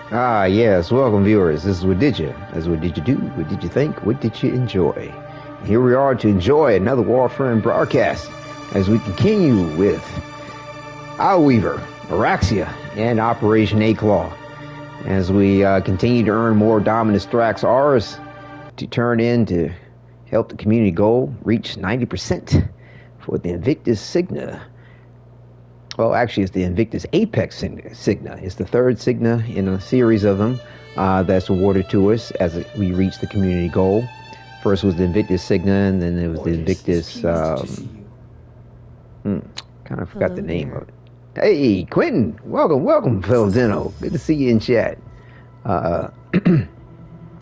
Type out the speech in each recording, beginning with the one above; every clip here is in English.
Ah, yes. Welcome, viewers. This is Wadidja. What did you do? What did you think? What did you enjoy? Here we are to enjoy another Warframe broadcast as we continue with Isleweaver Oraxia and Operation A-Claw as we continue to earn more Dominus Thrax R's to turn in to help the community goal reach 90% for the Invictus Signa. Well, actually, it's the Invictus Apex Signa. It's the third Signa in a series of them that's awarded to us as we reach the community goal. First was the Invictus Signa, and then it was the Invictus. Kind of forgot the name of it. Hey, Quentin, welcome, Philzino. Good to see you in chat. But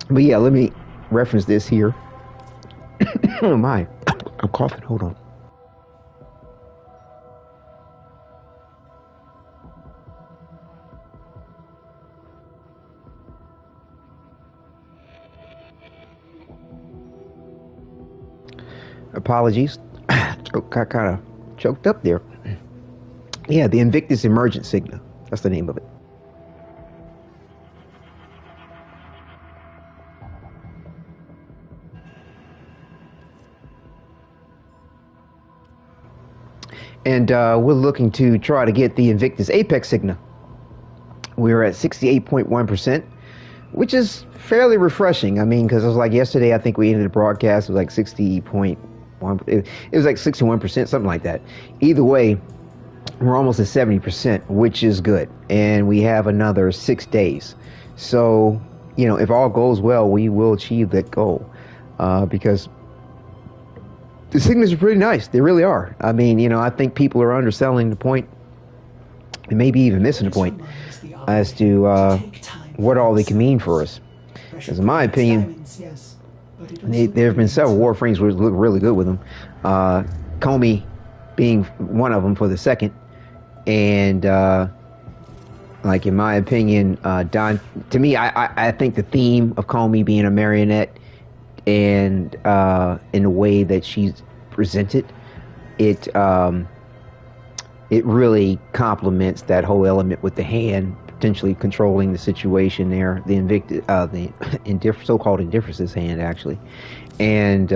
yeah, let me reference this here. Oh my, I'm coughing. Hold on. Apologies. Got kind of choked up there. Yeah, the Invictus Emergent Signa. That's the name of it. And we're looking to try to get the Invictus Apex Signa. We're at 68.1%, which is fairly refreshing. I mean, because it was like yesterday, I think we ended the broadcast, it was like 60.1%. It was like 61%, something like that. Either way, we're almost at 70%, which is good. And we have another 6 days. So, you know, if all goes well, we will achieve that goal. Because the signals are pretty nice. They really are. I mean, you know, I think people are underselling the point, and maybe even missing the point, as to what all they can mean for us. Because in my opinion, there have been several Warframes which look really good with them. Comey being one of them for the second. And, like, in my opinion, to me, I think the theme of Comey being a marionette and in the way that she's presented, it really complements that whole element with the hand potentially controlling the situation there, the so-called Indifference's hand, actually. And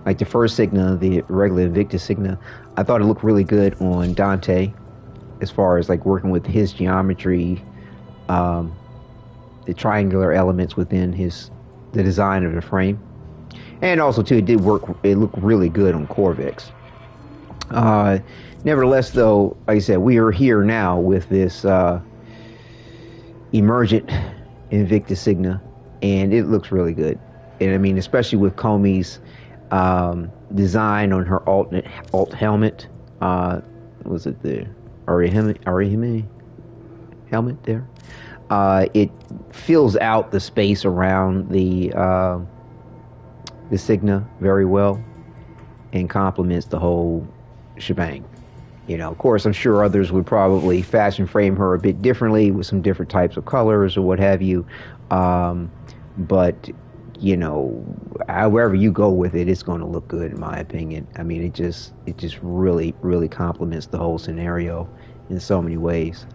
like the first Signa, the regular Invictus Signa, I thought it looked really good on Dante as far as like working with his geometry, the triangular elements within the design of the frame. And also too, it looked really good on Corvex. Nevertheless, though, like I said, we are here now with this emergent Invictus Signa, and it looks really good. And I mean, especially with Comey's design on her alt helmet. Was it the Arihime helmet there? It fills out the space around the Signa very well and complements the whole shebang. You know, of course, I'm sure others would probably fashion frame her a bit differently with some different types of colors or what have you. But, you know, however you go with it, it's going to look good, in my opinion. I mean, it just really, really complements the whole scenario in so many ways.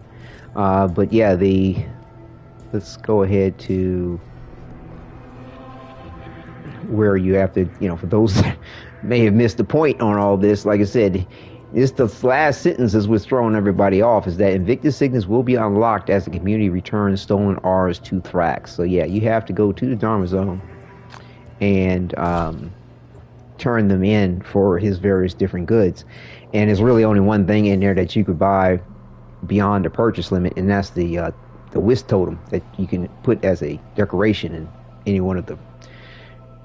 But yeah, let's go ahead to where you have to, you know, for those that may have missed the point on all this, like I said, it's the last sentence is what's throwing everybody off, is that Invictus Signas will be unlocked as the community returns stolen R's to Thrax. So yeah, you have to go to the Dharma Zone and turn them in for his various different goods. And there's really only one thing in there that you could buy beyond the purchase limit, and that's the Wisp Totem that you can put as a decoration in any one of the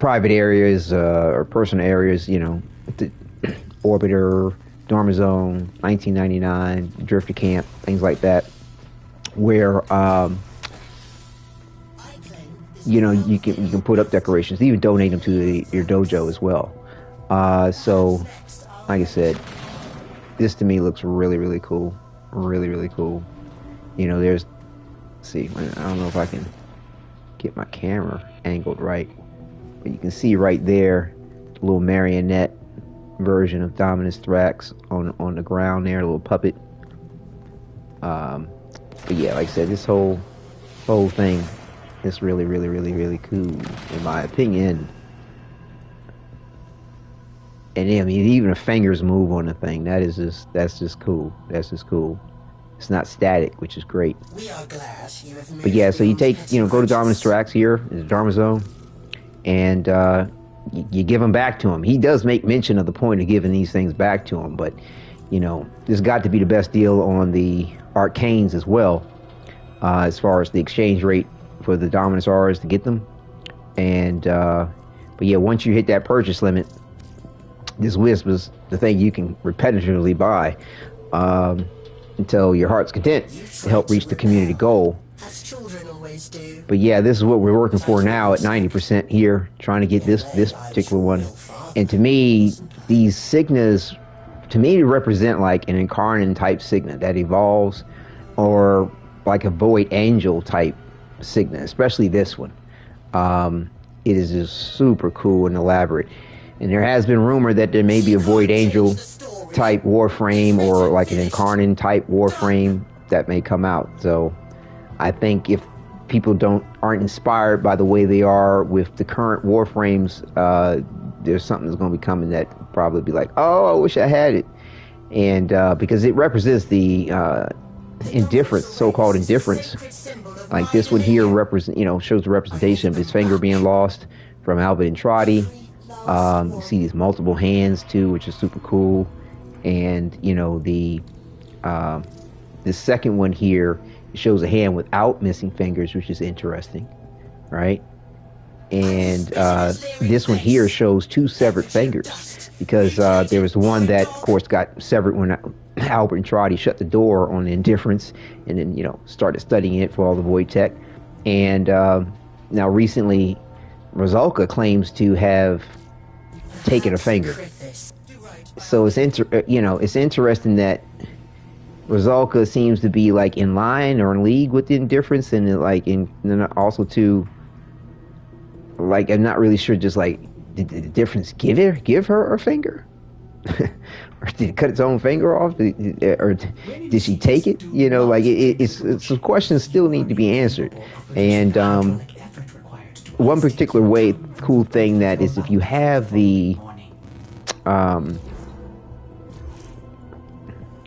private areas or personal areas, you know, the Orbiter, Dharma Zone, 1999, Drifter Camp, things like that, where you know, you can put up decorations, even donate them to your dojo as well. So, like I said, this to me looks really, really cool, really cool. You know, let's see, I don't know if I can get my camera angled right, but you can see right there, the little marionette version of Dominus Thrax on the ground there, a little puppet. But yeah, like I said, this whole whole thing is really, really, really, really cool, in my opinion. And I mean, even the fingers move on the thing. That's just cool. That's just cool. It's not static, which is great. We are glad you have But yeah, so you take, go to Dominus Dorax here, in the Dharma Zone, and you give them back to him. He does make mention of the point of giving these things back to him, but this got to be the best deal on the arcanes as well, as far as the exchange rate for the Dominus R's to get them. And but yeah, once you hit that purchase limit, this Wisp is the thing you can repetitively buy until your heart's content to help reach the community goal. As children always do. But yeah, this is what we're working for now at 90% here, trying to get this particular one. And to me, these Signas, to me, represent like an Incarnate type Signa that evolves, or like a Void Angel type Signa, especially this one. It is just super cool and elaborate. And there has been rumor that there may be a Void Angel type Warframe, or like an Incarnate type Warframe that may come out. So I think if people aren't inspired by the way they are with the current Warframes, there's something that's going to be coming that probably be like, oh, I wish I had it. And because it represents the indifference, so-called indifference. Like this one here shows the representation of his finger being lost from Albert Entrati. You see these multiple hands too, which is super cool. And the second one here shows a hand without missing fingers, which is interesting, right? And this one here shows two severed fingers, because there was one that, of course, got severed when Albert Entrati shut the door on the indifference, and then started studying it for all the void tech. And now recently, Rosalka claims to have taken a finger. So it's it's interesting that Rosalka seems to be like in line or in league with the indifference, and then also too, like, I'm not really sure, just like, did the difference give her a finger? Or did it cut its own finger off? Or did she take it? It's some questions still need to be answered. And one particular cool thing that is, if you have the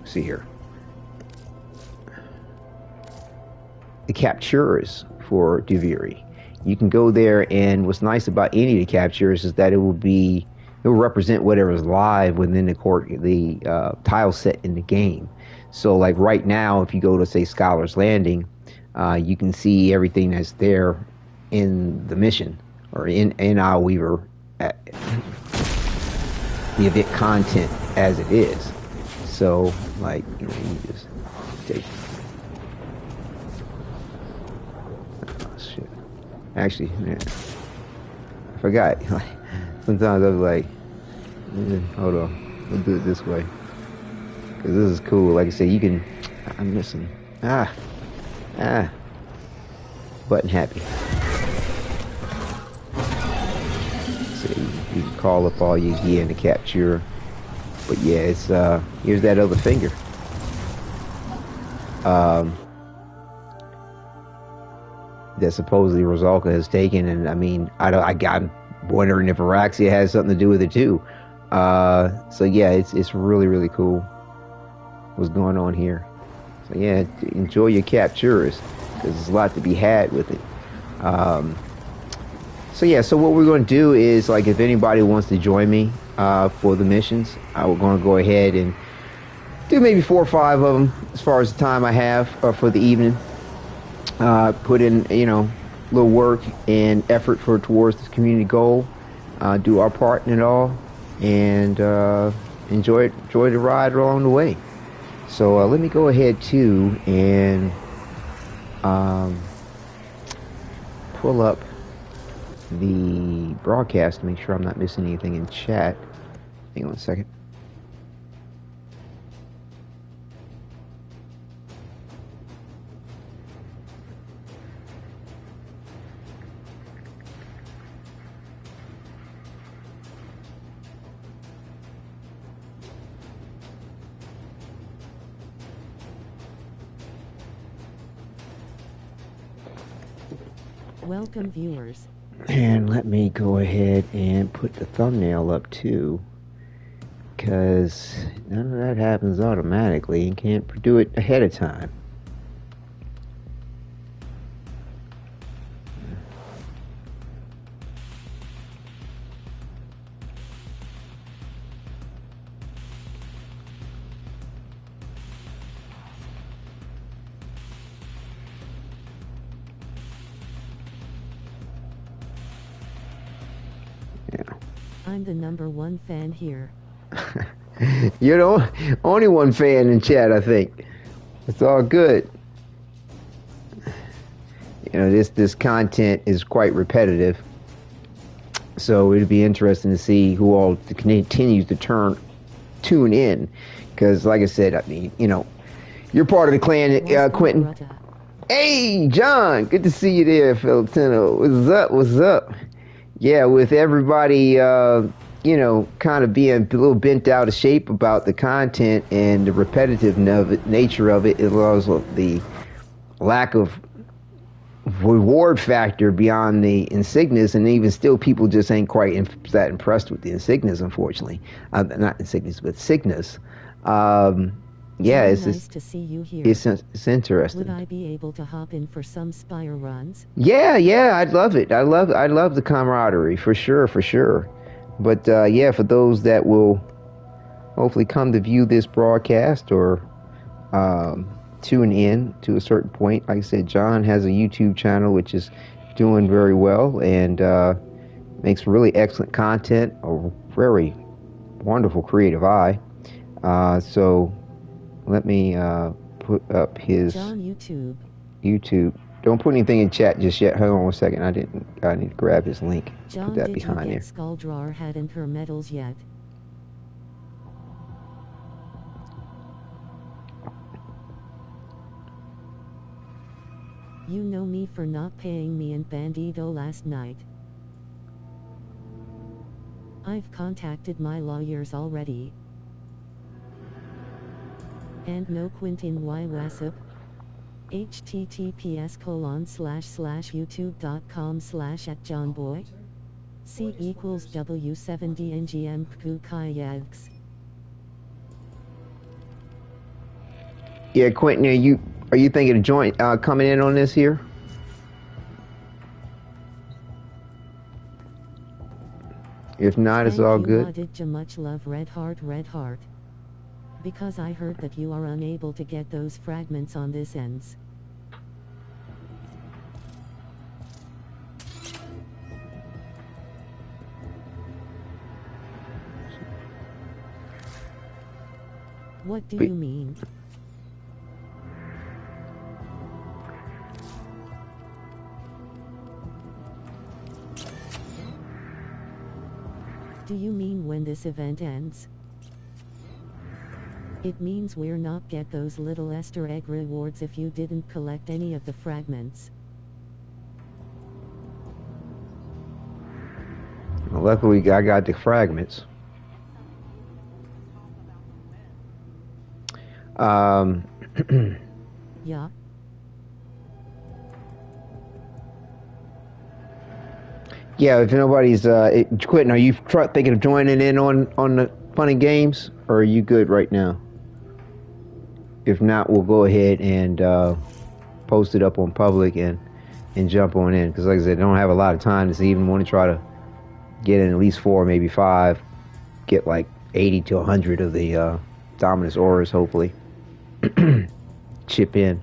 see here, the captures for Duviri, you can go there, and what's nice about any of the captures is that it will represent whatever's live within the tile set in the game. So like right now, if you go to, say, Scholar's Landing, you can see everything that's there in the mission, or in Isleweaver, the event content as it is. So like, you just take. Oh shit! Actually, man, I forgot. Sometimes I was like, hold on, we'll do it this way, because this is cool. Like I said, I'm missing. Button happy. So you can call up all your gear in the capture. But yeah, it's here's that other finger. That supposedly Rosalka has taken, and I mean, I'm wondering if Oraxia has something to do with it too. So yeah, it's really, really cool what's going on here. So yeah, enjoy your captures, because there's a lot to be had with it. So yeah, so what we're going to do is, like, if anybody wants to join me for the missions, we're going to go ahead and do maybe 4 or 5 of them as far as the time I have for the evening. Put in, little work and effort towards this community goal. Do our part in it all, and enjoy the ride along the way. So let me go ahead too and pull up the broadcast to make sure I'm not missing anything in chat. Hang on a second. Welcome, viewers. And let me go ahead and put the thumbnail up too, because none of that happens automatically and can't do it ahead of time. I'm the #1 fan here. You're the only one fan in chat, I think. It's all good. You know, this content is quite repetitive, so it'd be interesting to see who all continues to tune in. Because, like I said, I mean, you know, you're part of the clan, Quentin. Hey, John, good to see you there, Filipino. What's up? What's up? Yeah, with everybody, you know, kind of being a little bent out of shape about the content and the repetitive nature of it, as well as the lack of reward factor beyond the insignias, and even still, people just ain't quite that impressed with the insignias, unfortunately. Not insignias, but signas. Yeah, it's nice to see you here. It's interesting. Would I be able to hop in for some spire runs? Yeah, I'd love it. I love the camaraderie for sure. But yeah, for those that will hopefully come to view this broadcast or tune in to a certain point, like I said, John has a YouTube channel which is doing very well and makes really excellent content, a very wonderful creative eye. So let me put up his John YouTube. Don't put anything in chat just yet. Hold on 1 second. I need to grab his link. John, put that did behind you there. get Skulldrawer hadn't her medals yet? You know me for not paying me in Bandido last night. I've contacted my lawyers already. And no Quentin Y. Wassop. https://youtube.com/@johnboy. C equals W7DNGM PQ Kayags. Yeah, Quentin, are you thinking of coming in on this here? If not, it's all good. Wadidja, much love, red heart. Because I heard that you are unable to get those fragments on this ends. What do you mean? Do you mean when this event ends? It means we're not get those little Easter egg rewards if you didn't collect any of the fragments. Well, luckily, I got the fragments. Yeah. Yeah, if nobody's Quentin, are you thinking of joining in on the funny games, or are you good right now? If not, we'll go ahead and post it up on public and jump on in, because like I said, I don't have a lot of time this evening. Want to try to get in at least 4, maybe 5, get like 80 to 100 of the Dominus Auras, hopefully. Chip in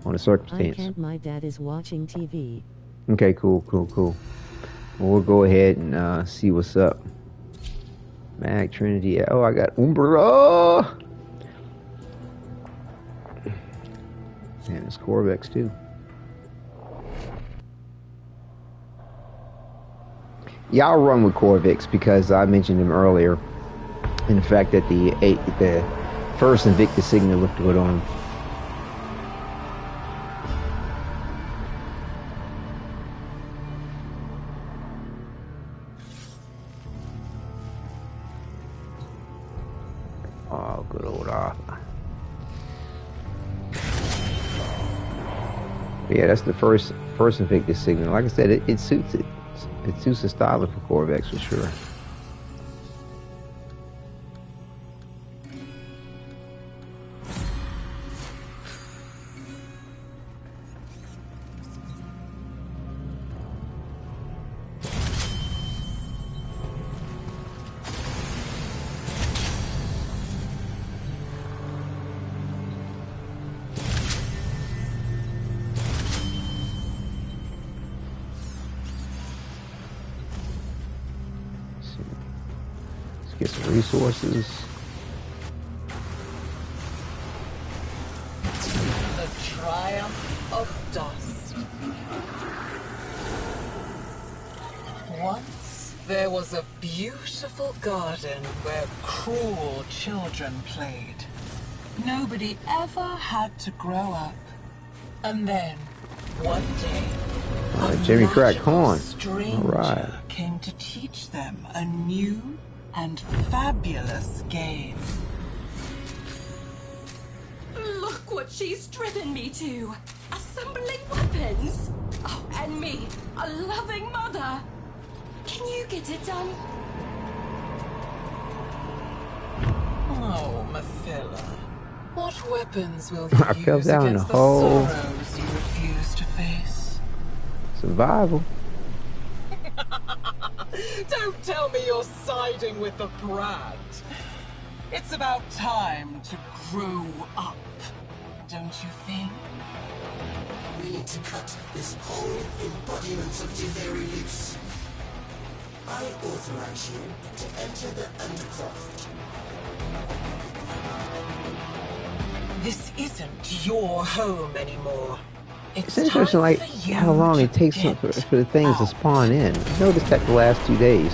on the circumstance. I can't, my dad is watching TV. Okay, cool. Well, we'll go ahead and see what's up. Mag Trinity. Oh, I got Umbra. And it's Corvex too. Yeah, I'll run with Corvex because I mentioned him earlier, and the fact that the first Invictus Sigma looked good on him. Oh, good old Arthur. Yeah, that's the first Invictus signal. Like I said, it suits it. It suits the style of Corvex for sure. Get some resources. The triumph of dust. Once there was a beautiful garden where cruel children played. Nobody ever had to grow up. And then, one day, Jimmy Crack magical Horn. stranger All right. came to teach them a new and fabulous game. Look what she's driven me to! Assembling weapons! Oh, and me, a loving mother! Can you get it done? Oh, Mathila. What weapons will I you fell use down against the the hole. sorrows you refuse to face? Survival. Don't tell me you're siding with the brat. It's about time to grow up, don't you think? We need to cut this whole embodiment of Duviri loose. I authorize you to enter the Undercroft. This isn't your home anymore. It's interesting, like how long it takes for the things to spawn in. I noticed that the last 2 days.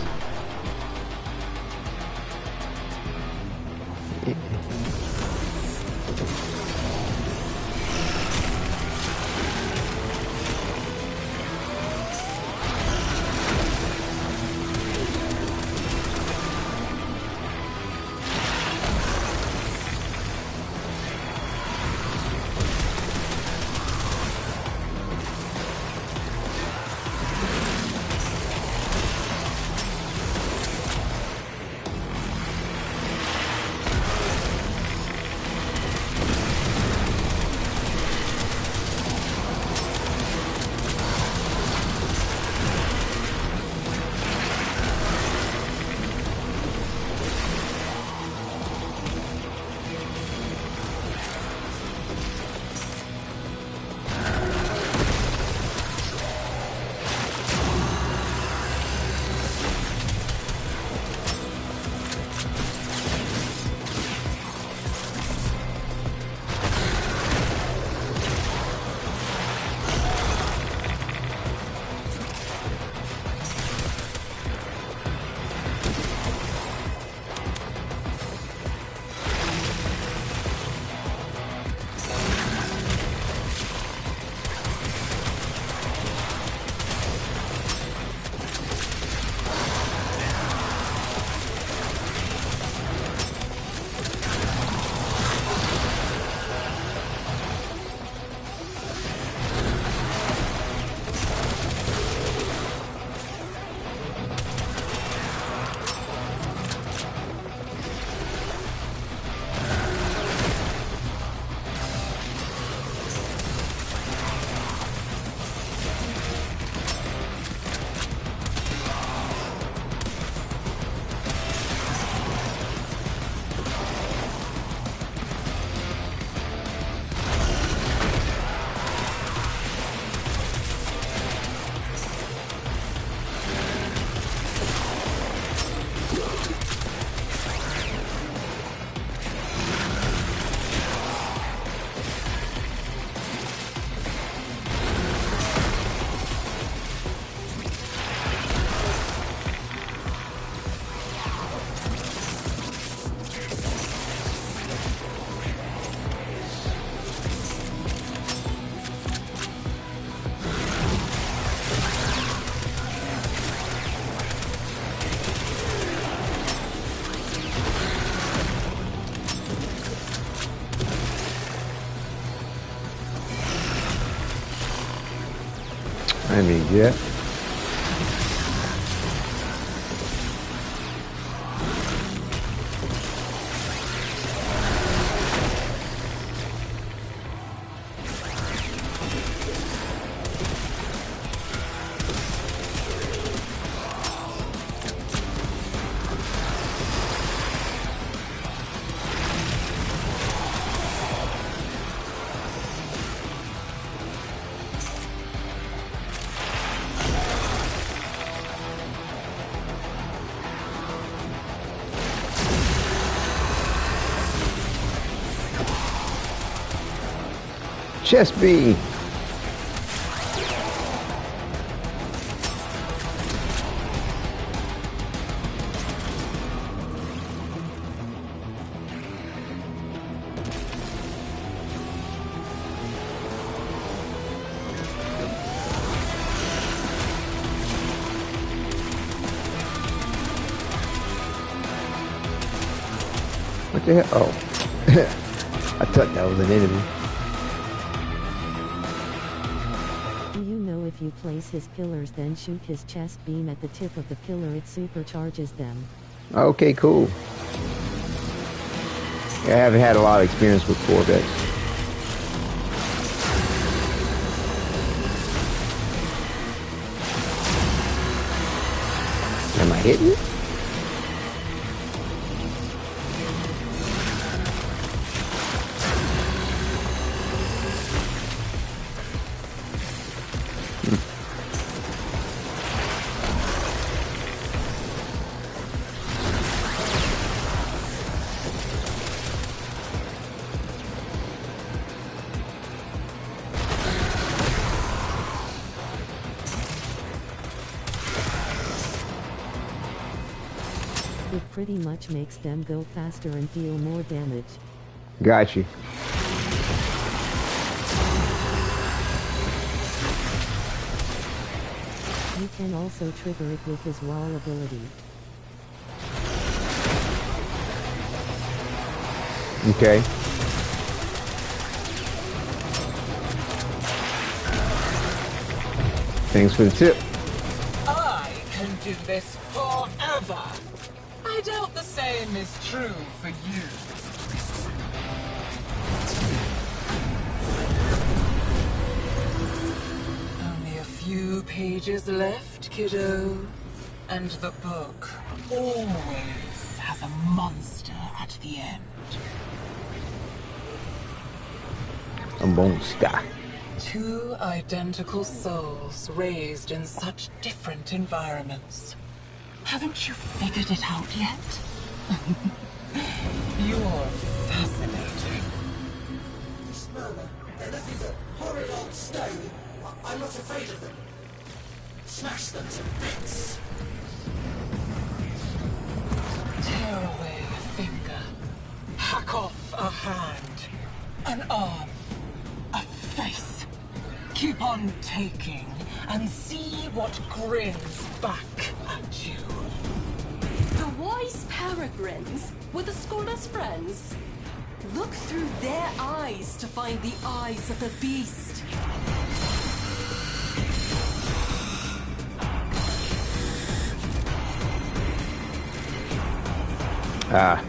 I mean, yeah. Chest B. What the hell? Oh. I thought that was an enemy. If you place his pillars, then shoot his chest beam at the tip of the pillar, it supercharges them. Okay, cool. Yeah, I haven't had a lot of experience with Corvettes. Am I hitting it? It pretty much makes them go faster and deal more damage. Got you. You can also trigger it with his wall ability. Okay. Thanks for the tip. I can do this forever. I doubt the same is true for you. Only a few pages left, kiddo. And the book always has a monster at the end. A monster. Two identical souls raised in such different environments. Haven't you figured it out yet? You're fascinating. Murmur, they're nothing but horrid old stone. I'm not afraid of them. Smash them to bits. Tear away a finger. Hack off a hand. An arm. A face. Keep on taking and see what grins back at you. The wise peregrines were the scholar's friends. Look through their eyes to find the eyes of the beast. Ah.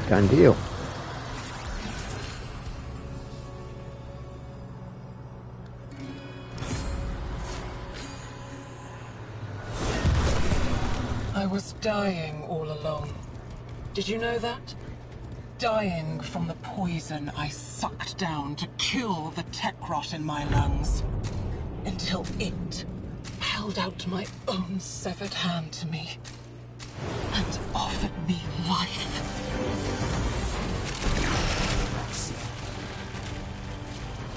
Done deal. I was dying all along. Did you know that? Dying from the poison I sucked down to kill the tech rot in my lungs. Until it held out my own severed hand to me and offered me life.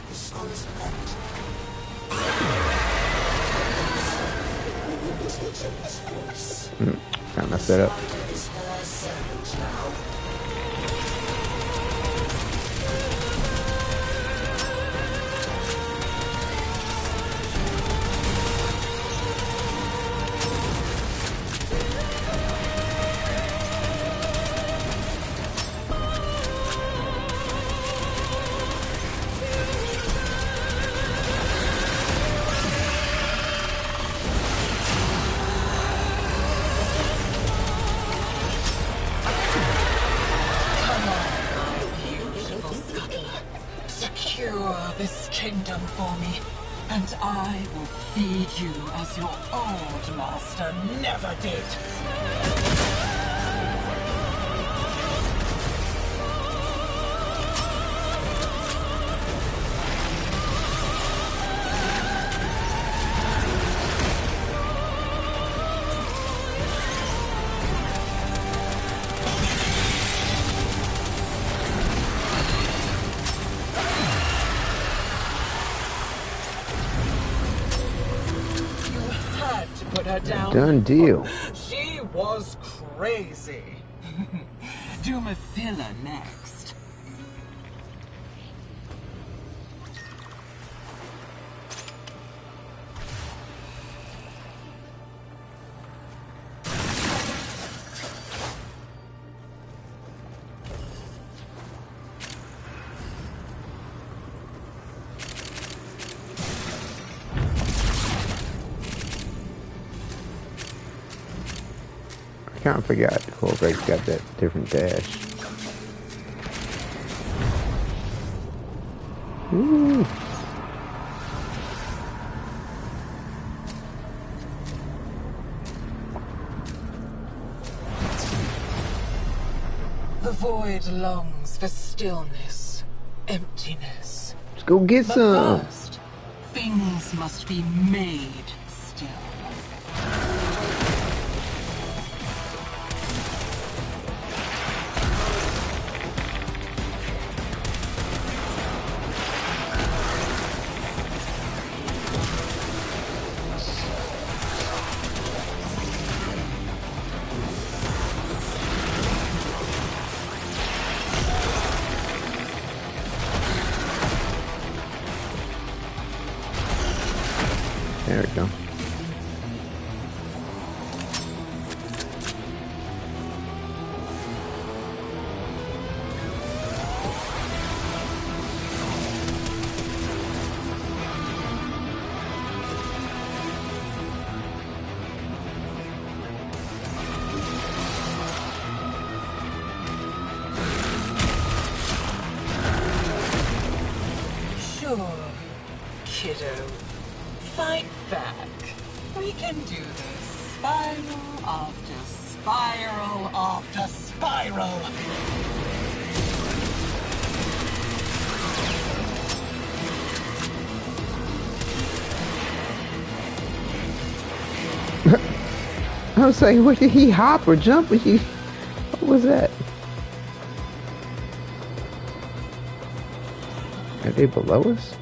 The scholar's point. Wadidja's voice. Got my setup. Is her servant now. kingdom for me, and I will feed you as your old master never did. Put her down. Done deal. She was crazy. Do Mathila next. I kind of forgot Corvate's got that different dash. Ooh. The void longs for stillness, emptiness. Let's go get But some. first, things must be made still. There we go. Sure, kiddo. Fight back. We can do this. Spiral after spiral after spiral. I was like, what did he hop or jump? What was that? Are they below us?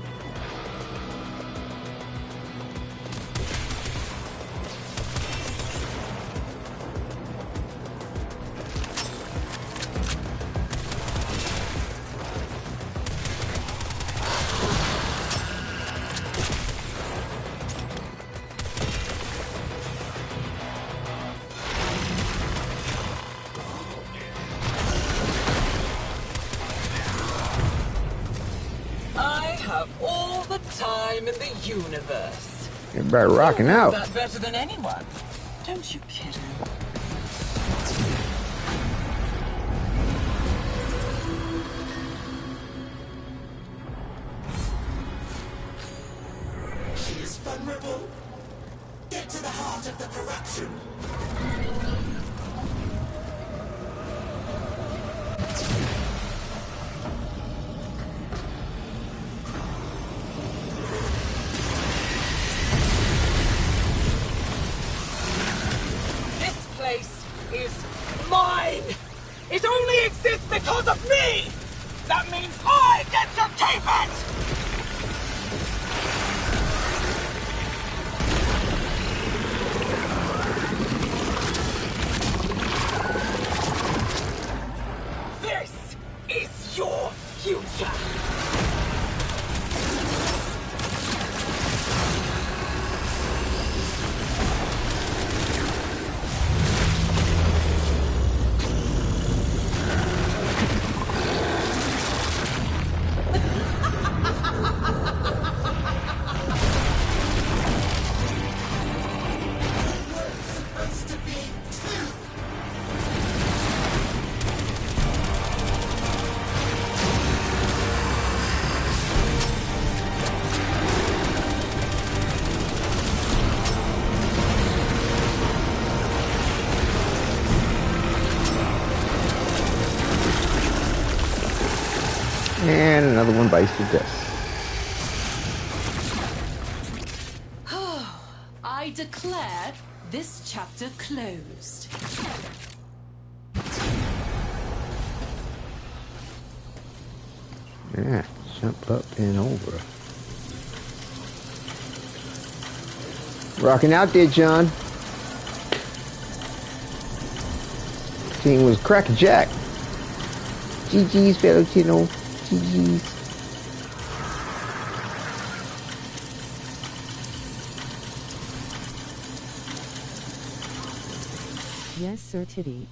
Time in the universe. Everybody rocking You know out. that better than anyone, don't you, kiddo? She is vulnerable. Get to the heart of the corruption. Is mine! It only exists because of me! That means I get to keep it! This is your future! And another one bites the dust. I declare this chapter closed. Yeah, jump up and over. Rocking out there, John. Team was crackerjack. GG's, fellow Tino. GG's. Yes, Sir Titty.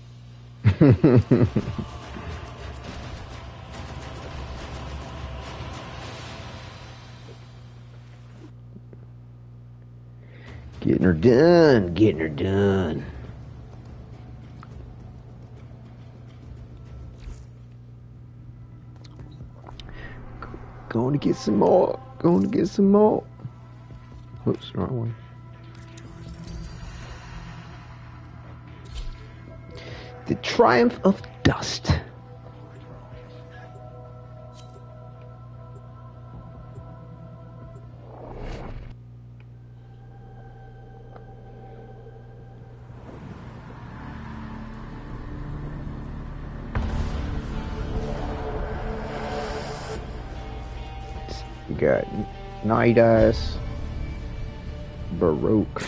Getting her done. Getting her done. Going to get some more. Going to get some more. Oops, wrong one. The Triumph of Dust. We got Night Eyes, Baroque.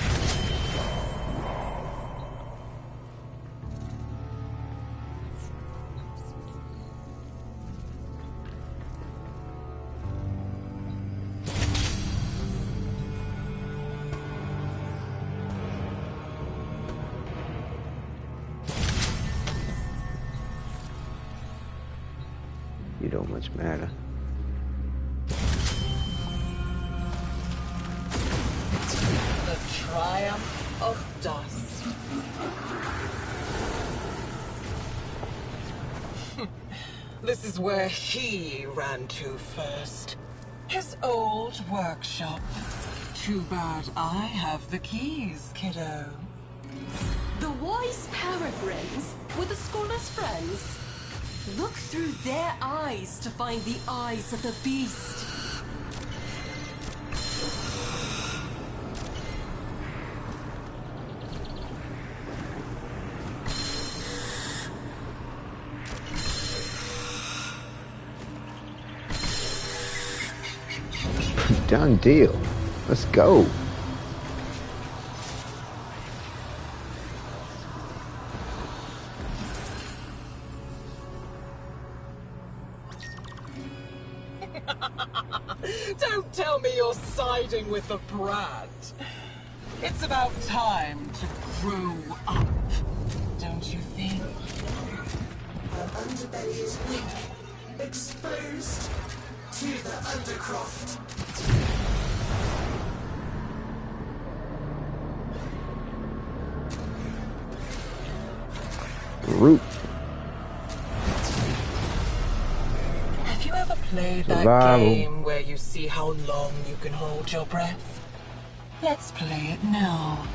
You don't much matter. The Triumph of Dust. This is where he ran to first. His old workshop. Too bad I have the keys, kiddo. The wise peregrines were the scholar's friends. Look through their eyes to find the eyes of the beast. Done deal. Let's go. Don't tell me you're siding with the brat. It's about time to grow up, don't you think? Her underbelly is weak, exposed to the undercroft. Root. Have you ever played that Survival. game where you see how long you can hold your breath? Let's play it now.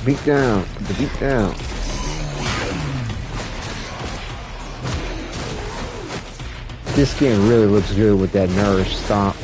Beat down. Put the beat down. This skin really looks good with that Nourish stomp.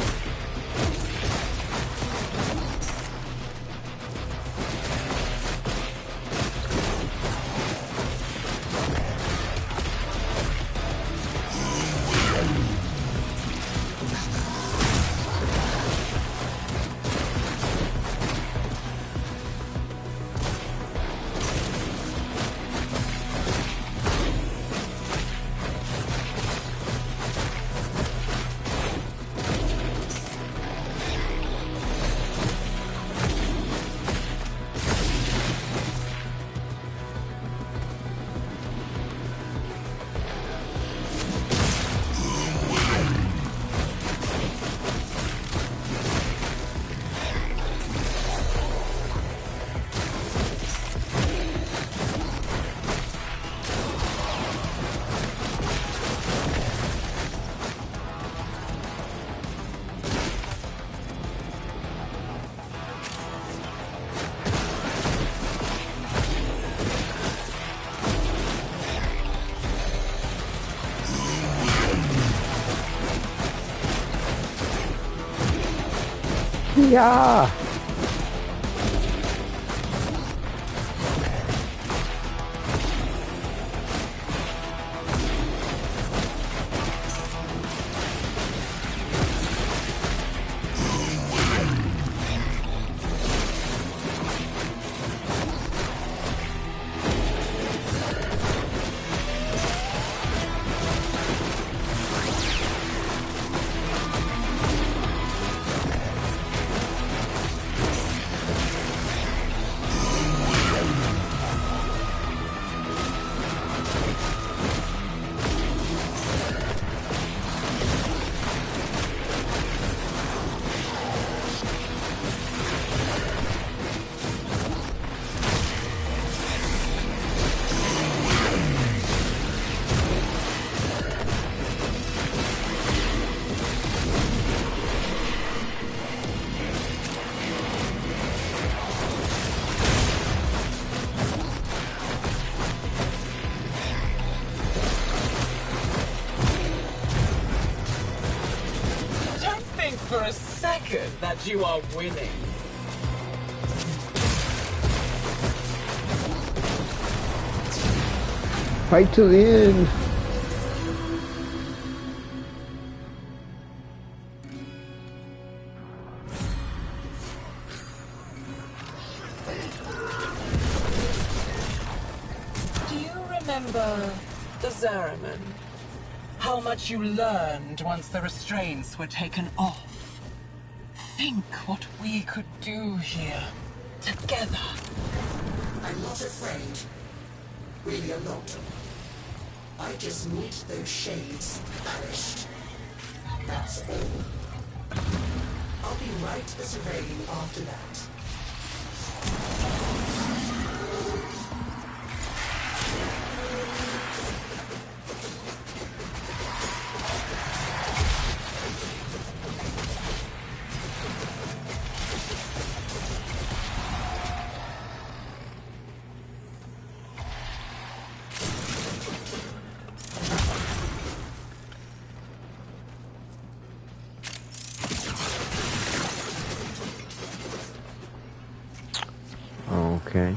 Yeah. For a second that you are winning. Fight to the end. Do you remember the Zariman? How much you learned once the restraints were taken off. Think what we could do here, together. I'm not afraid. Really, I'm not. I just need those shades banished. That's all. I'll be right surveying after that. Okay.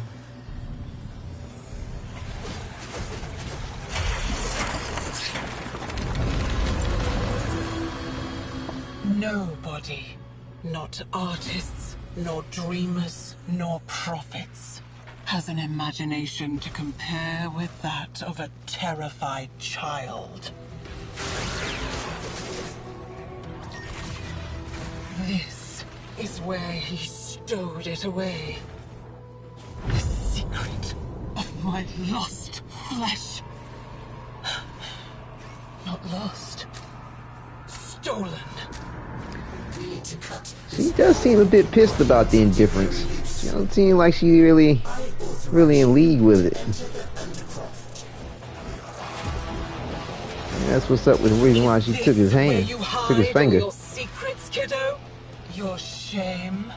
Nobody, not artists, nor dreamers, nor prophets, has an imagination to compare with that of a terrified child. This is where he stowed it away. The secret of my lost flesh. Not lost. Stolen. We need to cut. She does seem a bit pissed about the indifference. She don't seem like she really in league with it. That's what's up with the reason why she took his hand, took his finger. Your secrets, kiddo? Your shame?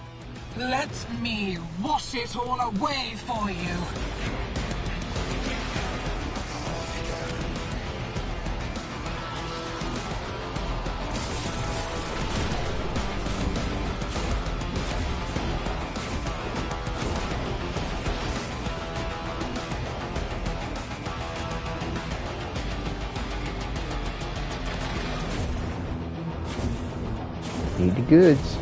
Let me wash it all away for you. Need the goods.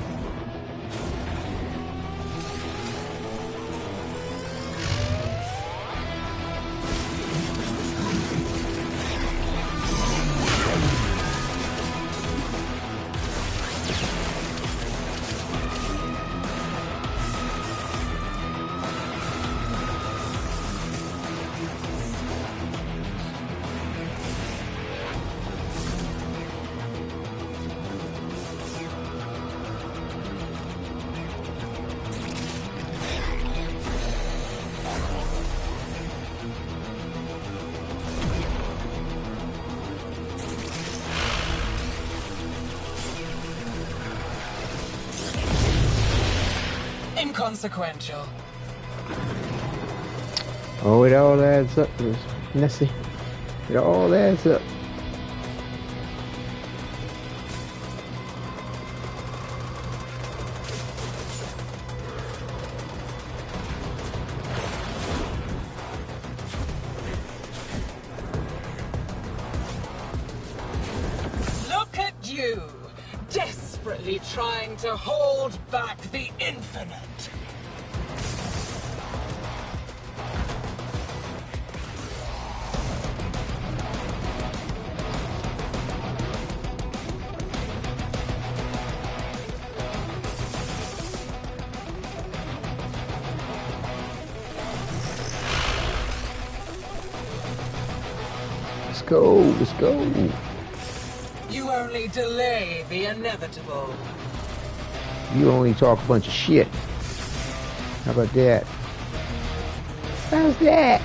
Inconsequential. Oh, it all adds up. It's messy. It all adds up. Look at you, desperately trying to hold back the infinite. Let's go. Let's go. You only delay the inevitable. You only talk a bunch of shit. How about that? How's that?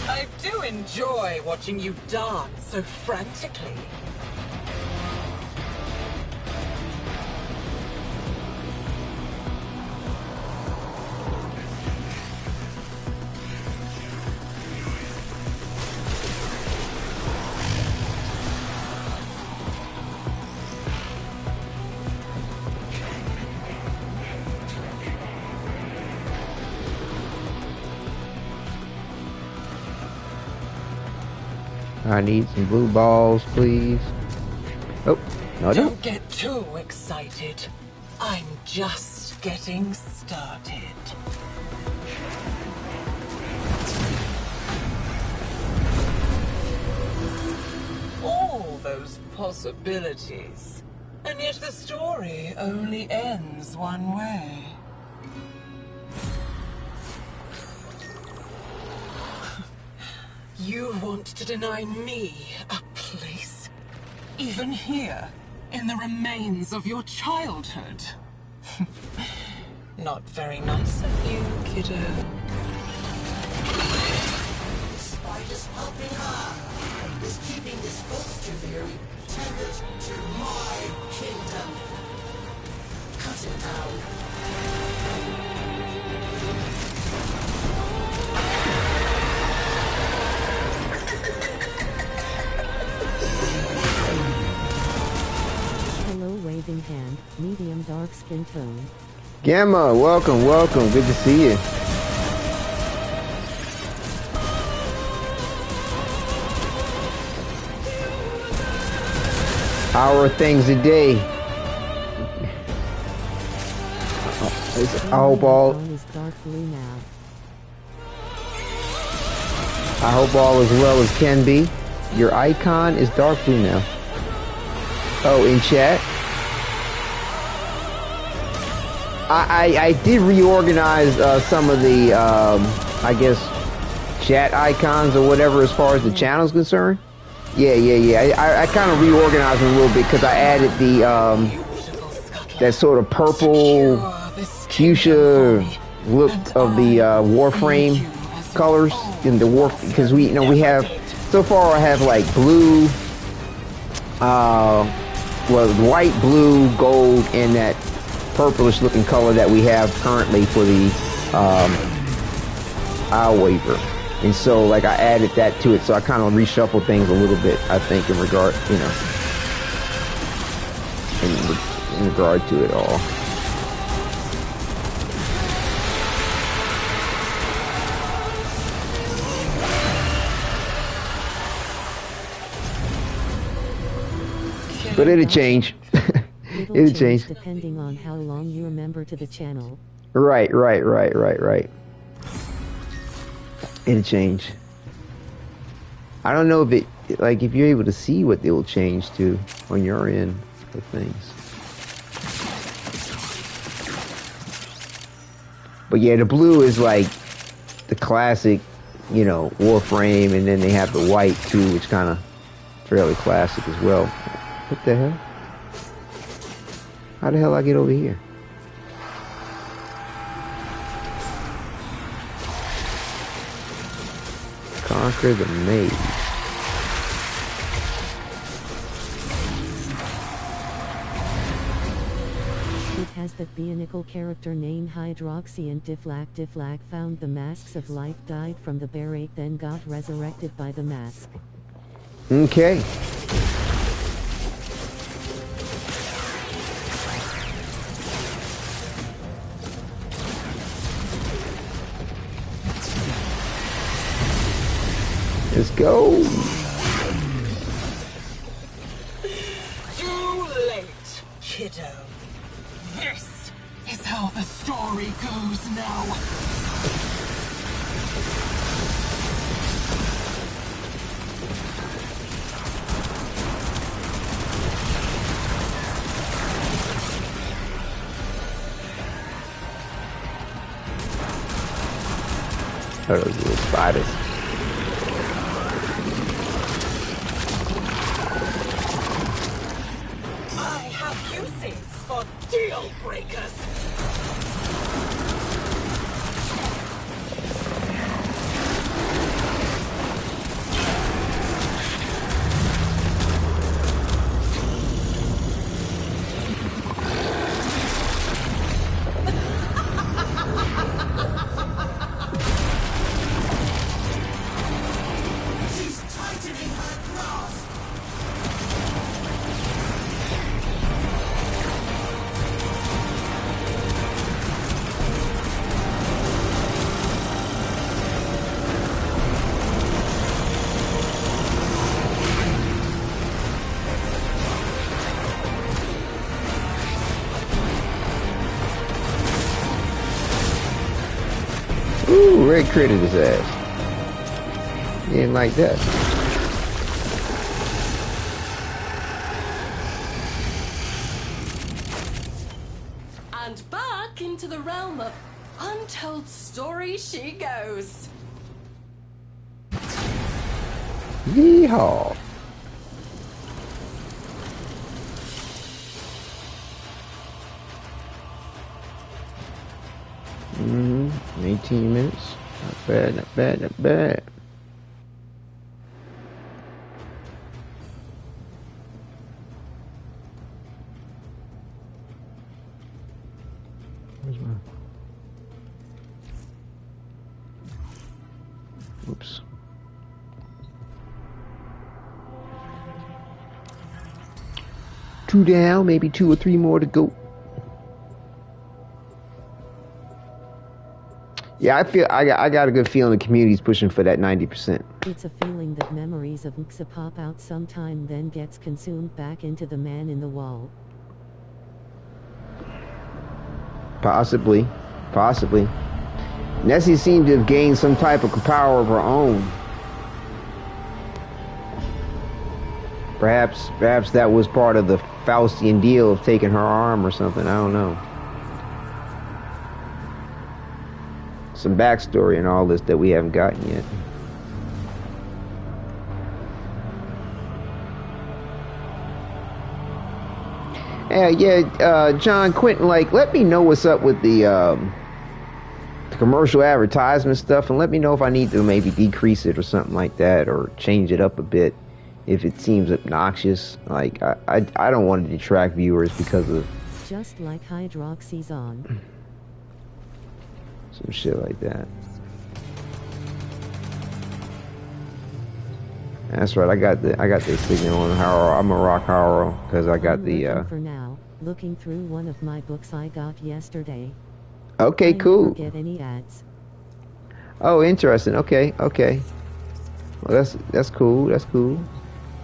I do enjoy watching you dance so frantically. I need some blue balls, please. Oh, no, I don't. Don't get too excited. I'm just getting started. All those possibilities. And yet the story only ends one way. You want to deny me a place? Even here, in the remains of your childhood? Not very nice of you, kiddo. The spider's helping her is keeping this false Duviri tethered to my kingdom. Cut it down. Hello, waving hand, medium dark skin tone. Gamma, welcome, welcome. Good to see you. How are things today? I hope all. Is dark blue now. I hope all is well as can be. Your icon is dark blue now. Oh, in chat. I did reorganize some of the I guess chat icons or whatever as far as the channel's concerned. Yeah. I kind of reorganized them a little bit because I added the that sort of purple fuchsia look of the Warframe colors in the because we we have so far I have like blue, well, white, blue, gold, and that purplish looking color that we have currently for the Isleweaver. And so, like, I added that to it, so I kind of reshuffled things a little bit, I think, in regard, in regard to it all. But it'll change. It'll change. Depending on how long you remember to the channel. Right. It'll change. I don't know if it, like, if you're able to see what it will change to on your end of things. But yeah, the blue is like the classic, Warframe, and then they have the white too, which kind of fairly classic as well. What the hell? How the hell I get over here? Conquer the maze. It has that Bionicle character named Hydroxy, and Diflac found the masks of life, died from the barrate, then got resurrected by the mask. Okay. Let's go. Too late, kiddo. This is how the story goes now. Oh, those little spiders. For deal breakers. She's tightening her grasp. Ooh, Red critted his ass. He didn't like that. And back into the realm of untold stories she goes. Yeehaw. Mm-hmm. 18 minutes. Not bad, not bad, not bad. Where's my... Oops. Two down, maybe 2 or 3 more to go. Yeah, I got a good feeling the community's pushing for that 90%. It's a feeling that memories of Mxa pop out sometime, then gets consumed back into the man in the wall. Possibly. Nessie seemed to have gained some type of power of her own. Perhaps that was part of the Faustian deal of taking her arm or something. I don't know. Some backstory and all this that we haven't gotten yet. John Quentin, like, let me know what's up with the commercial advertisement stuff, and let me know if I need to maybe decrease it or something like that, or change it up a bit if it seems obnoxious. Like, I don't want to detract viewers because of just like Hydroxy's on some shit like that. That's right. I got the signal on Haro. I'm a rock Haro because I got the. For now, looking through one of my books I got yesterday. Okay, cool. Never get any ads. Oh, interesting. Okay. Well, that's cool. That's cool.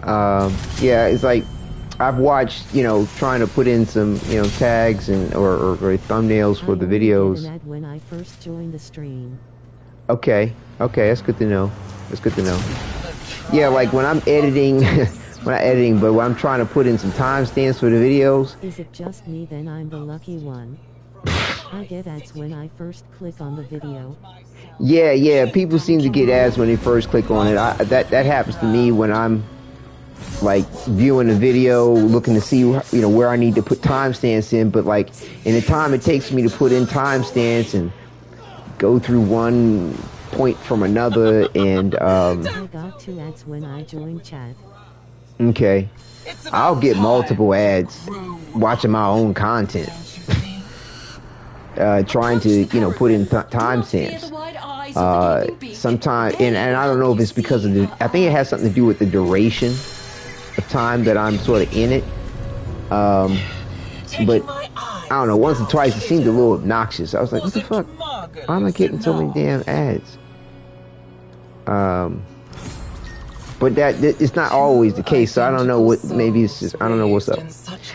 Yeah, it's like I've watched, trying to put in some, tags and or thumbnails for the videos. Get an ad when I first joined the stream. Okay, that's good to know. Yeah, like when I'm editing, but when I'm trying to put in some timestamps for the videos. Is it just me then? I'm the lucky one. I get ads when I first click on the video. Yeah, people seem to get ads when they first click on it. That happens to me when I'm like viewing a video, looking to see where I need to put timestamps in, but like in the time it takes me to put in timestamps and go through one point from another, and I got 2 ads when I joined chat. Okay, I'll get multiple ads watching my own content. Trying to put in timestamps. Sometimes, and I don't know if it's because of I think it has something to do with the duration of time that I'm sort of in it. But I don't know, once or twice it seemed a little obnoxious. I was like, what the fuck? Why am I getting so many damn ads? But it's not always the case, so I don't know what, maybe it's just, I don't know what's up.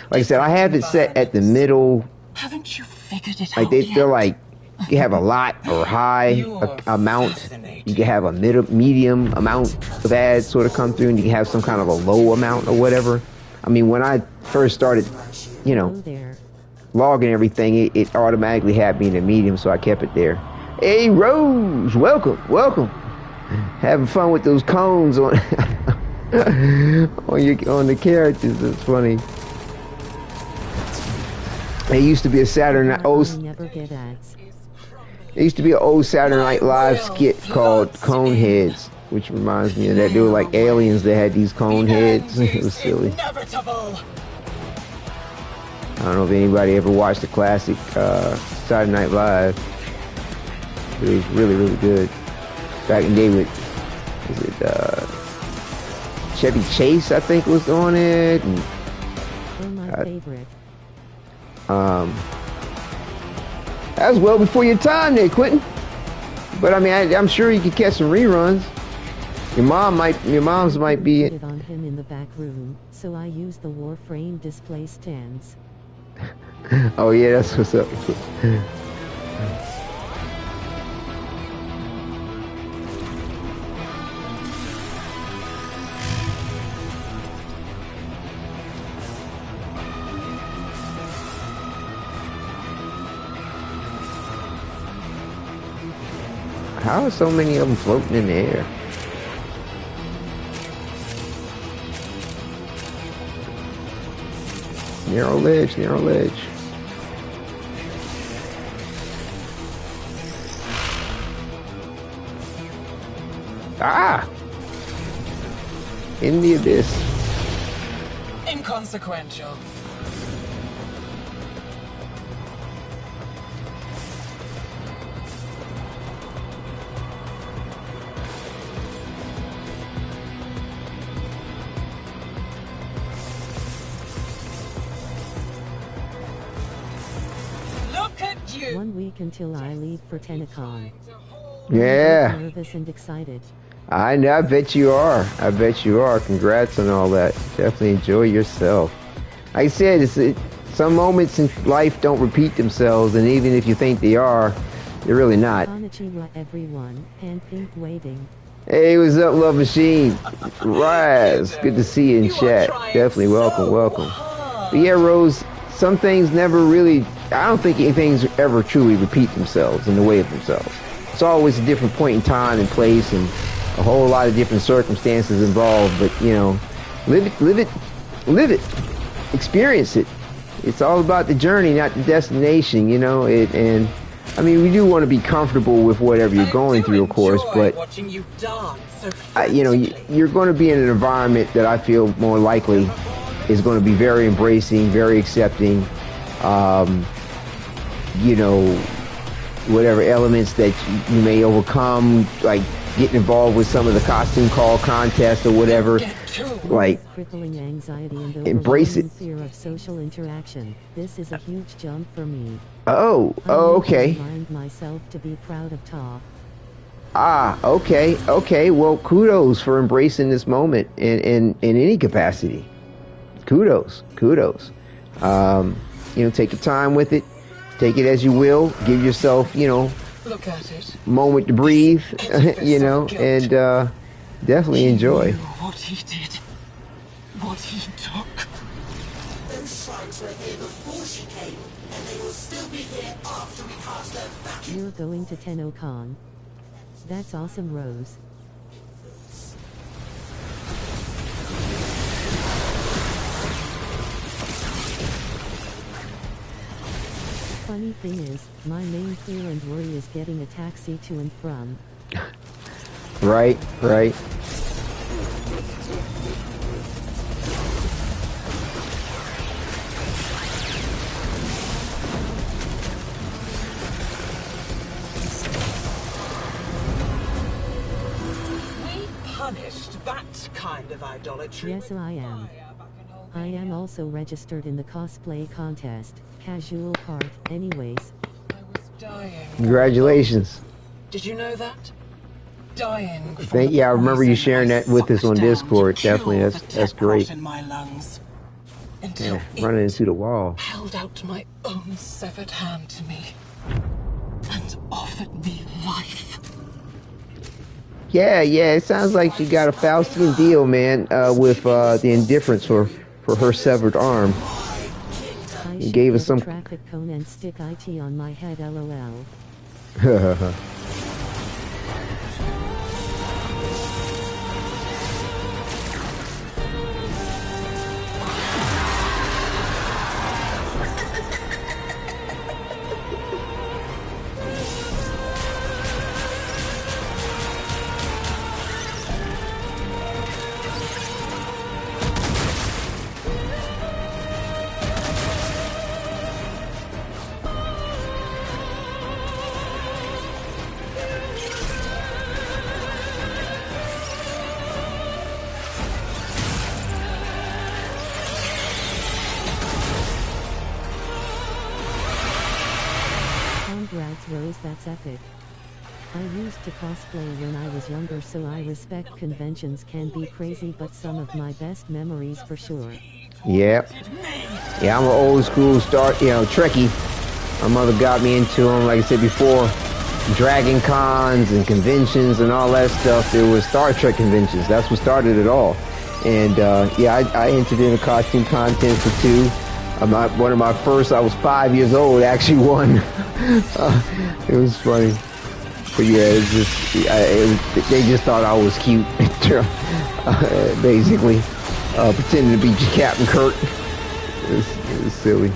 Like I said, I have it set at the middle. Haven't you figured it like out they're yet? like, you have a lot or high amount. You can have a medium amount of ads sort of come through, and you can have some kind of a low amount or whatever. I mean, when I first started, logging everything, it automatically had me in the medium, so I kept it there. Hey, Rose, welcome. Having fun with those cones on on the characters. That's funny. It used to be a Saturday Night It used to be an old Saturday Night Live skit called Coneheads, which reminds me of that. They were like aliens that had these cone heads. It was silly. I don't know if anybody ever watched the classic Saturday Night Live. It was really, really good. Back in the day with, Chevy Chase, I think, was on it. And, my favorite. That was well before your time there, Quentin. But I mean, I'm sure you could catch some reruns. Your mom's might be it on him in the back room, so I use the Warframe display stands. Oh yeah, that's what's up. How are so many of them floating in the air? Narrow ledge. Ah! In the abyss. Inconsequential. Look at you. 1 week until I leave for Tenacon. Yeah. I'm nervous and excited. I bet you are. Congrats on all that. Definitely enjoy yourself. Like I said, some moments in life don't repeat themselves, and even if you think they are, they're really not. Konnichiwa everyone, and pink waving. Hey, what's up, Love Machine? Rise. Good to see you in chat. Definitely welcome. But yeah, Rose, some things never really, I don't think things ever truly repeat themselves in the way of themselves. It's always a different point in time and place, and a whole lot of different circumstances involved, but live it, experience it, it's all about the journey, not the destination, you know. And I mean, we do want to be comfortable with whatever you're going through, of course, but watching you dance so you know, you're going to be in an environment that I feel more likely is going to be very embracing, very accepting. You know, whatever elements that you may overcome, like getting involved with some of the costume call contests or whatever, like crippling anxiety and embrace it. fear of social interaction. This is a huge jump for me. Oh, okay. I remind myself to be proud of Ta. Okay. Well, kudos for embracing this moment in any capacity. Kudos. You know, take your time with it. Take it as you will. Give yourself, you know, look at it. Moment to breathe, you know, and definitely enjoy. What he did, what he took. Those shrines were here before she came, and they will still be here after we cast them back in. You're going to Tenno-Con. That's awesome, Rose. Funny thing is, my main fear and worry is getting a taxi to and from. Right. We punished that kind of idolatry. Yes, I am. I am also registered in the cosplay contest. Casual part, anyways. I was dying. Congratulations. Did you know that? Dying. Yeah, I remember you sharing that with us on Discord. Definitely, that's great. In my lungs. Until Yeah, running into the wall. held out my own severed hand to me and offered me life. Yeah, it sounds like she got a Faustian deal, man, with the indifference for her severed arm. He gave us some traffic cone and stick IT on my head, LOL. Congrats, Rose, that's epic. I used to cosplay when I was younger, so I respect conventions can be crazy, but some of my best memories for sure. Yeah, I'm an old school Trekkie. My mother got me into them, like I said before, Dragon Cons and conventions and all that stuff. It was Star Trek conventions. That's what started it all. And I entered in a costume contest for two. One of my first, I was 5 years old, actually won. It was funny. But yeah, it's just, they just thought I was cute, basically. Pretending to be Captain Kirk. It was silly.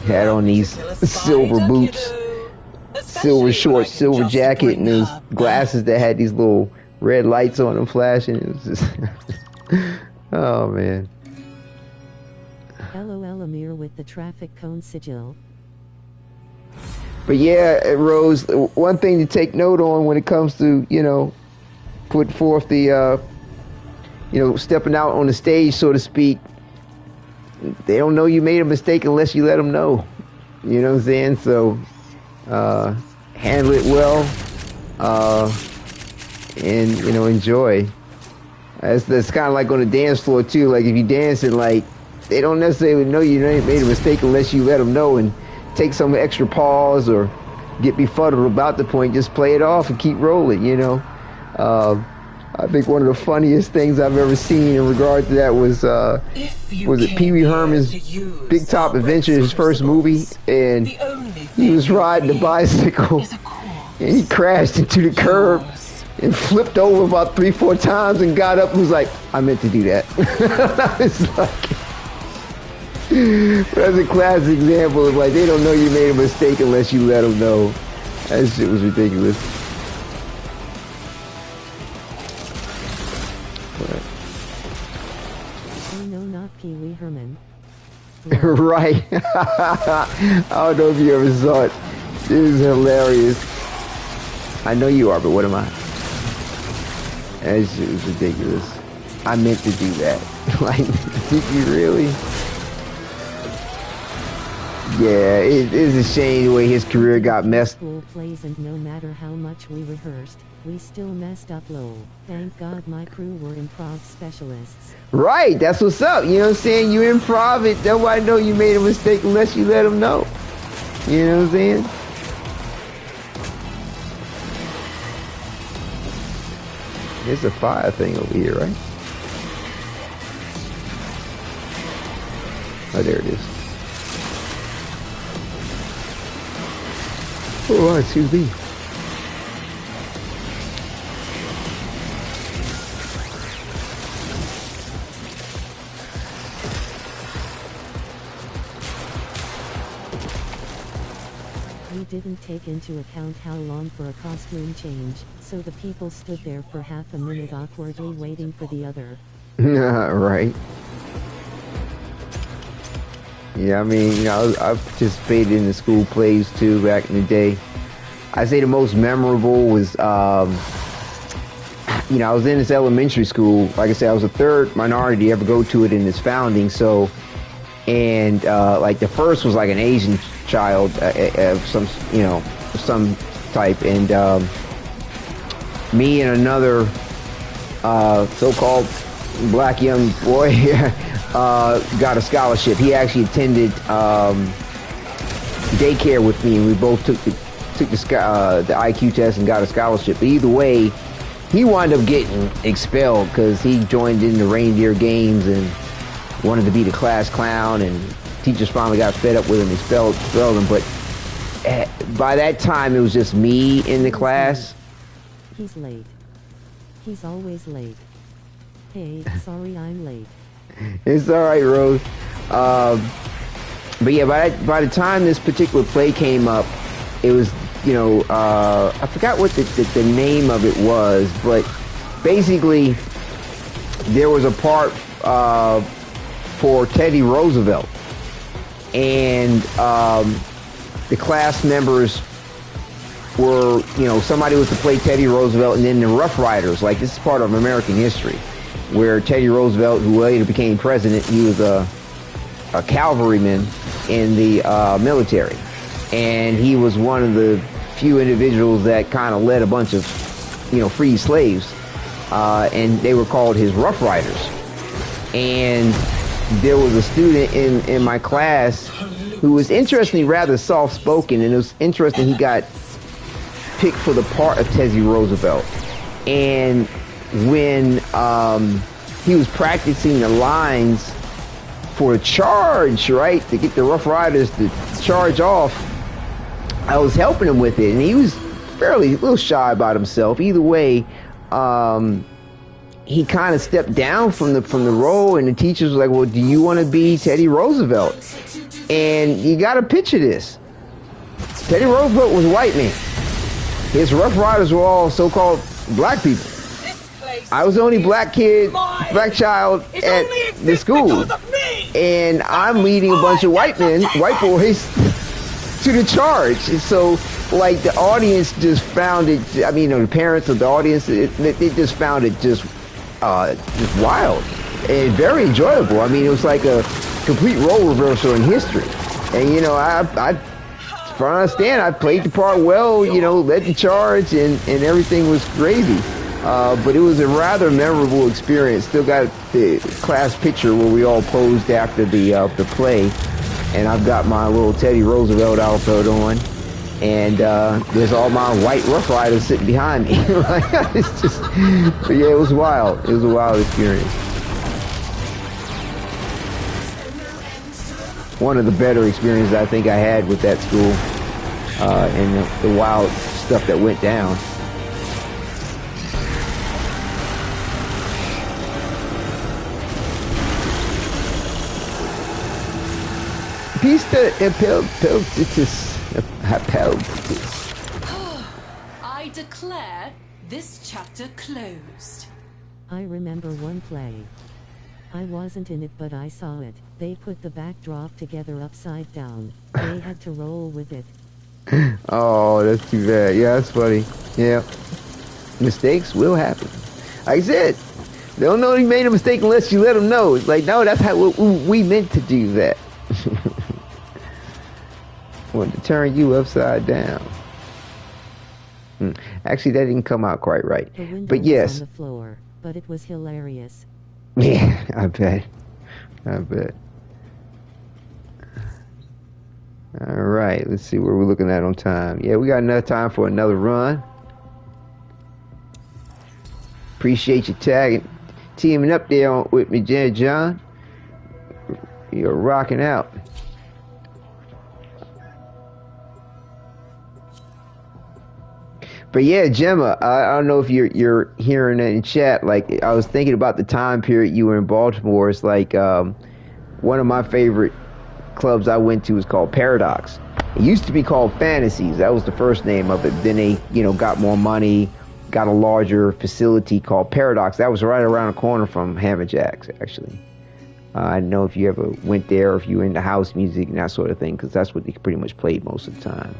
Had on these silver boots, silver shorts, silver jacket, and his glasses that had these little red lights on them flashing. It was just oh man. LOL Amir with the traffic cone sigil. But yeah, Rose, one thing to take note on when it comes to, put forth the, stepping out on the stage, so to speak, they don't know you made a mistake unless you let them know. You know what I'm saying? So, handle it well, and, enjoy. That's kind of like on the dance floor, too. Like, if you dancing, like, they don't necessarily know you made a mistake unless you let them know and take some extra pause or get befuddled about the point. Just play it off and keep rolling, I think one of the funniest things I've ever seen in regard to that was it Pee Wee Herman's Big Top Adventure, his first movie, and he was riding a bicycle and he crashed into the curb and flipped over about 3-4 times and got up and was like, I meant to do that. It's like, that's a classic example of like, they don't know you made a mistake unless you let them know. That shit was ridiculous. Oh no, not Pee Wee Herman. Right. I don't know if you ever saw it. It is hilarious. I know you are, but what am I? That shit was ridiculous. I meant to do that. Like, did you really? Yeah, it is a shame the way his career got messed. School plays, and no matter how much we rehearsed, we still messed up low. Thank God my crew were improv specialists. Right, that's what's up. You know what I'm saying? You improv it. Nobody know you made a mistake unless you let them know. You know what I'm saying? There's a fire thing over here, right? Oh, there it is. Oh, excuse me. We didn't take into account how long for a costume change, so the people stood there for half a minute awkwardly waiting for the other. Right. Yeah, I mean, you know, I participated in the school plays too back in the day. I'd say the most memorable was, you know, I was in this elementary school. Like I said, I was the third minority to ever go to it in its founding. So, and like the first was like an Asian child of some, you know, some type, and me and another so-called black young boy got a scholarship. He actually attended daycare with me, and we both took the IQ test and got a scholarship. But either way, he wound up getting expelled because he joined in the reindeer games and wanted to be the class clown, and teachers finally got fed up with him and expelled him. But by that time, it was just me in the class. He's late. He's always late. Hey, sorry I'm late. It's all right, Rose. But yeah, by the time this particular play came up, it was, you know, I forgot what the name of it was, but basically there was a part for Teddy Roosevelt, and the class members were, you know, somebody was to play Teddy Roosevelt, and then the Rough Riders. Like, this is part of American history, where Teddy Roosevelt, who later became president, he was a cavalryman in the military, and he was one of the few individuals that kind of led a bunch of, you know, freed slaves, and they were called his Rough Riders. And there was a student in my class who was interestingly rather soft-spoken, and it was interesting he got picked for the part of Teddy Roosevelt. And when he was practicing the lines for a charge, right, to get the Rough Riders to charge off, I was helping him with it, and he was a little shy about himself. Either way, he kind of stepped down from the role, and the teachers were like, well, do you want to be Teddy Roosevelt? And you got to picture this. Teddy Roosevelt was a white man. His Rough Riders were all so-called black people. I was the only black kid, black child at the school. And I'm leading a bunch of white boys to the charge. And so, like, the audience just found it, I mean, you know, the parents of the audience, they just found it just wild and very enjoyable. I mean, it was like a complete role reversal in history. And, you know, from what I understand, I played the part well, you know, led the charge, and everything was gravy. But it was a rather memorable experience. Still got the class picture where we all posed after the play, and I've got my little Teddy Roosevelt outfit on, and there's all my white Rough Riders sitting behind me. It's just, but yeah, it was wild. It was a wild experience. One of the better experiences I think I had with that school, and the wild stuff that went down. Pista peltitis. I declare this chapter closed. I remember one play. I wasn't in it, but I saw it. They put the backdrop together upside down. They had to roll with it. Oh, that's too bad. Yeah, that's funny. Yeah. Mistakes will happen. Like I said, they don't know you made a mistake unless you let them know. It's like, no, that's how we meant to do that. Want to turn you upside down. Actually, that didn't come out quite right. The window But yes. was on the floor, but it was hilarious. Yeah, I bet. All right, let's see where we're looking at on time. Yeah, we got enough time for another run. Appreciate you teaming up there with me, John. You're rocking out. But yeah, Gemma, I don't know if you're hearing it in chat. Like, I was thinking about the time period you were in Baltimore. It's like one of my favorite clubs I went to was called Paradox. It used to be called Fantasies. That was the first name of it. Then they, got more money, got a larger facility called Paradox. That was right around the corner from Hammer Jacks, actually. I don't know if you ever went there or if you were into house music and that sort of thing, because that's what they pretty much played most of the time.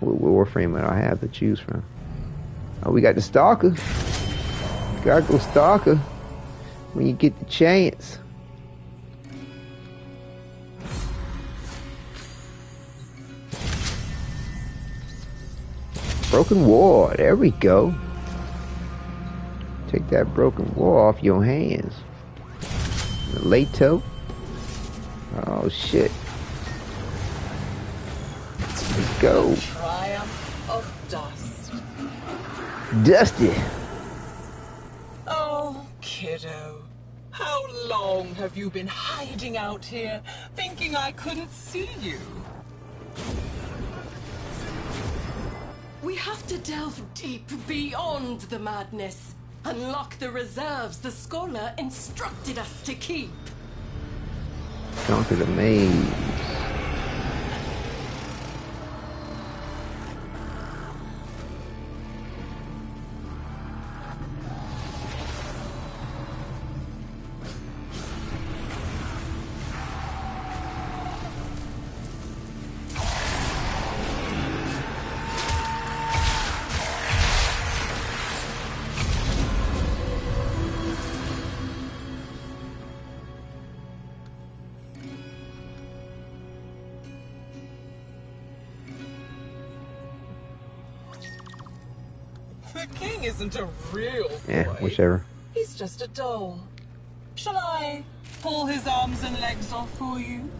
What Warframe would I have to choose from? Oh, we got the Stalker. Gotta go Stalker when you get the chance. Broken War. There we go. Take that Broken War off your hands. Lato. Oh shit. Let's go. Triumph of dust. Dusty. Oh, kiddo. How long have you been hiding out here, thinking I couldn't see you? We have to delve deep beyond the madness. Unlock the reserves the scholar instructed us to keep. Conquer the maze. The king isn't a real boy. Yeah, whichever. He's just a doll. Shall I pull his arms and legs off for you?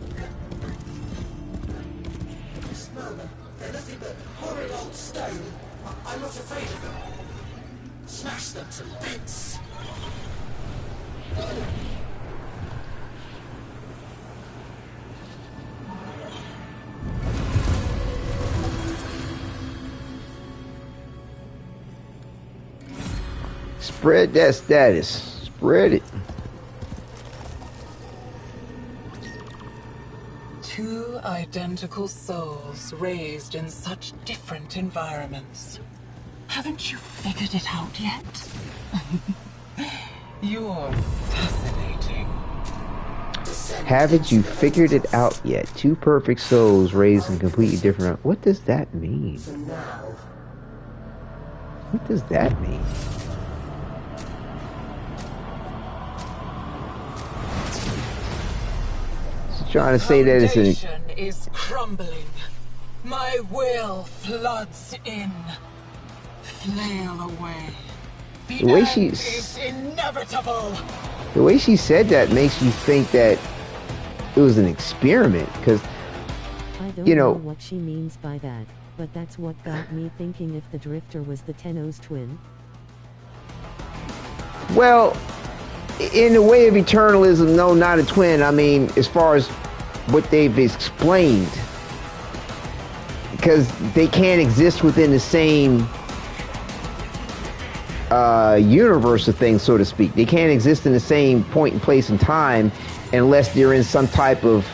No, they're nothing but horrid old stone. I'm not afraid of them. Smash them to bits. Spread that status. Spread it. Two identical souls raised in such different environments. Haven't you figured it out yet? You're fascinating. Haven't you figured it out yet? Two perfect souls raised in completely different... What does that mean? What does that mean? Trying to say that it's an... Foundation is crumbling. My will floods in. Flail away. The way end she's... is inevitable. The way she said that makes you think that it was an experiment, because, I don't know what she means by that, but that's what got me thinking if the Drifter was the Tenno's twin. Well, in the way of eternalism, no, not a twin. I mean, as far as what they've explained, because they can't exist within the same universe of things, so to speak. They can't exist in the same point and place and time unless they're in some type of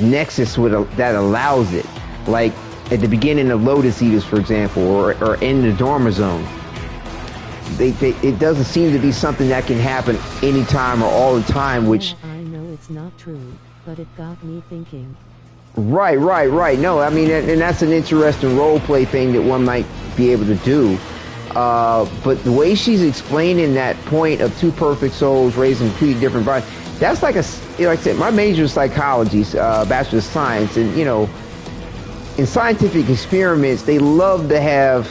nexus that allows it. Like at the beginning of Lotus Eaters, for example, or in the Dormer Zone. It doesn't seem to be something that can happen anytime or all the time, which... I know it's not true, but it got me thinking. Right. No, I mean, and that's an interesting role play thing that one might be able to do. But the way she's explaining that point of two perfect souls raised in completely different bodies, that's like like I said, my major is psychology, Bachelor of Science, and in scientific experiments, they love to have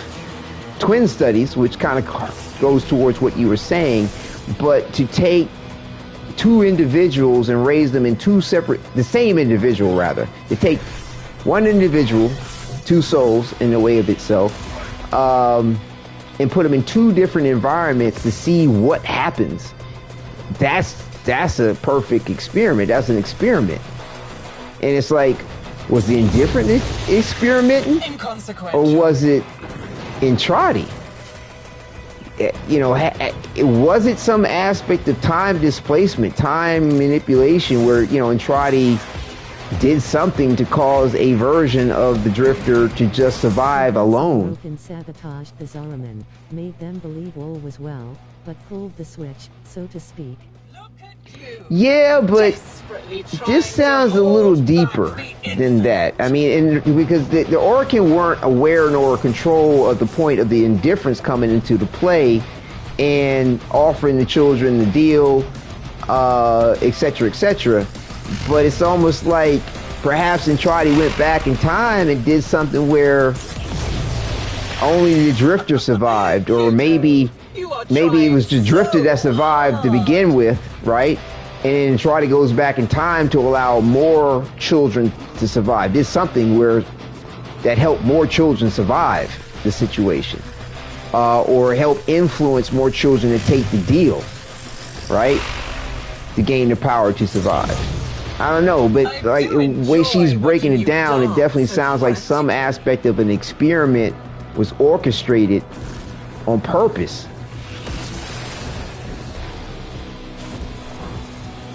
twin studies, which kind of goes towards what you were saying, but to take two individuals and raise them in the same individual rather, to take one individual, two souls in the way of itself, and put them in two different environments to see what happens. That's a perfect experiment. That's an experiment. And it's like, was the indifferent experimenting? Inconsequential. Or was it Entrati? Was it some aspect of time displacement, time manipulation, where Entrati did something to cause a version of the Drifter to just survive alone? And sabotaged the Zaraman, made them believe all was well, but pulled the switch, so to speak. Yeah, but this sounds a little deeper than that. I mean, because the Orokin weren't aware nor control of the point of the indifference coming into the play and offering the children the deal, etc., etc. But it's almost like perhaps Entrati went back in time and did something where only the Drifter survived, or maybe it was the Drifter that survived to begin with, right? And Entrati goes back in time to allow more children to survive. Did something that helped more children survive the situation, or help influence more children to take the deal, right? To gain the power to survive. I don't know, but like the way she's breaking it down, it definitely sounds like some aspect of an experiment was orchestrated on purpose.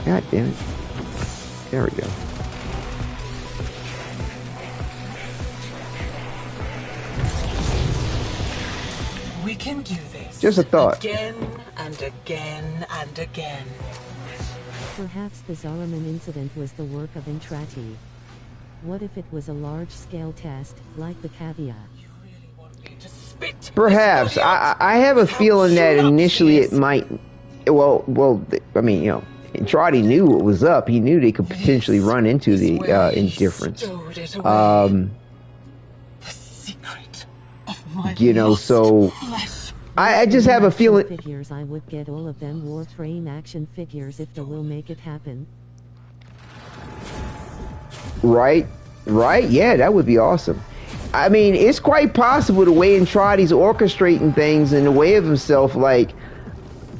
God damn it. There we go. We can do this. Just a thought. Again and again and again. Perhaps the Zaraman incident was the work of Entrati. What if it was a large-scale test, like the caveat? You really want me to spit? Perhaps. I have a feeling that initially it might... Well, I mean, Entrati knew what was up. He knew they could potentially run into the indifference. The secret of my so flesh. I just have a feeling. Figures, I would get all of them Warframe action figures if they will make it happen. Right, yeah, that would be awesome. I mean, it's quite possible the way Entrati's orchestrating things in the way of himself, like,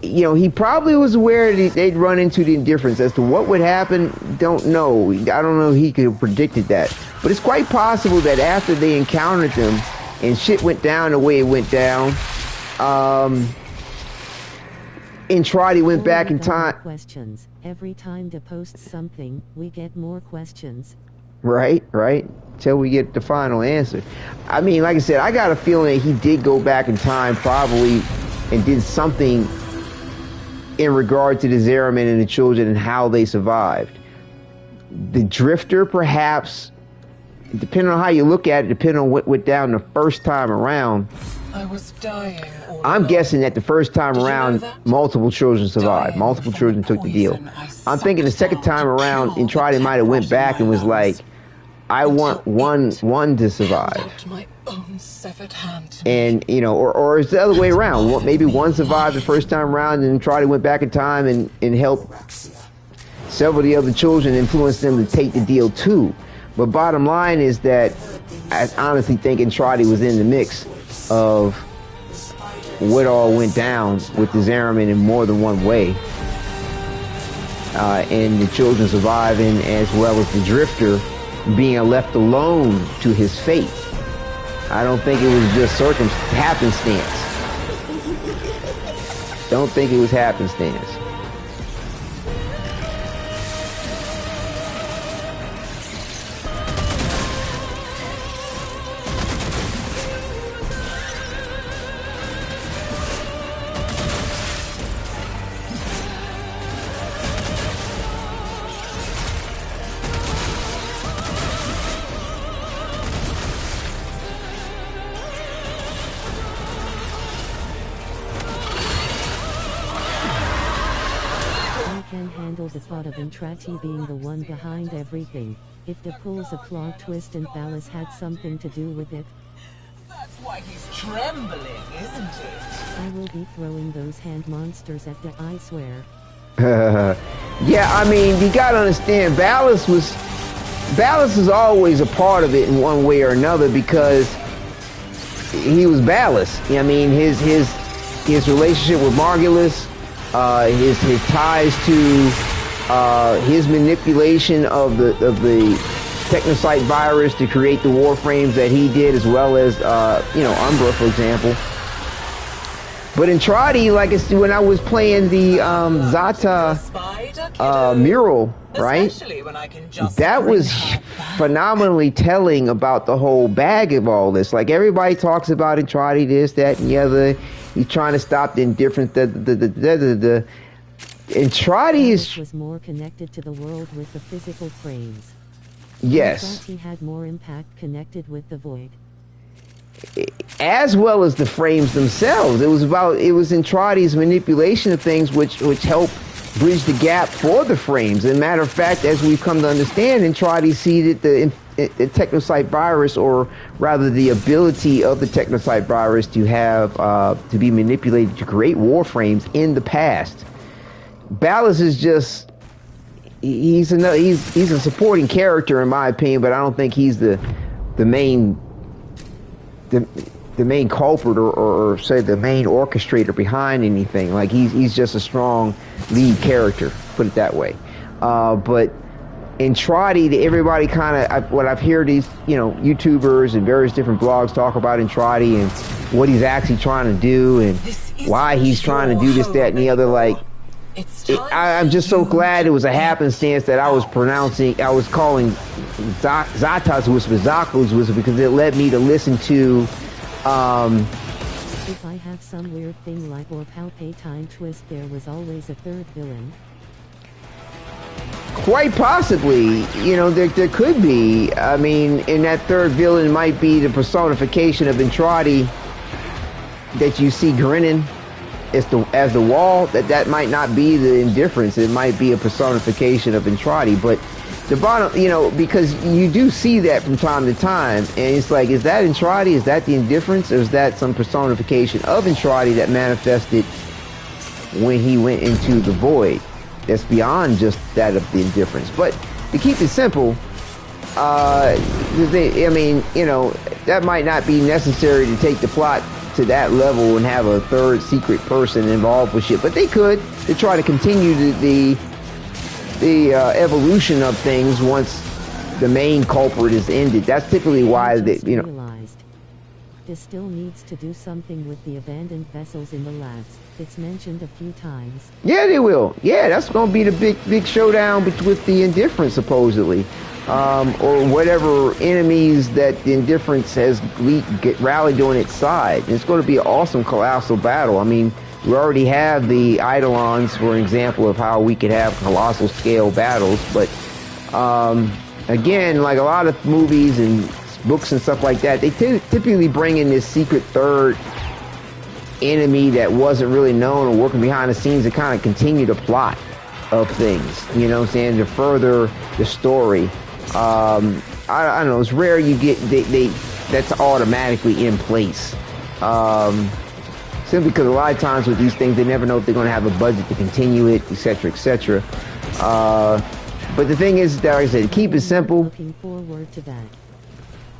he probably was aware that they'd run into the indifference. As to what would happen, don't know. I don't know if he could have predicted that. But it's quite possible that after they encountered them and shit went down the way it went down, Entrati went back in time. Questions. Every time to post something, we get more questions. Right. Till we get the final answer. I mean, like I said, I got a feeling that he did go back in time probably and did something in regard to the Zeraman and the children and how they survived. The Drifter, perhaps, depending on how you look at it, depending on what went down the first time around, I was dying. I'm guessing that the first time around, multiple children survived. Multiple children took the deal. I'm thinking the second time around, Entrati might have went back and was like, I want one to survive. And, or it's the other way around. Maybe one survived the first time around and Entrati went back in time and helped several of the other children, influence them to take the deal too. But bottom line is that I honestly think Entrati was in the mix of what all went down with the Zeraman in more than one way. And the children surviving, as well as the Drifter being left alone to his fate. I don't think it was just happenstance. Don't think it was happenstance. The thought of Entrati being the one behind everything. If the pulls a plot twist and Ballas had something to do with it. That's why he's trembling, isn't it? I will be throwing those hand monsters at the, I swear. Yeah, I mean, you gotta understand, Ballas is always a part of it in one way or another because he was Ballas. I mean, his relationship with Margulis, his ties to his manipulation of the Technocyte virus to create the Warframes that he did, as well as Umbra, for example. But Entrati, like when I was playing the Zata mural, right? That was phenomenally telling about the whole bag of all this. Like everybody talks about Entrati, this, that, and the other. He's trying to stop the indifference. Entrati was more connected to the world with the physical frames. Yes. He had more impact connected with the void. As well as the frames themselves. It was Entrati's manipulation of things which helped bridge the gap for the frames. As a matter of fact, as we've come to understand, Entrati seeded the Technocyte virus, or rather the ability of the Technocyte virus to have to be manipulated to create Warframes in the past. Ballas is just he's a supporting character in my opinion, but I don't think he's the main culprit or say the main orchestrator behind anything. Like he's just a strong lead character, put it that way. But Entrati, everybody kind of what I've heard these YouTubers and various different blogs talk about Entrati and what he's actually trying to do and why he's trying to do this, that, and the other. Like I'm just so glad it was a happenstance that I was calling Zata's whisper Zaku's whisper, because it led me to listen to if I have some weird thing like or Palpatine twist, there was always a third villain. Quite possibly, there could be. I mean, and that third villain might be the personification of Entrati that you see grinning as the wall. That might not be the indifference. It might be a personification of Entrati. But the bottom, because you do see that from time to time, and it's like, is that Entrati? Is that the indifference, or is that some personification of Entrati that manifested when he went into the void? That's beyond just that of the indifference. But to keep it simple, that might not be necessary to take the plot to that level and have a third secret person involved with shit. But they could, to try to continue the evolution of things once the main culprit is ended. That's typically why This still needs to do something with the abandoned vessels in the labs. It's mentioned a few times. Yeah, they will. Yeah, that's going to be the big showdown with the indifference, supposedly. Or whatever enemies that the indifference has rallied on its side. And it's going to be an awesome, colossal battle. I mean, we already have the Eidolons for an example of how we could have colossal scale battles. But, again, like a lot of movies and books and stuff like that, they typically bring in this secret third enemy that wasn't really known or working behind the scenes to kind of continue the plot of things, to further the story. I don't know, it's rare you get that's automatically in place, simply because a lot of times with these things they never know if they're going to have a budget to continue it, etc., etc. But the thing is that, like I said, keep it simple. Looking forward to that.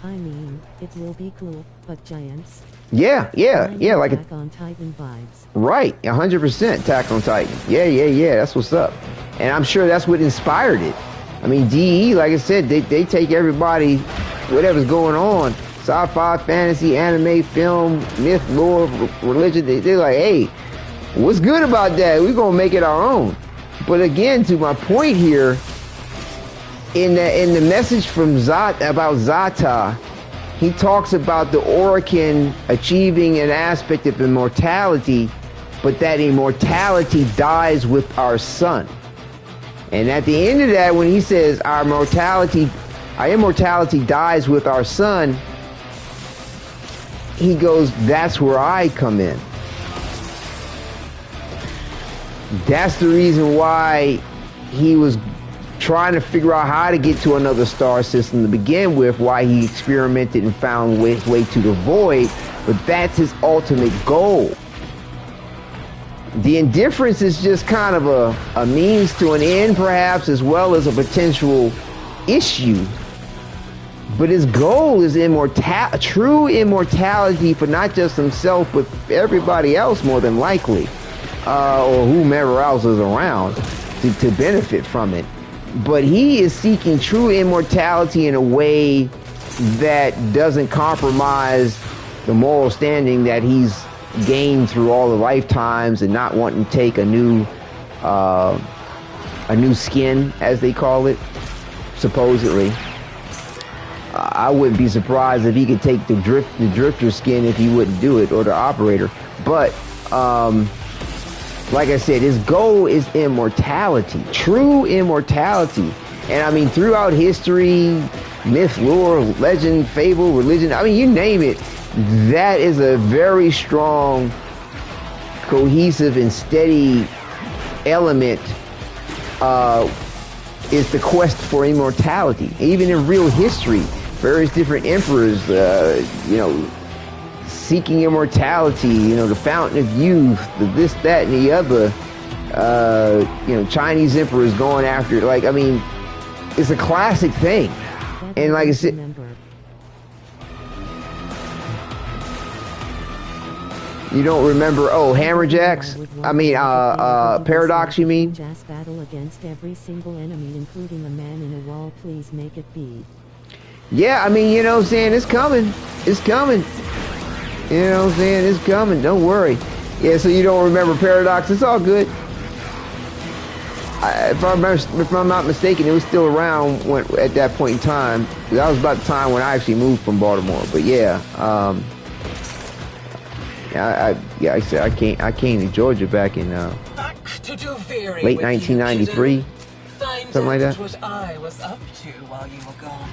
I mean, it will be cool, but giants. Yeah, like Attack on Titan vibes. Right, 100% Attack on Titan. Yeah, that's what's up. And I'm sure that's what inspired it. I mean, DE, like I said, they take everybody, whatever's going on, sci-fi, fantasy, anime, film, myth, lore, religion. They're like, hey, what's good about that? We're gonna make it our own. But again, to my point here, in the message from about Zata, he talks about the Orokin achieving an aspect of immortality, but that immortality dies with our sun. And at the end of that, when he says our immortality dies with our sun, he goes, that's where I come in. That's the reason why he was trying to figure out how to get to another star system to begin with, why he experimented and found his way to the void, but that's his ultimate goal. The indifference is just kind of a means to an end, perhaps, as well as a potential issue. But his goal is true immortality for not just himself, but everybody else, more than likely, or whomever else is around to benefit from it. But he is seeking true immortality in a way that doesn't compromise the moral standing that he's gained through all the lifetimes, and not wanting to take a new skin, as they call it, supposedly. I wouldn't be surprised if he could take the drifter skin if he wouldn't do it, or the operator. But like I said, his goal is immortality, true immortality. And I mean, throughout history, myth, lore, legend, fable, religion, I mean, you name it, that is a very strong, cohesive, and steady element, is the quest for immortality. Even in real history, various different emperors, seeking immortality, the fountain of youth, the this, that, and the other, Chinese emperors going after it. Like, I mean, it's a classic thing. And like I said, you don't remember, Hammerjacks? I mean, Paradox, you mean? Battle against every single enemy, including a man in a wall. Please make it be. Yeah, I mean, you know what I'm saying? It's coming. It's coming. You know what I'm saying? It's coming. Don't worry. Yeah, so you don't remember Paradox? It's all good. If I'm not mistaken, it was still around at that point in time. That was about the time when I actually moved from Baltimore. But yeah, I said I came to Georgia back in Duviri late 1993, something like that. What I was up to while you were gone.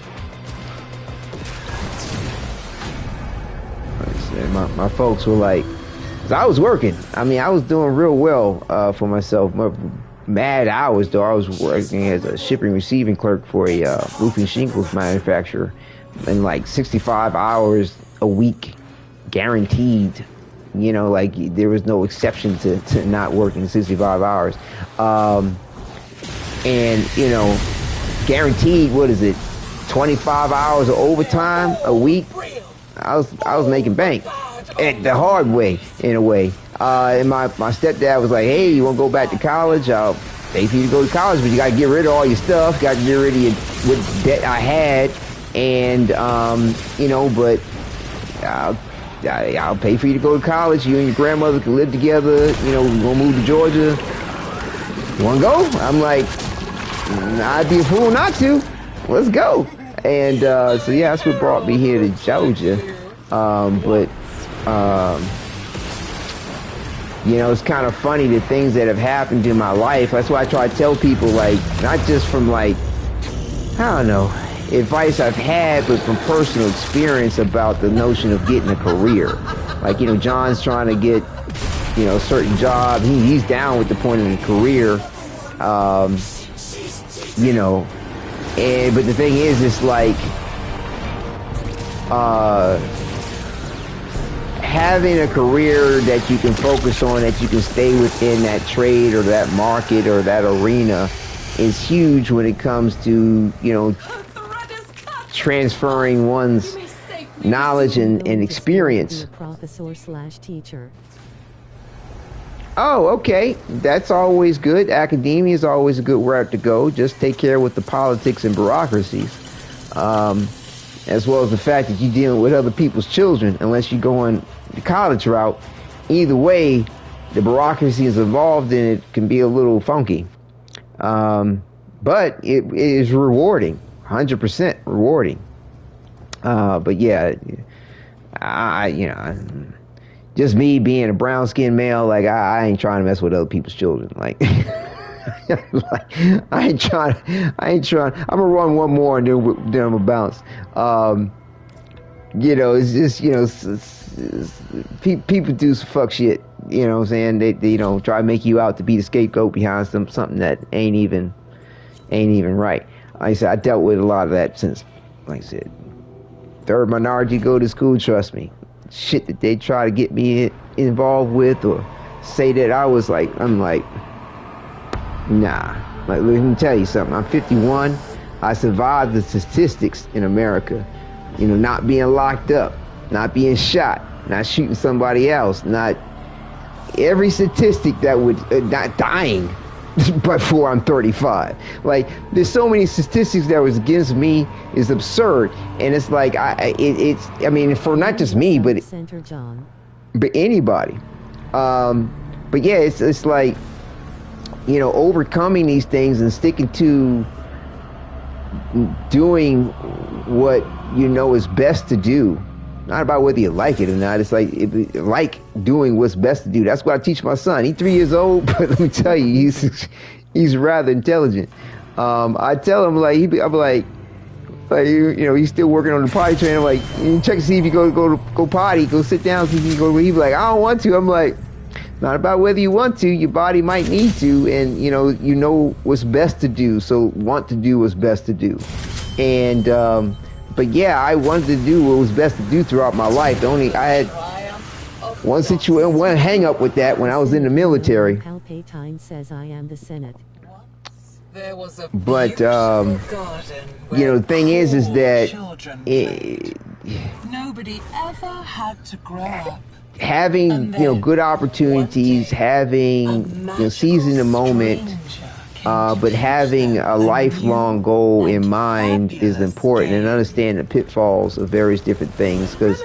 My folks were like, 'cause I was working. I mean, I was doing real well for myself. Mad hours though. I was working as a shipping receiving clerk for a roofing shingles manufacturer, and like 65 hours a week, guaranteed. Like there was no exception to not working 65 hours. And guaranteed, what is it, 25 hours of overtime a week? I was making bank at the hard way, in a way. And my stepdad was like, hey, you want to go back to college? I'll pay for you to go to college, but you got to get rid of all your stuff. Got to get rid of what debt I had. And, but I'll pay for you to go to college. You and your grandmother can live together. We're going to move to Georgia. You want to go? I'm like, I'd be a fool not to. Let's go. And so yeah, that's what brought me here to Georgia. It's kind of funny the things that have happened in my life. That's why I try to tell people, like, not just from like, I don't know, advice I've had, but from personal experience about the notion of getting a career. Like, John's trying to get, a certain job. He's down with the point of the career. But the thing is, it's like, having a career that you can focus on, that you can stay within that trade or that market or that arena is huge when it comes to, transferring one's knowledge and experience. Professor/teacher. Oh, okay. That's always good. Academia is always a good route to go. Just take care with the politics and bureaucracies. as well as the fact that you're dealing with other people's children, unless you go on the college route. Either way, the bureaucracy is involved in it can be a little funky. But it is rewarding, 100% rewarding. But yeah, just me being a brown-skinned male, like I ain't trying to mess with other people's children. Like, like I ain't trying. I'm gonna run one more and then I'm gonna bounce. It's just people do some fuck shit. You know what I'm saying? They try to make you out to be the scapegoat behind something that ain't even right. Like I said, I dealt with a lot of that since, like I said, third minority go to school. Trust me, shit that they try to get me involved with or say that I'm like, nah. Like, let me tell you something. I'm 51. I survived the statistics in America. Not being locked up, not being shot, not shooting somebody else, not every statistic that would not dying before I'm 35. Like, there's so many statistics that was against me is absurd, and it's like I mean for not just me but anybody. But yeah, it's like overcoming these things and sticking to doing what is best to do. Not about whether you like it or not. It's like doing what's best to do. That's what I teach my son. He's 3 years old, but let me tell you, he's rather intelligent. I tell him I'm like he's still working on the potty train. I'm like, you check to see if you go potty, go sit down, see if you can go. He'd be like, I don't want to. I'm like, not about whether you want to. Your body might need to, and you know what's best to do. So want to do what's best to do, and. But yeah, I wanted to do what was best to do throughout my life. I had one hang up with that when I was in the military. Says I am the Senate. But the thing is that nobody ever had to grow up. Having good opportunities, having seizing the moment. But having a lifelong goal in mind is important, and understand the pitfalls of various different things. Because,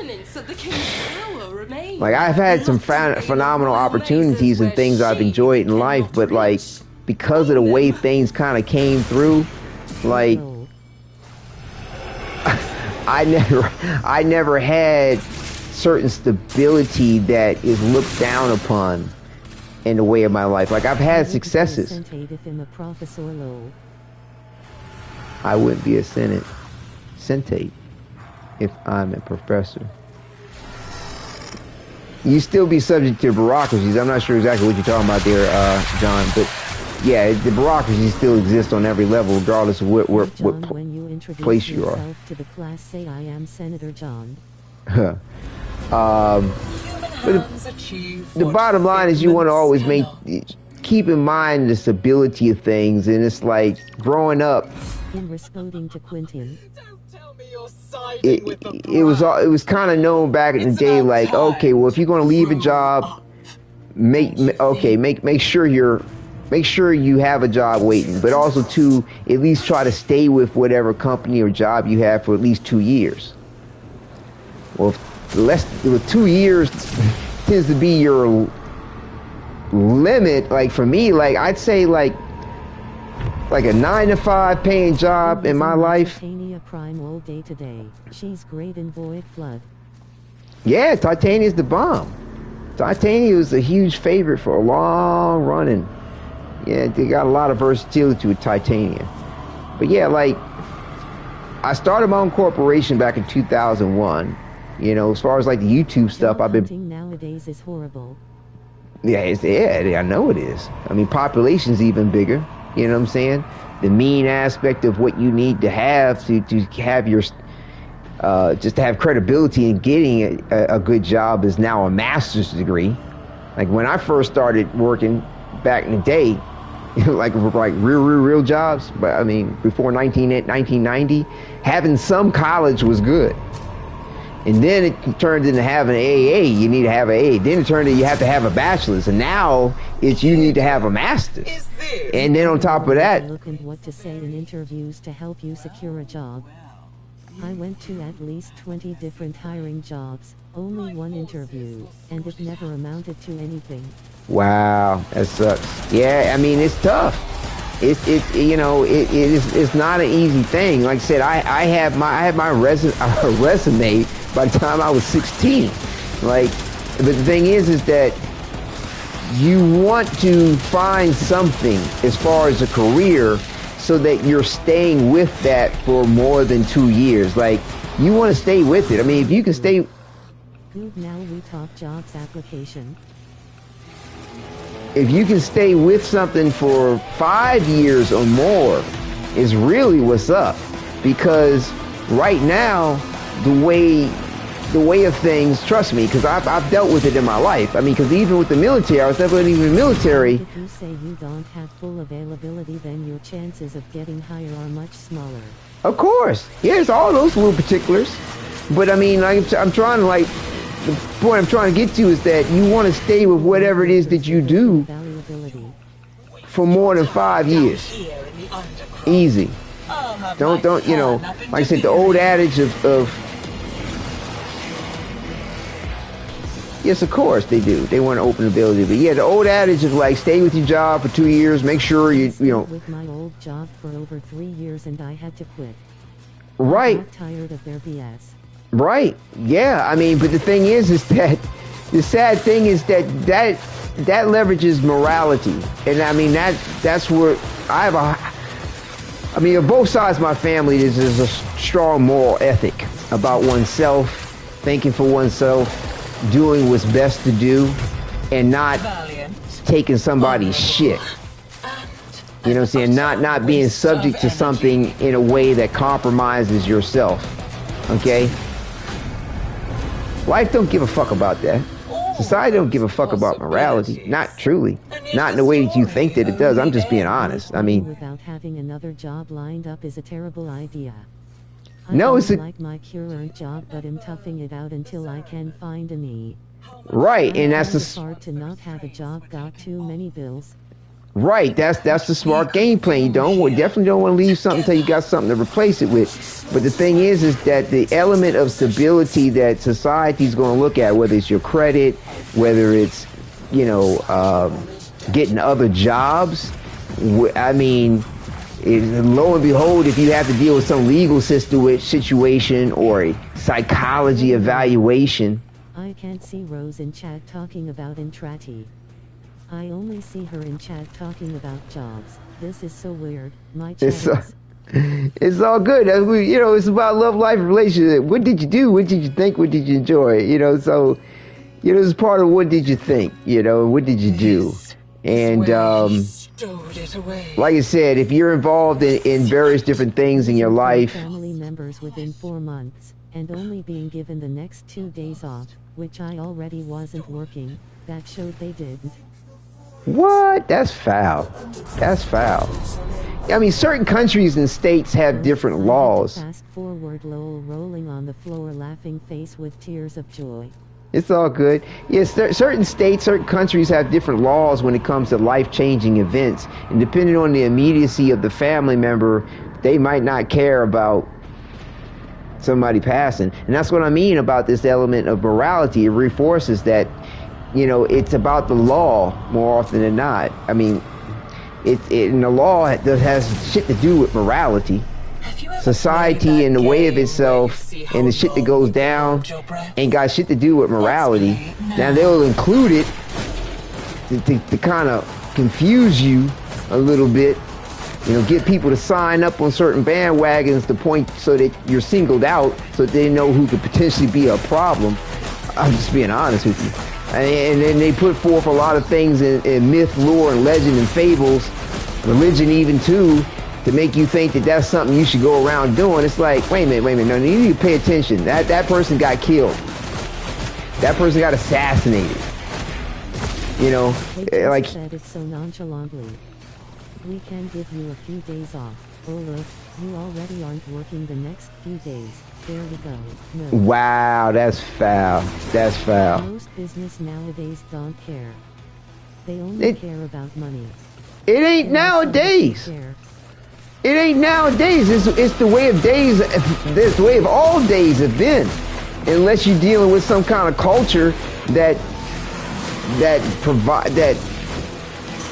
like, I've had some phenomenal opportunities and things I've enjoyed in life, but like because of the way things kind of came through, like I never had certain stability that is looked down upon in the way of my life. Like, I've had successes. I wouldn't be a centate if I'm a professor. You still be subject to bureaucracies. I'm not sure exactly what you're talking about there, John, but yeah, the bureaucracies still exist on every level, regardless of what place you are. To the class, say I am Senator John. But the bottom line is you want to always keep in mind the stability of things, and it's like growing up. In responding to Quentin, it was kind of known back in the day, like, okay, well, if you're going to leave a job, make sure you have a job waiting, but also to at least try to stay with whatever company or job you have for at least 2 years. Well, with 2 years tends to be your limit. Like, for me, like, I'd say like a 9-to-5 paying job in my life. Titania Prime all day today. She's great in Void Flood. Yeah, Titania's the bomb. Titania was a huge favorite for a long running. Yeah, they got a lot of versatility with Titania. But yeah, like, I started my own corporation back in 2001. As far as like the YouTube stuff, I've been. Nowadays is horrible. Yeah, I know it is. I mean, population's even bigger. You know what I'm saying? The mean aspect of what you need to have to have your just to have credibility in getting a good job is now a master's degree. Like, when I first started working back in the day, like real jobs. But I mean, before 1990, having some college was good. And then it turned into having an AA. You need to have an AA. Then it turned into you have to have a bachelor's. And now it's you need to have a master's. And then on top of that, Look and what to say in interviews to help you secure a job. I went to at least 20 different hiring jobs, only one interview, and it never amounted to anything. Wow, that sucks. Yeah, I mean, it's tough. It's not an easy thing. Like I said, I had my resume by the time I was 16. Like, but the thing is that you want to find something as far as a career so that you're staying with that for more than 2 years. Like, you want to stay with it. I mean, if you can stay. Good, now we talk jobs application. If you can stay with something for 5 years or more is really what's up. Because right now, the way of things, trust me, because I've dealt with it in my life. I mean, because even with the military, I was never even in the military. If you say you don't have full availability, then your chances of getting hired are much smaller. Of course. Yes, all those little particulars. But I mean, I'm trying to, like, the point I'm trying to get to is that you want to stay with whatever it is that you do for more than 5 years. Easy. Don't, you know, like I said, the old adage of yes, of course they do. They want to open ability. But yeah, the old adage of like, stay with your job for 2 years, make sure you know. With my old job for over 3 years and I had to quit. Right. I got tired of their BS. Right. Yeah. I mean, but the thing is that the sad thing is that leverages morality. And I mean, that's where I mean, on both sides of my family, there's a strong moral ethic about oneself, thinking for oneself, doing what's best to do, and not taking somebody's shit. You know what I'm saying? Not being subject to something in a way that compromises yourself. Okay? Life don't give a fuck about that. Society don't give a fuck about morality. Not truly. Not in the way that you think that it does. I'm just being honest. I mean, without having another job lined up is a terrible idea. No, it's like my current job, but I'm toughing it out until I can find a knee. Right, and that's It's hard to not have a job, got too many bills. Right, that's the smart game plan. You definitely don't want to leave something until you got something to replace it with. But the thing is that the element of stability that society's going to look at, whether it's your credit, whether it's, you know, getting other jobs. I mean, lo and behold, if you have to deal with some legal situation or a psychology evaluation. I can't see Rose in chat talking about Intrati. I only see her in chat talking about jobs. This is so weird. My chat it's all good. You know, it's about love, life, relationship. What did you do? What did you think? What did you enjoy? You know, so, you know, it's part of what did you think? You know, what did you do? And, like I said, if you're involved in various different things in your life. Family members within 4 months, and only being given the next 2 days off, which I already wasn't working, that showed they didn't. What? That's foul. That's foul. I mean, certain countries and states have different laws. Fast forward, Lowell rolling on the floor, laughing face with tears of joy. It's all good. Yes, certain states, certain countries have different laws when it comes to life-changing events. And depending on the immediacy of the family member, they might not care about somebody passing. And that's what I mean about this element of morality. It reinforces that, you know, it's about the law more often than not. I mean, and the law has shit to do with morality. Society and the way of itself and the shit that goes down ain't got shit to do with morality. Now they'll include it to kind of confuse you a little bit, you know, get people to sign up on certain bandwagons to point so that you're singled out so that they know who could potentially be a problem. I'm just being honest with you. And then they put forth a lot of things in myth, lore, and legend and fables, religion even too, to make you think that that's something you should go around doing. It's like, wait a minute, no, you need to pay attention. That person got killed. That person got assassinated. You know, They like said it so nonchalantly. We can give you a few days off. Oh look, you already aren't working the next few days. There we go. No. Wow, that's foul. That's foul. Most business nowadays don't care. They only care about money. It ain't nowadays. It ain't nowadays. It's the way of days. It's the way of all days have been. Unless you're dealing with some kind of culture that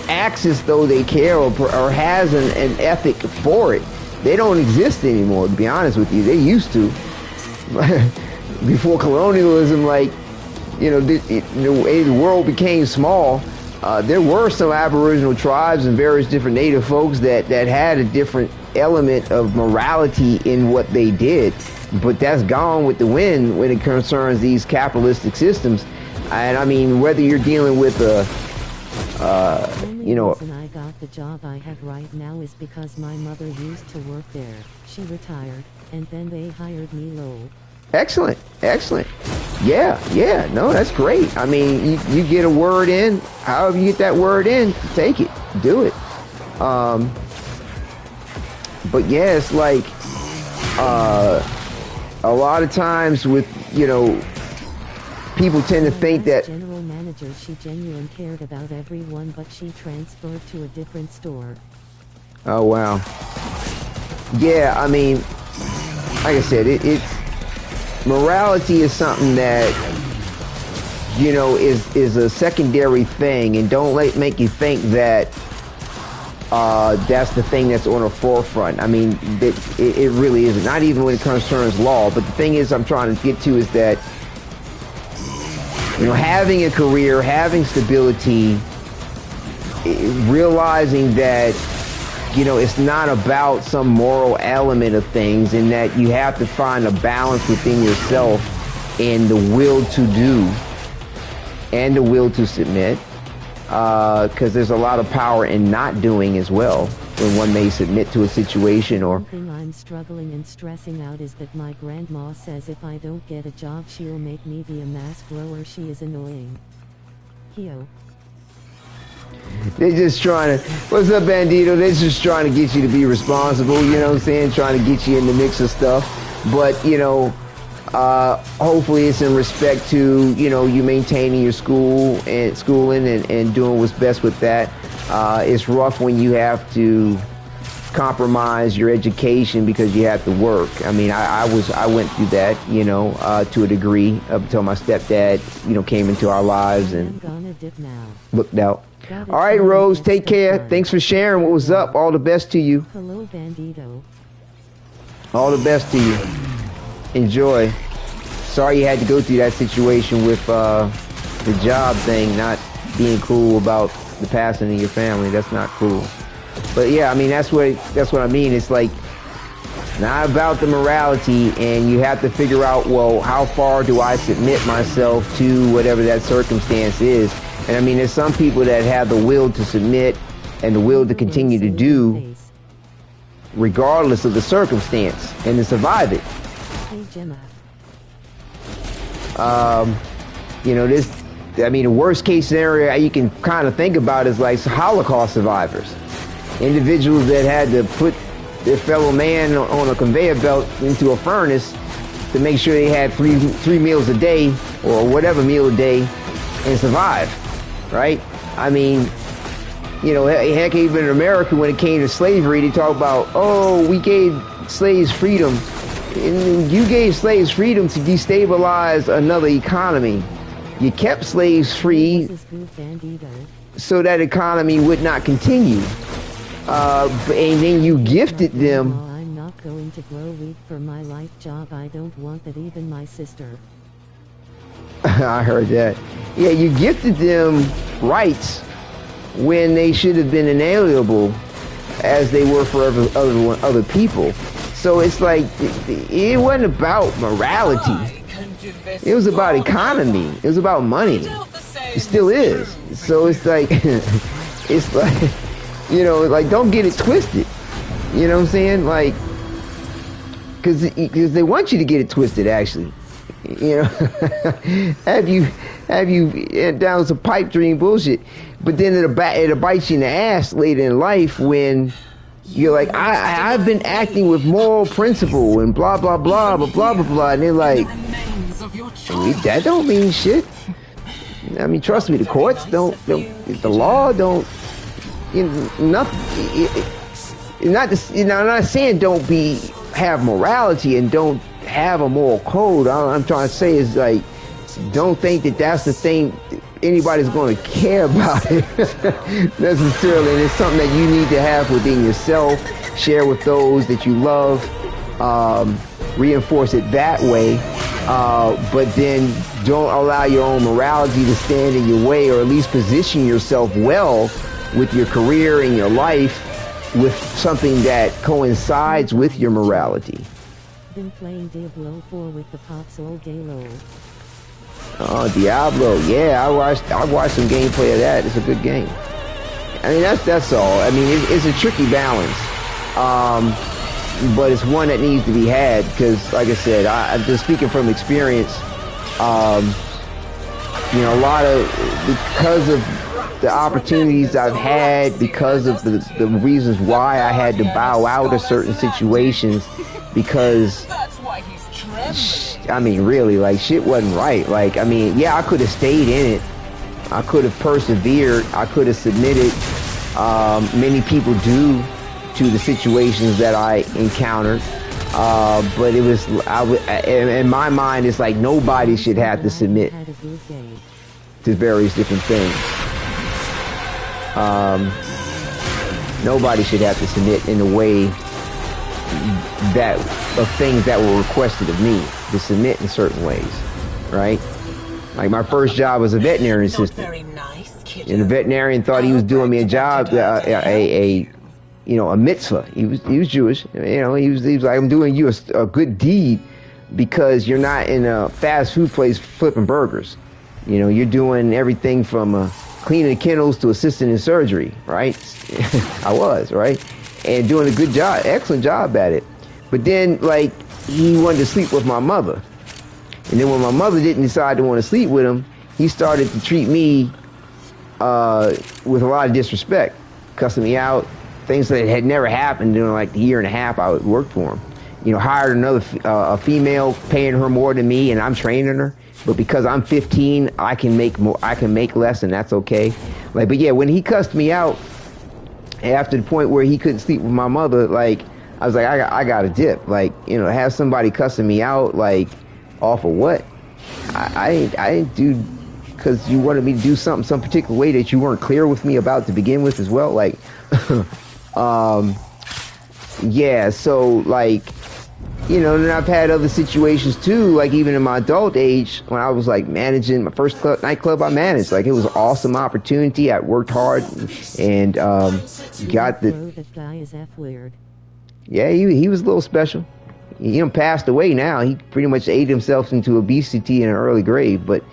acts as though they care or has an ethic for it. They don't exist anymore, to be honest with you. They used to. Before colonialism, like, you know, the way the world became small, there were some Aboriginal tribes and various different native folks that had a different element of morality in what they did. But that's gone with the wind when it concerns these capitalistic systems. And I mean, whether you're dealing with you know... The reason I got the job I have right now is because my mother used to work there. She retired, and then they hired me low. Excellent, excellent. Yeah, no, that's great. I mean, you get a word in, however you get that word in, take it, do it. But yeah, it's like, a lot of times with, you know, people tend to think that... General manager, she genuinely cared about everyone, but she transferred to a different store. Oh, wow. Yeah, I mean, like I said, it's... Morality is something that, you know, is a secondary thing, and don't make you think that that's the thing that's on the forefront. I mean, it really isn't. Not even when it concerns law. But the thing is, I'm trying to get to is that, you know, having a career, having stability, realizing that, you know, it's not about some moral element of things, and that you have to find a balance within yourself and the will to do and the will to submit, because there's a lot of power in not doing as well when one may submit to a situation. Or one thing I'm struggling and stressing out is that my grandma says if I don't get a job she'll make me be a mask grower. She is annoying. Hio. They're just trying to, what's up, Bandito? They're just trying to get you to be responsible, you know what I'm saying? Trying to get you in the mix of stuff. But, you know, hopefully it's in respect to, you know, you maintaining your schooling and doing what's best with that. It's rough when you have to compromise your education because you have to work. I mean, I went through that, you know, to a degree, up until my stepdad, you know, came into our lives and looked out. All right, Rose, take care. Thanks for sharing what was up. All the best to you. Hello, Bandito. All the best to you. Enjoy. Sorry you had to go through that situation with the job thing, not being cool about the passing of your family. That's not cool. But yeah, I mean, that's what I mean. It's like not about the morality, and you have to figure out, well, how far do I submit myself to whatever that circumstance is. And I mean, there's some people that have the will to submit and the will to continue to do regardless of the circumstance and to survive it. Hey, Gemma. You know, I mean, the worst case scenario you can kind of think about is like Holocaust survivors. Individuals that had to put their fellow man on a conveyor belt into a furnace to make sure they had three meals a day or whatever meal a day and survive. Right? I mean, you know, heck, even in America, when it came to slavery, they talk about, oh, we gave slaves freedom. And you gave slaves freedom to destabilize another economy. You kept slaves free so that economy would not continue. And then you gifted them. I'm not going to grow wheat for my life job. I don't want that, even my sister. I heard that. Yeah, you gifted them rights when they should have been inalienable, as they were for other people. So it's like, it wasn't about morality. It was about economy. It was about money. It still is. So it's like, it's like, you know, like, don't get it twisted. You know what I'm saying? Like, because they want you to get it twisted, actually. You know, have you down some pipe dream bullshit, but then it'll bite you in the ass later in life when you're like, I've been acting with moral principle and blah blah blah blah blah blah blah, and they're like, that don't mean shit. I mean, trust me, the courts don't the law don't, you know, nothing. not this, you know, I'm not saying have morality and don't have a moral code. All I'm trying to say is, like, don't think that that's the thing anybody's going to care about it necessarily. And it's something that you need to have within yourself, share with those that you love, reinforce it that way, but then don't allow your own morality to stand in your way, or at least position yourself well with your career and your life with something that coincides with your morality. Been playing Diablo 4 with the Pop Soul Galo. Oh, Diablo, yeah, I watched some gameplay of that. It's a good game. I mean, that's all. I mean, it's a tricky balance, but it's one that needs to be had, because, like I said, I'm just speaking from experience. You know, a lot of, because of the opportunities I've had, because of the reasons why I had to bow out of certain situations, because I mean, really, like, shit wasn't right. Like, I mean, yeah, I could have stayed in it. I could have persevered. I could have submitted. Many people do to the situations that I encountered. But it was, in my mind, it's like nobody should have to submit to various different things. Nobody should have to submit in a way that of things that were requested of me to submit in certain ways, right? Like, my first job was a veterinarian assistant, and the veterinarian thought he was doing me a job, you know, a mitzvah. He was Jewish, you know. He was like, I'm doing you a good deed because you're not in a fast food place flipping burgers. You know, you're doing everything from cleaning the kennels to assisting in surgery, right? I was, right? And doing a good job, excellent job at it. But then, like, he wanted to sleep with my mother. And then when my mother didn't decide to want to sleep with him, he started to treat me with a lot of disrespect, cussing me out, things that had never happened during, like, the year and a half I worked for him. You know, hired another a female, paying her more than me, and I'm training her. But because I'm 15, I can make more. I can make less, and that's okay. Like, but yeah, when he cussed me out after the point where he couldn't sleep with my mother, like, I was like, I got to dip. Like, you know, have somebody cussing me out, like, off of what? I didn't do, because you wanted me to do something some particular way that you weren't clear with me about to begin with as well. Like, yeah, so, like, you know, and I've had other situations too, like even in my adult age, when I was like managing my first nightclub I managed. Like, it was an awesome opportunity. I worked hard and got the... That guy is F-weird. Yeah, he was a little special. He passed away now. He pretty much ate himself into obesity in an early grave. But,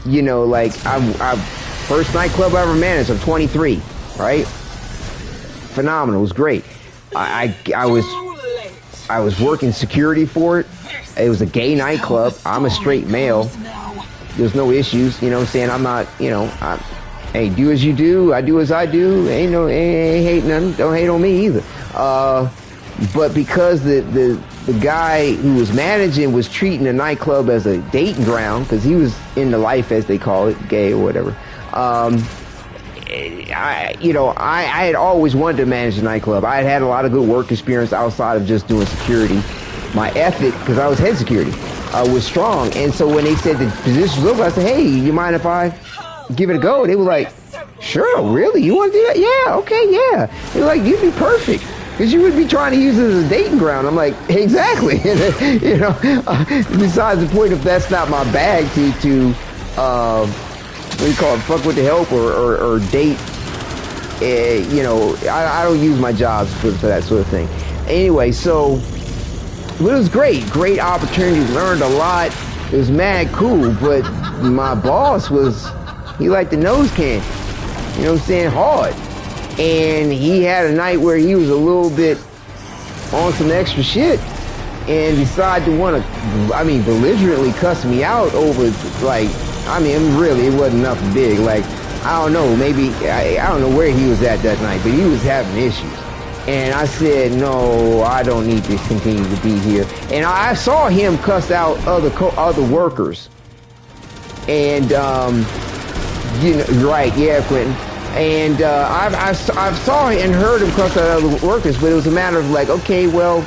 you know, like, I first nightclub I ever managed, I'm 23, right? Phenomenal. It was great. I was working security for it. It was a gay nightclub. I'm a straight male. There's no issues, you know what I'm saying? I'm not, you know, hey, do as you do, I do as I do. Ain't hate nothing. Don't hate on me either. But because the guy who was managing was treating the nightclub as a dating ground, because he was in the life, as they call it, gay or whatever. I had always wanted to manage a nightclub. I had a lot of good work experience outside of just doing security. My ethic, because I was head security, was strong. And so when they said the position was open, I said, hey, you mind if I give it a go? They were like, sure, really? You want to do that? Yeah, okay, yeah. They were like, you'd be perfect, because you would be trying to use it as a dating ground. I'm like, exactly. You know, besides the point, if that's not my bag to what do you call it, fuck with the help or date, you know, I don't use my jobs for that sort of thing. Anyway, so it was great opportunity, learned a lot. It was mad cool, but my boss he liked the nose candy, you know what I'm saying, hard. And he had a night where he was a little bit on some extra shit and decided to want to, belligerently cuss me out over, like, really, it wasn't nothing big. Like, I don't know, maybe, I don't know where he was at that night, but he was having issues. And I said, no, I don't need to continue to be here. And I saw him cuss out other workers. And, you know, right, yeah, Quentin. And I've saw and heard him cuss at other workers, but it was a matter of like, okay, well,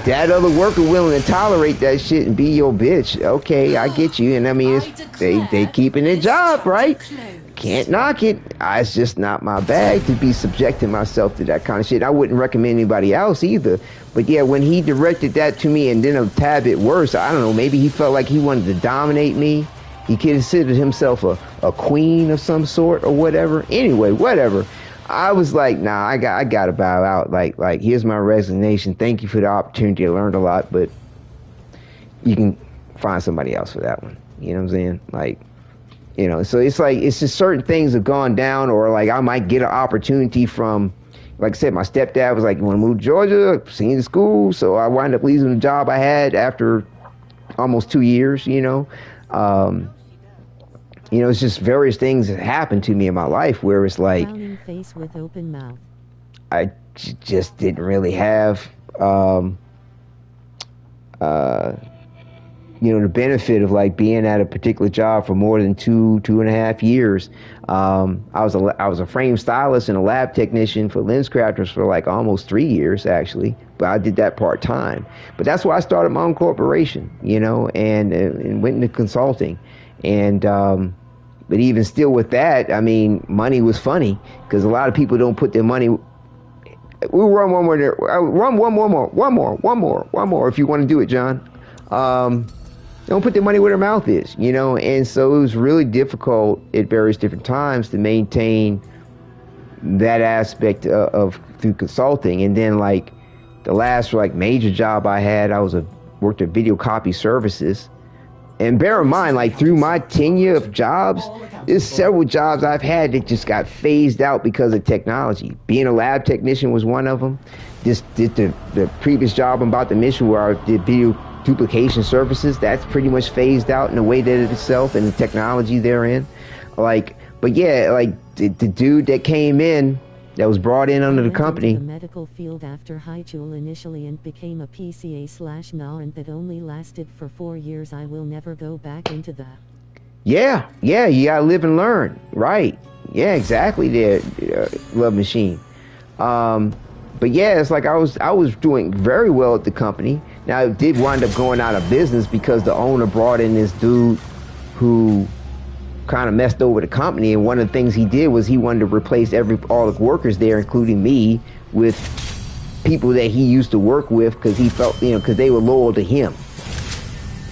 that other worker willing to tolerate that shit and be your bitch. Okay, I get you. And I mean, they keeping their job, right? Can't knock it. It's just not my bag to be subjecting myself to that kind of shit. I wouldn't recommend anybody else either. But yeah, when he directed that to me, and then a tad bit worse, I don't know, maybe he felt like he wanted to dominate me. He considered himself a queen of some sort or whatever. Anyway, whatever. I was like, nah, I got to bow out. Like, here's my resignation. Thank you for the opportunity. I learned a lot, but you can find somebody else for that one. You know what I'm saying? Like, you know, so it's like, it's just certain things have gone down, or like I might get an opportunity from, like I said, my stepdad was like, you want to move to Georgia, senior school. So I wound up leaving the job I had after almost 2 years, you know. You know, it's just various things that happened to me in my life where it's like, face with open mouth. I just didn't really have, you know, the benefit of like being at a particular job for more than 2.5 years. I was a frame stylist and a lab technician for lens crafters for like almost 3 years actually, but I did that part time. But that's why I started my own corporation, you know, and went into consulting. And but even still with that, I mean, money was funny because a lot of people don't put their money. We'll run one more. Run one more. If you want to do it, John. Don't put their money where their mouth is, you know. And so it was really difficult at various different times to maintain that aspect of through consulting. And then like the last like major job I had, worked at Video Copy Services. And bear in mind, like through my tenure of jobs, there's several jobs I've had that just got phased out because of technology. Being a lab technician was one of them. Just did the previous job I'm about to mention where I did video duplication services. That's pretty much phased out in the way that it itself and the technology therein. Like, but yeah, like the dude that came in, that was brought in under the company. The medical field after high school initially and became a PCA/NA that only lasted for 4 years. I will never go back into that. Yeah, you gotta live and learn, right? Yeah, exactly. There, Love Machine. But yeah, it's like I was doing very well at the company. Now it did wind up going out of business because the owner brought in this dude who kind of messed over the company, and one of the things he did was he wanted to replace all the workers there, including me, with people that he used to work with because he felt, you know, because they were loyal to him.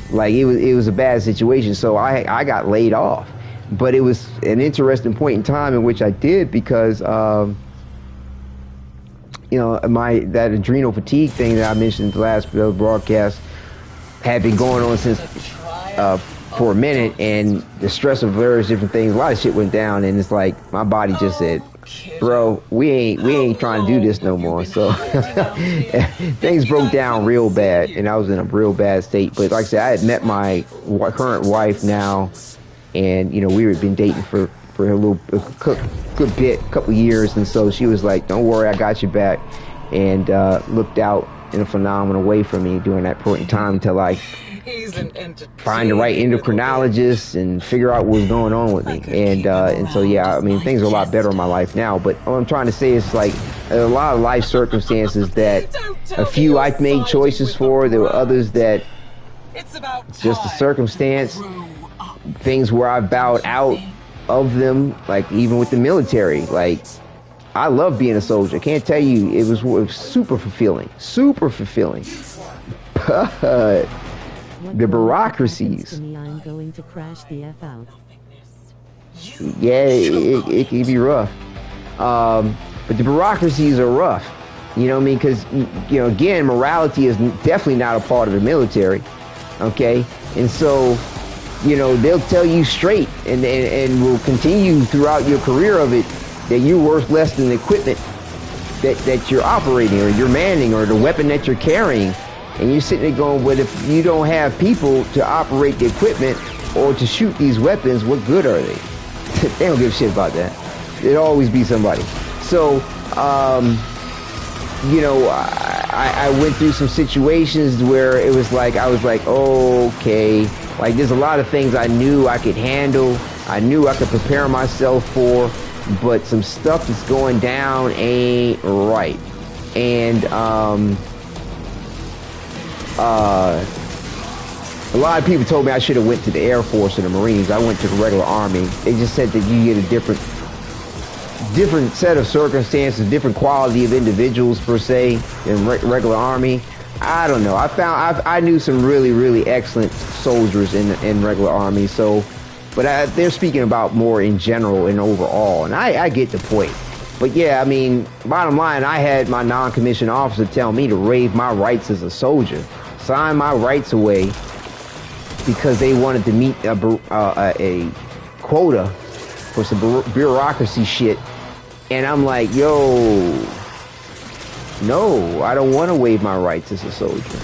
Like it was a bad situation, so I got laid off. But it was an interesting point in time in which I did because you know, that adrenal fatigue thing that I mentioned in the last broadcast had been going on since for a minute, and the stress of various different things, a lot of shit went down, and it's like my body just said, bro, we ain't trying to do this no more. So things broke down real bad, and I was in a real bad state. But like I said, I had met my current wife now, and you know, we had been dating for a good bit, couple years, and so she was like, don't worry, I got you back, and looked out in a phenomenal way for me during that point in time until I find the right endocrinologist and figure out what's going on with me. And so yeah, I mean, things are a lot better in my life now. But what I'm trying to say is like a lot of life circumstances that a few I've made choices for. There were others that just the circumstance, things where I bowed out of them, like even with the military. Like I love being a soldier. Can't tell you, it was super fulfilling. But the bureaucracies. I'm going to crash the F out. Yeah, it can be rough. But the bureaucracies are rough. You know what I mean? Because, you know, again, morality is definitely not a part of the military. Okay? And so, you know, they'll tell you straight and will continue throughout your career of it that you're worth less than the equipment that you're operating or you're manning or the weapon that you're carrying. And you're sitting there going, well, if you don't have people to operate the equipment or to shoot these weapons, what good are they? They don't give a shit about that. There'll always be somebody. So, you know, I went through some situations where it was like, I was like, oh, okay. Like, there's a lot of things I knew I could handle. I knew I could prepare myself for. but some stuff that's going down ain't right. And a lot of people told me I should have went to the Air Force or the Marines. I went to the regular Army. They just said that you get a different set of circumstances, different quality of individuals per se than regular Army. I don't know. I knew some really excellent soldiers in regular Army. So, but they're speaking about more in general and overall, and I get the point. But yeah, I mean, bottom line, I had my non-commissioned officer tell me to waive my rights as a soldier, sign my rights away, because they wanted to meet a quota for some bureaucracy shit. And I'm like, yo, no, I don't want to waive my rights as a soldier.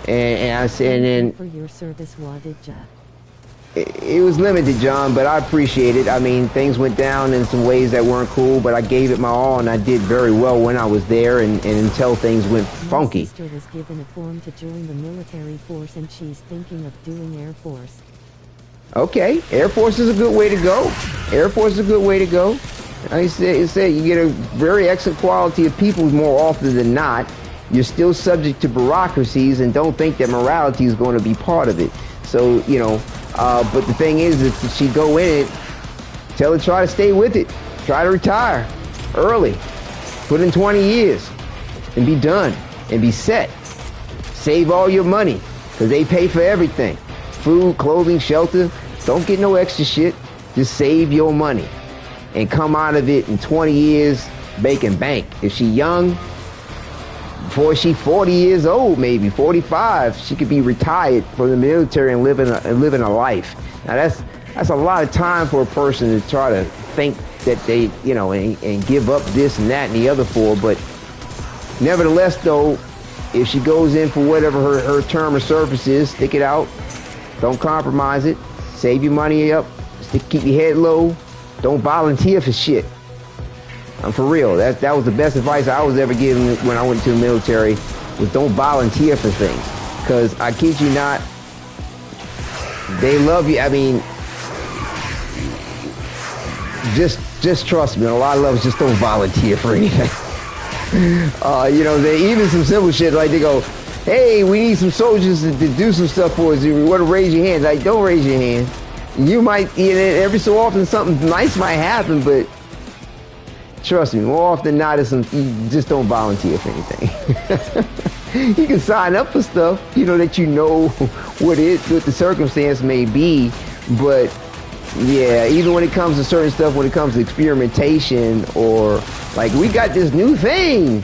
And I said, and then for your service, Wadidja. It was limited, John, but I appreciate it. I mean, things went down in some ways that weren't cool, but I gave it my all, and I did very well when I was there, and until things went funky. My sister was given a form to join the military force, and she's thinking of doing Air Force. Okay, Air Force is a good way to go. Air Force is a good way to go. Like I said, you get a very excellent quality of people more often than not. You're still subject to bureaucracies, and don't think that morality is going to be part of it. So, you know, but the thing is, if she go in it, tell her try to stay with it. Try to retire early. Put in 20 years and be done and be set. Save all your money because they pay for everything. Food, clothing, shelter. Don't get no extra shit. Just save your money and come out of it in 20 years making bank. If she young, before she 40 years old, maybe 45, she could be retired from the military and living a life. Now that's a lot of time for a person to try to think that they, you know, and give up this and that and the other for. But nevertheless, though, if she goes in for whatever her term of service is, stick it out. Don't compromise it. Save your money up. Keep your head low. Don't volunteer for shit. I'm for real. That was the best advice I was ever given when I went to the military, was don't volunteer for things. Because I kid you not, they love you. I mean, just trust me. A lot of lovers just don't volunteer for anything. You know, even some simple shit, like they go, hey, we need some soldiers to do some stuff for us. You want to raise your hand? Like, don't raise your hand. You might, you know, every so often something nice might happen, but trust me, more often than not, you just don't volunteer for anything. You can sign up for stuff, you know, that you know what the circumstance may be, but yeah, even when it comes to certain stuff, when it comes to experimentation, or like, we got this new thing,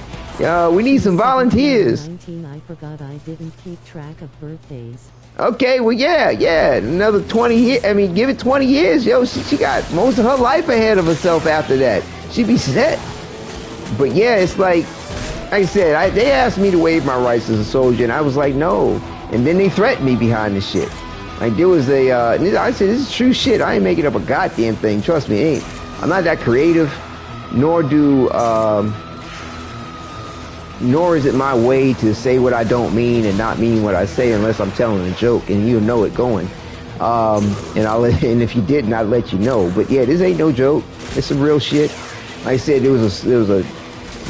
we need some volunteers. 19, I forgot I didn't keep track of birthdays. Okay, well, yeah, another 20 years. I mean, give it 20 years, yo. She got most of her life ahead of herself after that. She'd be set. But yeah, it's like I said, they asked me to waive my rights as a soldier, and I was like, no. And then they threatened me behind the shit. Like, there was I said, this is true shit. I ain't making up a goddamn thing. Trust me, I'm not that creative, nor is it my way to say what I don't mean and not mean what I say unless I'm telling a joke, and you know it going. And if you didn't, I'd let you know. But yeah, this ain't no joke. It's some real shit. Like I said, there was a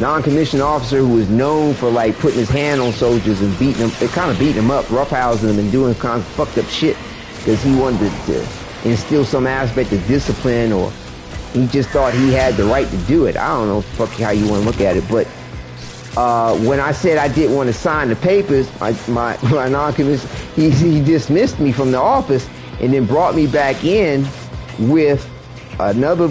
non-commissioned officer who was known for like putting his hand on soldiers and beating them up, roughhousing them, and doing kind of fucked up shit because he wanted to instill some aspect of discipline, or he just thought he had the right to do it. I don't know how you want to look at it, but when I said I didn't want to sign the papers, my non-commissioned, he dismissed me from the office and then brought me back in with another,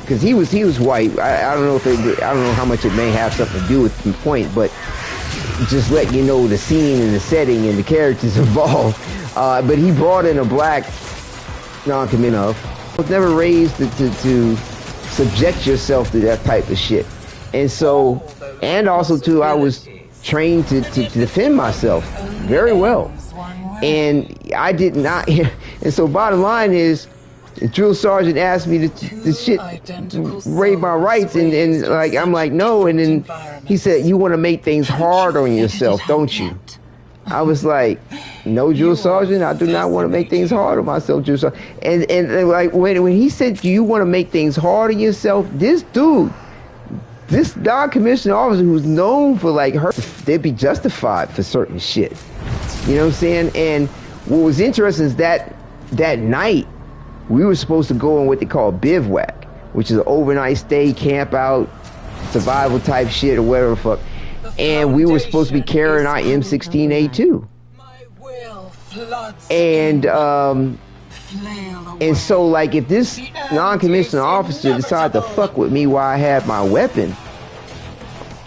because he was white. I don't know how much it may have something to do with the point, but just letting you know the scene and the setting and the characters involved. But he brought in a black non-commissioned. I was never raised to subject yourself to that type of shit. And so, and also too, I was trained to defend myself very well. And I did not, and so bottom line is, the drill sergeant asked me to waive my rights, and like, I'm like, no, and then he said, you want to make things hard on yourself, don't you? I was like, no, Drill Sergeant, I do not want to make things hard on myself, Drill Sergeant. And like when he said, do you want to make things hard on yourself? This dude, this non-commissioned officer who's known for like hurt, they'd be justified for certain shit. You know what I'm saying? And what was interesting is that night we were supposed to go on what they call bivouac, which is an overnight stay, camp out, survival type shit or whatever the fuck. And we were supposed to be carrying our M16A2. And so like if this non-commissioned officer decided to fuck with me while I had my weapon,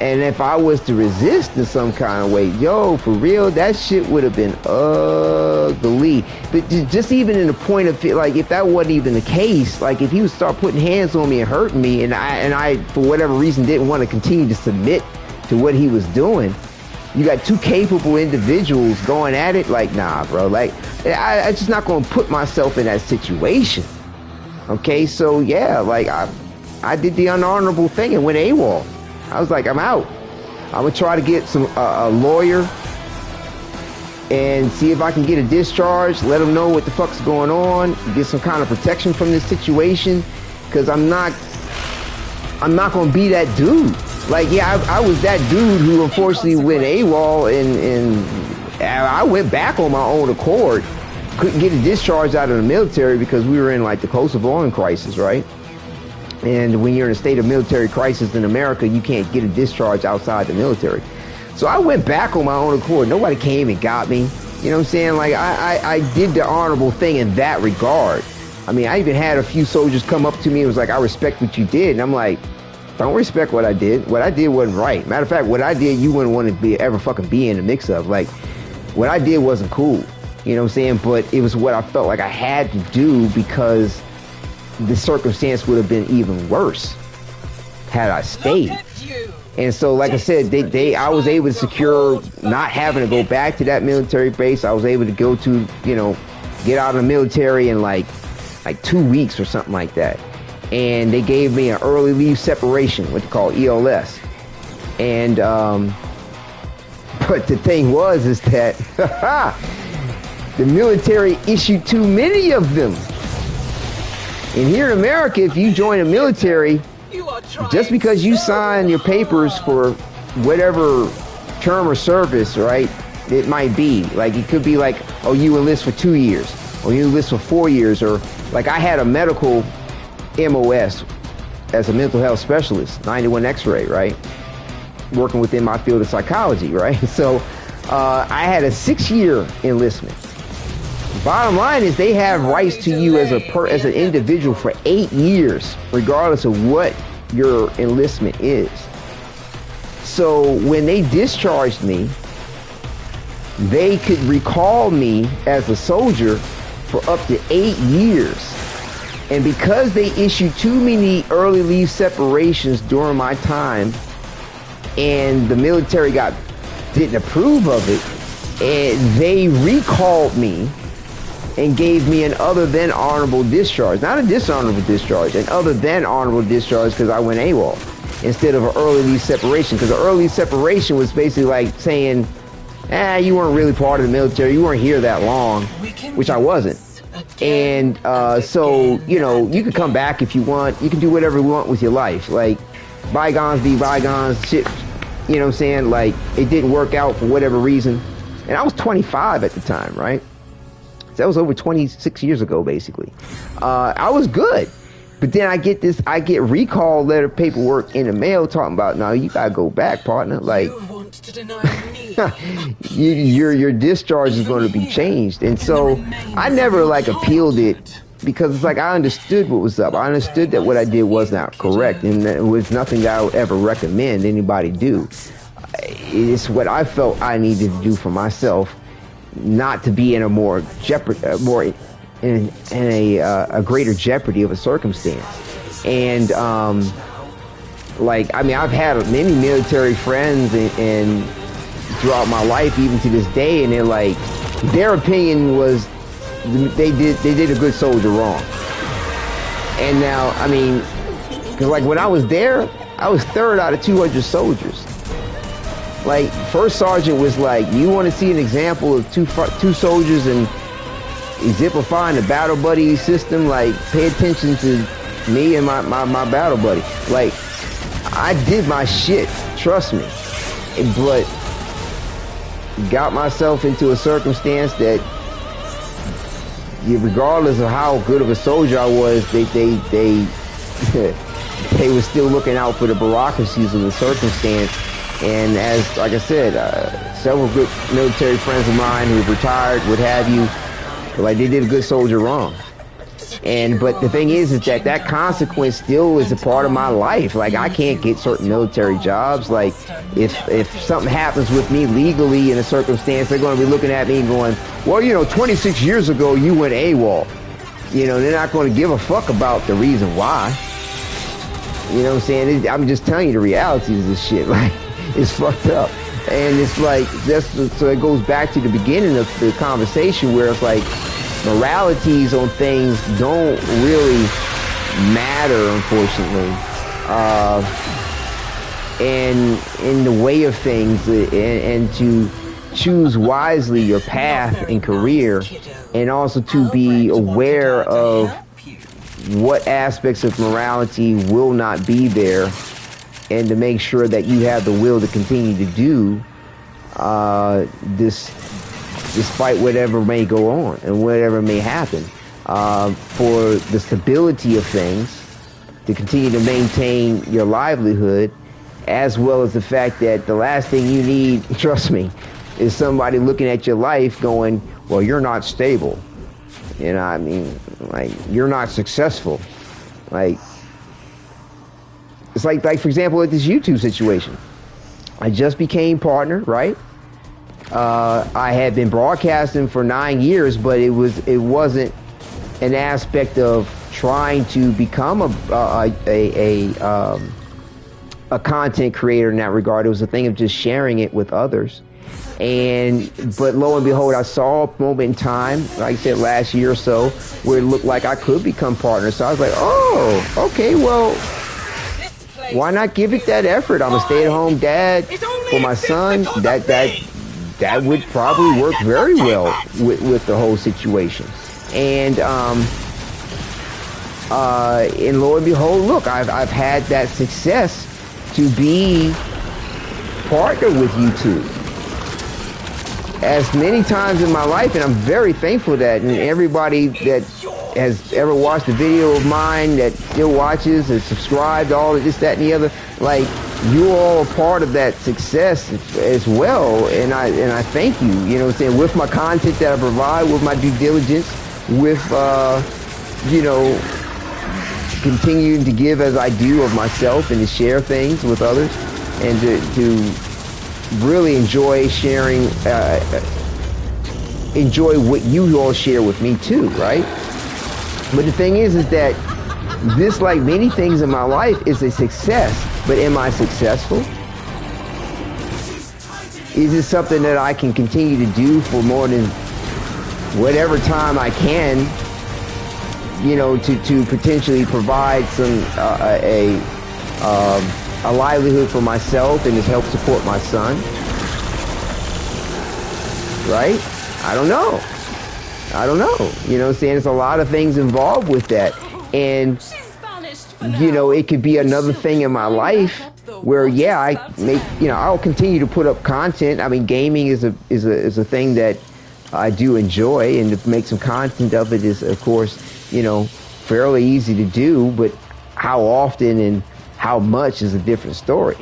and if I was to resist in some kind of way, yo, for real, that shit would have been ugly. But just even in the point of it, like if that wasn't even the case, like if he would start putting hands on me and hurting me, and I for whatever reason didn't want to continue to submit to what he was doing, you got two capable individuals going at it. Like, nah, bro, like I just not gonna put myself in that situation. Okay, so yeah, like I did the unhonorable thing and went AWOL. I was like, I'm out. I'm gonna try to get some a lawyer and see if I can get a discharge, let them know what the fuck's going on, get some kind of protection from this situation, because I'm not gonna be that dude. Like, yeah, I was that dude who unfortunately went AWOL, and I went back on my own accord. Couldn't get a discharge out of the military because we were in like the Kosovoan crisis, right? And when you're in a state of military crisis in America, you can't get a discharge outside the military. So I went back on my own accord. Nobody came and got me. You know what I'm saying? Like, I did the honorable thing in that regard. I mean, I even had a few soldiers come up to me and was like, I respect what you did. And I'm like, don't respect what I did. What I did wasn't right. Matter of fact, what I did, you wouldn't want to ever fucking be in the mix of. Like, what I did wasn't cool. You know what I'm saying? But it was what I felt like I had to do because the circumstance would have been even worse had I stayed. And so, like I said, I was able to secure not having to go back to that military base. I was able to go to, you know, get out of the military in like 2 weeks or something like that. And they gave me an early leave separation, what they call ELS. And but the thing was is that the military issued too many of them. And here in America, if you join the military, just because you sign your papers for whatever term of service, right, it might be. Like, it could be like, oh, you enlist for 2 years, or you enlist for 4 years, or like I had a medical MOS as a mental health specialist, 91 X-ray, right, working within my field of psychology, right? So I had a 6-year enlistment. Bottom line is they have rights to you as an individual for 8 years, regardless of what your enlistment is. So when they discharged me, they could recall me as a soldier for up to 8 years. And because they issued too many early leave separations during my time, and the military didn't approve of it, and they recalled me and gave me an other than honorable discharge. Not a dishonorable discharge, an other than honorable discharge, because I went AWOL instead of an early leave separation. Because the early separation was basically like saying, you weren't really part of the military, you weren't here that long, which I wasn't. And so, you know, you can come back if you want, you can do whatever you want with your life. Like, bygones be bygones, shit, you know what I'm saying? Like, it didn't work out for whatever reason. And I was 25 at the time, right? That was over 26 years ago, basically. I was good. But then I get recall letter paperwork in the mail talking about, no, you gotta go back, partner. Like, You want to deny me. your discharge is going to be changed. And so I never like appealed it, because it's like I understood what was up. I understood that what I did was not correct, and it was nothing that I would ever recommend anybody do. It's what I felt I needed to do for myself, not to be in a more in a greater jeopardy of a circumstance. And like, I mean, I've had many military friends and throughout my life, even to this day, and they're like, their opinion was they did a good soldier wrong. And now, I mean, because like when I was there, I was 3rd out of 200 soldiers. Like, first sergeant was like, you want to see an example of two soldiers and exemplifying the battle buddy system? Like, pay attention to me and my battle buddy. Like, I did my shit, trust me, but got myself into a circumstance that, regardless of how good of a soldier I was, they they were still looking out for the bureaucracies of the circumstance. And as, like I said, several good military friends of mine who have retired, what have you, like, they did a good soldier wrong. But the thing is that consequence still is a part of my life. Like, I can't get certain military jobs. Like, if something happens with me legally in a circumstance, they're going to be looking at me and going, well, 26 years ago you went AWOL. They're not going to give a fuck about the reason why. You know what I'm saying? I'm just telling you the realities of this shit. Like, it's fucked up. And it's like, so it goes back to the beginning of the conversation where it's like, moralities on things don't really matter, unfortunately. And in the way of things, and to choose wisely your path and career, and also to be aware of what aspects of morality will not be there, and to make sure that you have the will to continue to do this, despite whatever may go on and whatever may happen, for the stability of things, to continue to maintain your livelihood, as well as the fact that the last thing you need, trust me, is somebody looking at your life going, well, you're not stable. I mean, like, you're not successful. Like, it's like for example, like this YouTube situation. I just became partner, right? I had been broadcasting for 9 years, but it wasn't an aspect of trying to become a content creator in that regard. It was a thing of just sharing it with others. But lo and behold, I saw a moment in time, like I said, last year or so, where it looked like I could become partner. So I was like, oh, okay, well, why not give it that effort? I'm a stay-at-home dad for my son. That would probably work very well with the whole situation. And lo and behold, look, I've had that success to be partner with YouTube as many times in my life, and I'm very thankful that, and everybody that has ever watched a video of mine that still watches and subscribed, all of this, that, and the other, like, you all are part of that success as well, and I thank you. You know what I'm saying? With my content that I provide, with my due diligence, with continuing to give as I do of myself, and to share things with others, and to really enjoy sharing, enjoy what you all share with me too, right? But the thing is that this, like many things in my life, is a success. But am I successful? Is it something that I can continue to do for more than whatever time I can, to potentially provide some a livelihood for myself and to help support my son? Right? I don't know. You know what I'm saying? There's a lot of things involved with that. And, it could be another thing in my life where, I'll continue to put up content. I mean, gaming is a thing that I do enjoy, and to make some content of it is, of course, fairly easy to do, but how often and how much is a different story.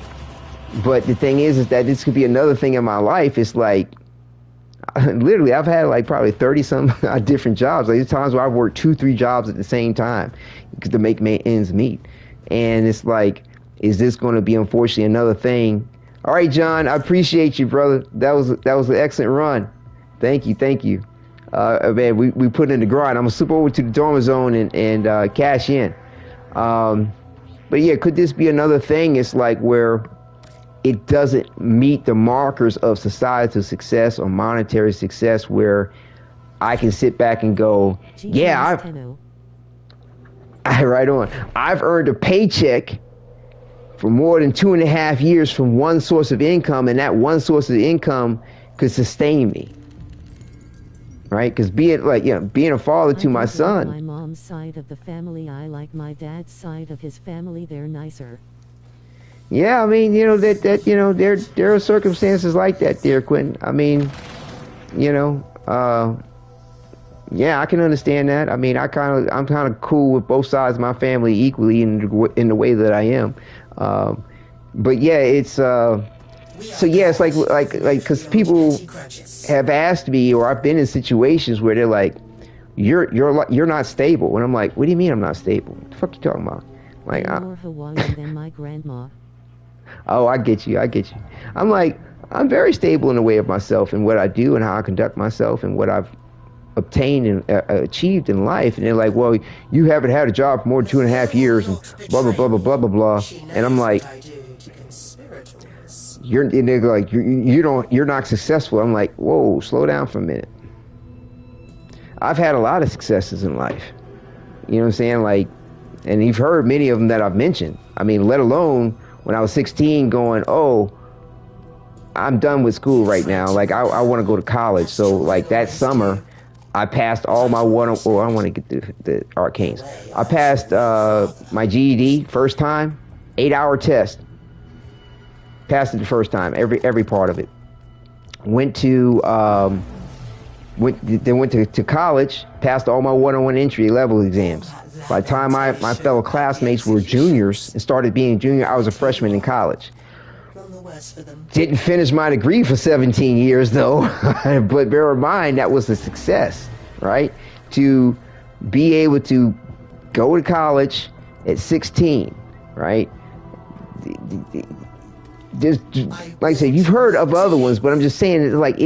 But the thing is that this could be another thing in my life. It's like, literally, I've had like probably 30 some different jobs. Like, there's times where I've worked 2-3 jobs at the same time to make ends meet. And it's like, is this going to be, unfortunately, another thing? All right, John, I appreciate you, brother. That was an excellent run. Thank you. Man, we put in the grind. I'm gonna slip over to the dorm zone and cash in. But yeah, could this be another thing? It's like where it doesn't meet the markers of societal success or monetary success, where I can sit back and go, right on. I've earned a paycheck for more than 2.5 years from one source of income, and that one source of income could sustain me. Right? Because being a father to my son. My mom's side of the family. I like my dad's side of his family. They're nicer. Yeah, I mean, you know, there are circumstances like that, dear Quentin. I mean, you know, yeah, I can understand that. I mean, I'm kind of cool with both sides of my family equally in the way that I am. But yeah, it's so yeah, it's like because people have asked me, or I've been in situations where they're like, you're not stable, and I'm like, what do you mean I'm not stable? What the fuck you talking about? Like, I'm more Hawaiian than my grandma. Oh, I get you. I'm like, I'm very stable in the way of myself and what I do and how I conduct myself and what I've obtained and achieved in life. And they're like, well, you haven't had a job for more than 2.5 years and blah, blah, blah, blah, blah, blah, blah. And I'm like, you're not successful. I'm like, whoa, slow down for a minute. I've had a lot of successes in life. You know what I'm saying? Like, and you've heard many of them that I've mentioned. I mean, let alone when I was 16 going, oh, I'm done with school right now. Like, I want to go to college. So, like, that summer, I passed all my I want to get the arcanes. I passed my GED first time, 8-hour test. Passed it the first time, every part of it. Went to college, passed all my 101 entry level exams. By the time my fellow classmates were juniors and started being junior, I was a freshman in college. Didn't finish my degree for 17 years though, but bear in mind that was a success, right? To be able to go to college at 16, right? There's, like I said, you've heard of other ones, but I'm just saying it's like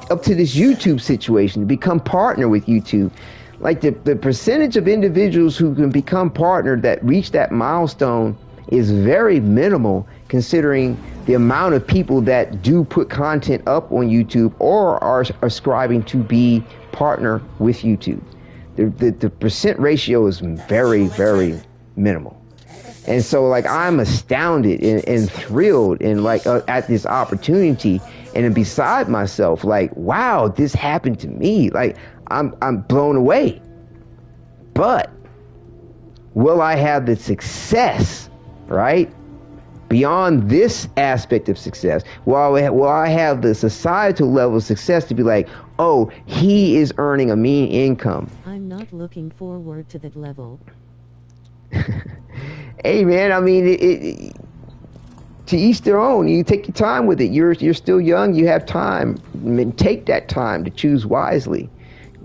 up to this YouTube situation to become partner with YouTube. Like the percentage of individuals who can become partner that reach that milestone is very minimal, considering the amount of people that do put content up on YouTube or are ascribing to be partner with YouTube. The percent ratio is very, very minimal. And so, like, I'm astounded and thrilled and like at this opportunity and beside myself, like, wow, this happened to me. Like, I'm blown away. But will I have the success, right? Beyond this aspect of success, will I have the societal level of success to be like, oh, he is earning a mean income? I'm not looking forward to that level. Hey man, I mean, to each their own. You take your time with it. You're still young. You have time. I mean, take that time to choose wisely,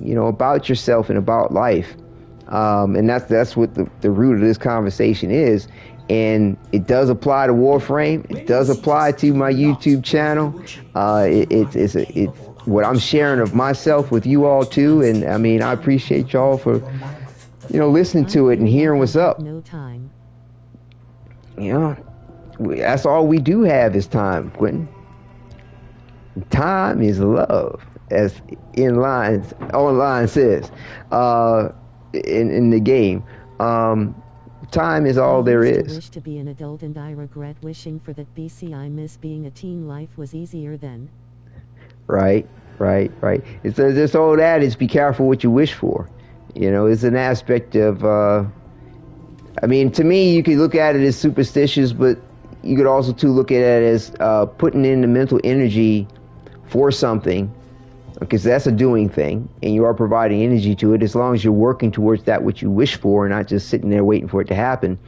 you know, about yourself and about life. And that's what the root of this conversation is. And it does apply to Warframe. It does apply to my YouTube channel. It's what I'm sharing of myself with you all too. And I mean, I appreciate y'all for, you know, listening to it and hearing what's up. No time. You know, that's all we do have is time, Quentin. Time is love, as online says, in the game. Time is all there is. I wish to be an adult, and I regret wishing for that. BC, I miss being a teen. Life was easier then. Right. It's this old adage: be careful what you wish for. You know, it's an aspect of. I mean, to me, you could look at it as superstitious, but you could also too look at it as putting in the mental energy for something, because that's a doing thing, and you are providing energy to it. As long as you're working towards that which you wish for, and not just sitting there waiting for it to happen,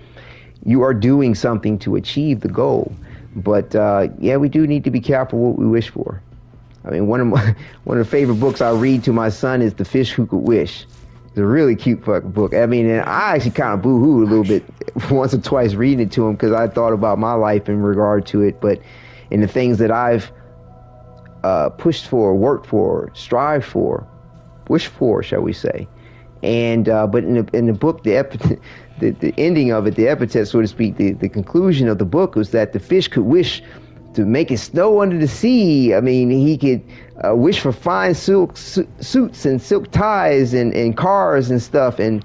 you are doing something to achieve the goal. But yeah, we do need to be careful what we wish for. I mean, one of the favorite books I read to my son is The Fish Who Could Wish. It's a really cute fucking book. I mean, and I actually kind of boo-hooed a little bit once or twice reading it to him, because I thought about my life in regard to it, but in the things that I've pushed for, worked for, strived for, wished for, shall we say. And but in the book, the ending of it, the epitaph, so to speak, the conclusion of the book was that the fish could wish to make it snow under the sea. I mean, he could wish for fine silk suits and silk ties and cars and stuff. And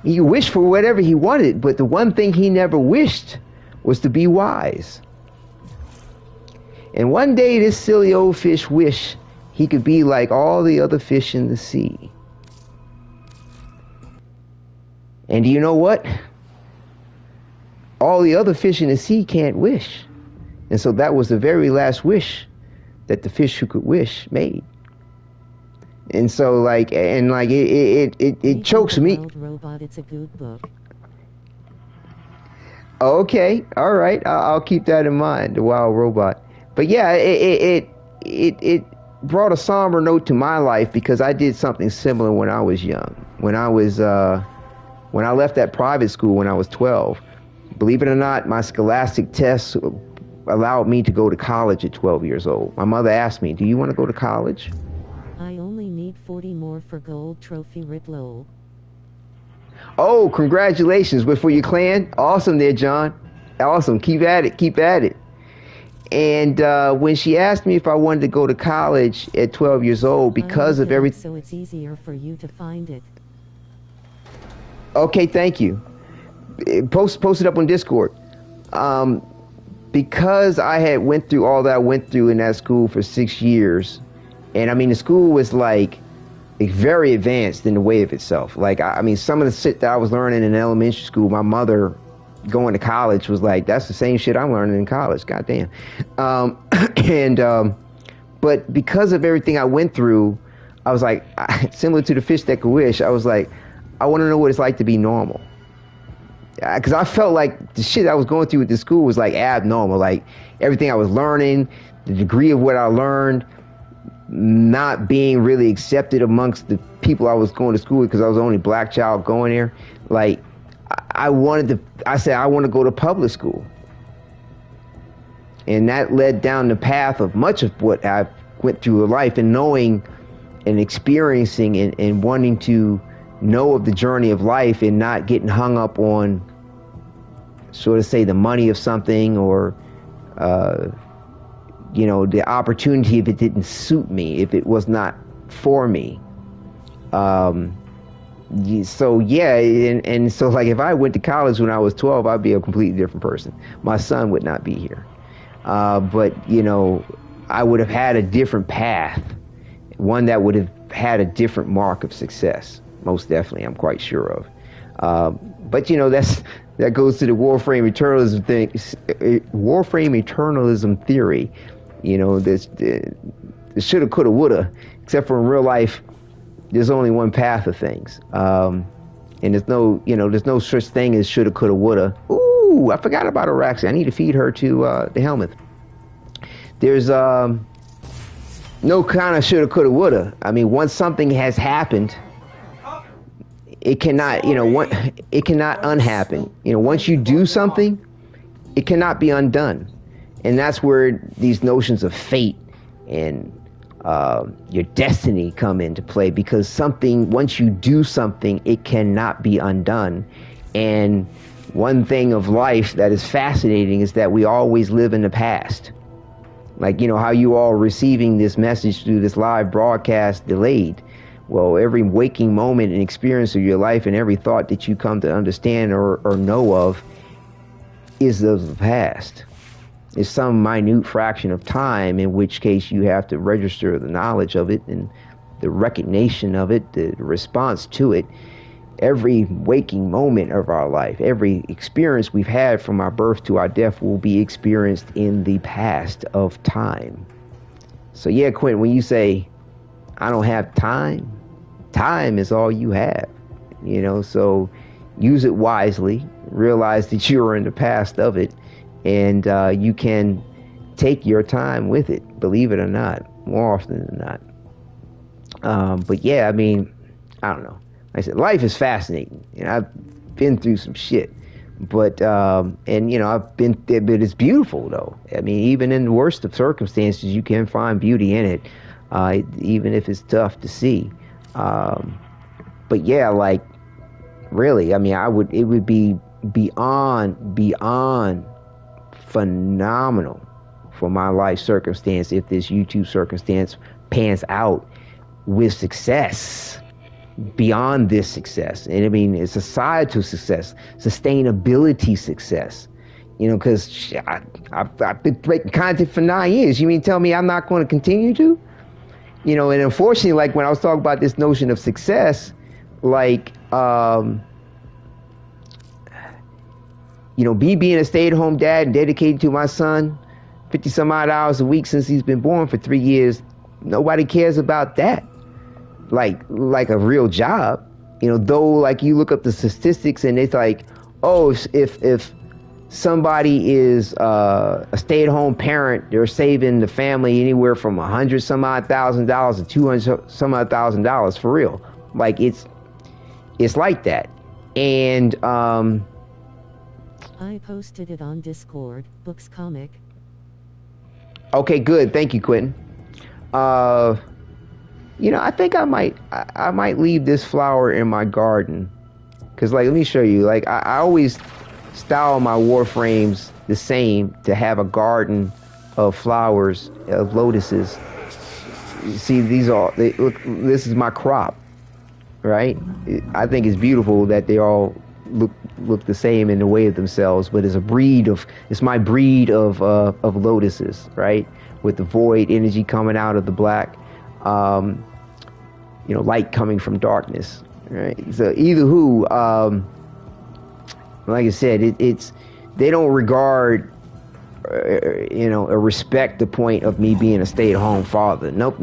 He wished for whatever he wanted, but the one thing he never wished was to be wise. And one day this silly old fish wished he could be like all the other fish in the sea. And do you know what? All the other fish in the sea can't wish. And so that was the very last wish that the fish who could wish made. And so it chokes me. Wild Robot, it's a good book. Okay, all right, I'll keep that in mind. The Wild Robot. But yeah, it brought a somber note to my life because I did something similar when I was young. When I left that private school when I was 12. Believe it or not, my scholastic tests allowed me to go to college at 12 years old. My mother asked me, "Do you want to go to college?" I only need 40 more for gold trophy Ritlol. Oh, congratulations. We're for your clan? Awesome there, John. Awesome. Keep at it. Keep at it. And when she asked me if I wanted to go to college at 12 years old because of everything... So it's easier for you to find it. Okay, thank you. Post it up on Discord. Because I had went through all that I went through in that school for 6 years, and I mean the school was like very advanced in the way of itself. Like I mean some of the shit that I was learning in elementary school, my mother going to college was like, that's the same shit I'm learning in college. Goddamn. But because of everything I went through, I was like, similar to the fish that could wish, I was like, I want to know what it's like to be normal. Because I felt like the shit I was going through with this school was like abnormal. Like everything I was learning, the degree of what I learned, not being really accepted amongst the people I was going to school with because I was the only black child going there. Like I said I want to go to public school. And that led down the path of much of what I went through in life, and knowing and experiencing and wanting to know of the journey of life and not getting hung up on sort of say the money of something or the opportunity if it didn't suit me, if it was not for me. So yeah, and so like if I went to college when I was 12, I'd be a completely different person. My son would not be here. But I would have had a different path, one that would have had a different mark of success. Most definitely, I'm quite sure of. But that goes to the Warframe eternalism thing. Warframe eternalism theory. This shoulda, coulda, woulda. Except for in real life, there's only one path of things. And there's no such thing as shoulda, coulda, woulda. Ooh, I forgot about Oraxia. I need to feed her to the helmet. There's no kind of shoulda, coulda, woulda. I mean, once something has happened, it cannot, it cannot unhappen. Once you do something, it cannot be undone. And that's where these notions of fate and your destiny come into play, because once you do something, it cannot be undone. And one thing of life that is fascinating is that we always live in the past. Like, how you all are receiving this message through this live broadcast delayed. Well, every waking moment and experience of your life and every thought that you come to understand or know of is of the past. It's some minute fraction of time, in which case you have to register the knowledge of it and the recognition of it, the response to it. Every waking moment of our life, every experience we've had from our birth to our death will be experienced in the past of time. So yeah, Quentin, when you say, I don't have time, time is all you have, so use it wisely, realize that you are in the past of it, and you can take your time with it, believe it or not, more often than not. But yeah, I mean, I don't know. Like I said, life is fascinating, I've been through some shit, but I've been, but it's beautiful though. I mean, even in the worst of circumstances, you can find beauty in it, even if it's tough to see. But yeah, like really, I mean, it would be beyond phenomenal for my life circumstance if this YouTube circumstance pans out with success. beyond this success. And I mean, it's societal success, sustainability success. You know, because I've been making content for 9 years. You mean tell me I'm not going to continue to? You know, and unfortunately, like when I was talking about this notion of success, like, you know, me being a stay-at-home dad and dedicated to my son 50 some odd hours a week since he's been born for 3 years, nobody cares about that. Like a real job. You know, though, like you look up the statistics and it's like, oh, if somebody is a stay-at-home parent, they're saving the family anywhere from $100 some odd thousand dollars to $200 some odd thousand dollars, for real. Like it's like that. And I posted it on Discord, Books Comic. Okay, good. Thank you, Quentin. You know, I think I might leave this flower in my garden, cause like, let me show you. Like I always style my Warframes the same, to have a garden of flowers, of lotuses. You see, look, this is my crop, right? I think it's beautiful that they all look the same in the way of themselves, but it's my breed of lotuses, right? With the void energy coming out of the black, you know, light coming from darkness, right? So either who, like I said, they don't regard, you know, or respect the point of me being a stay-at-home father. Nope.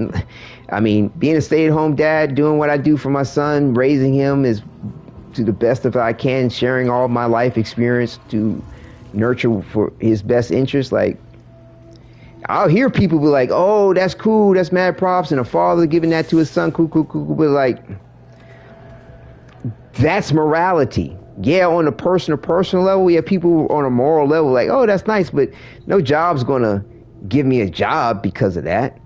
I mean, being a stay-at-home dad, doing what I do for my son, raising him is to the best of I can, sharing all my life experience to nurture for his best interest. Like, I'll hear people be like, oh, that's cool, that's mad props, and a father giving that to his son, cool, but like, that's morality. Yeah, on a personal level, we have people on a moral level like, oh, that's nice, but no job's gonna give me a job because of that.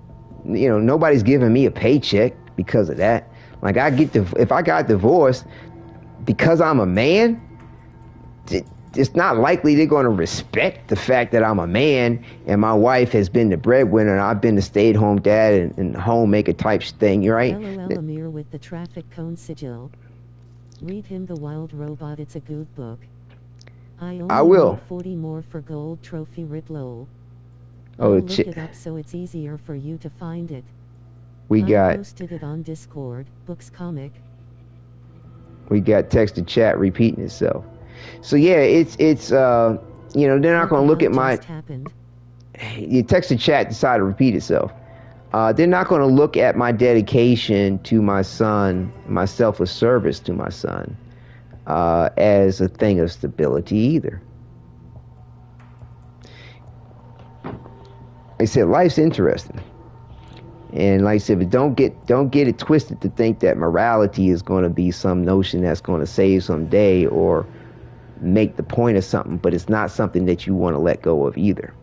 You know, nobody's giving me a paycheck because of that. Like, if I got divorced because I'm a man, it's not likely they're going to respect the fact that I'm a man and my wife has been the breadwinner and I've been the stay-at-home dad and homemaker type thing, right? LOL Amir with the traffic cone sigil. Read him The Wild Robot, it's a good book. I will. Need 40 more for gold trophy writ lol. Oh, look it up so it's easier for you to find it. I posted it on Discord, Books Comic. We got text to chat repeating itself. So yeah, it's you know, they're not going to look at my your text to chat decided to repeat itself. They're not going to look at my dedication to my son, my selfless service to my son, as a thing of stability either. Like I said, life's interesting. And like I said, but don't get it twisted to think that morality is going to be some notion that's going to save some day or make the point of something, but it's not something that you want to let go of either.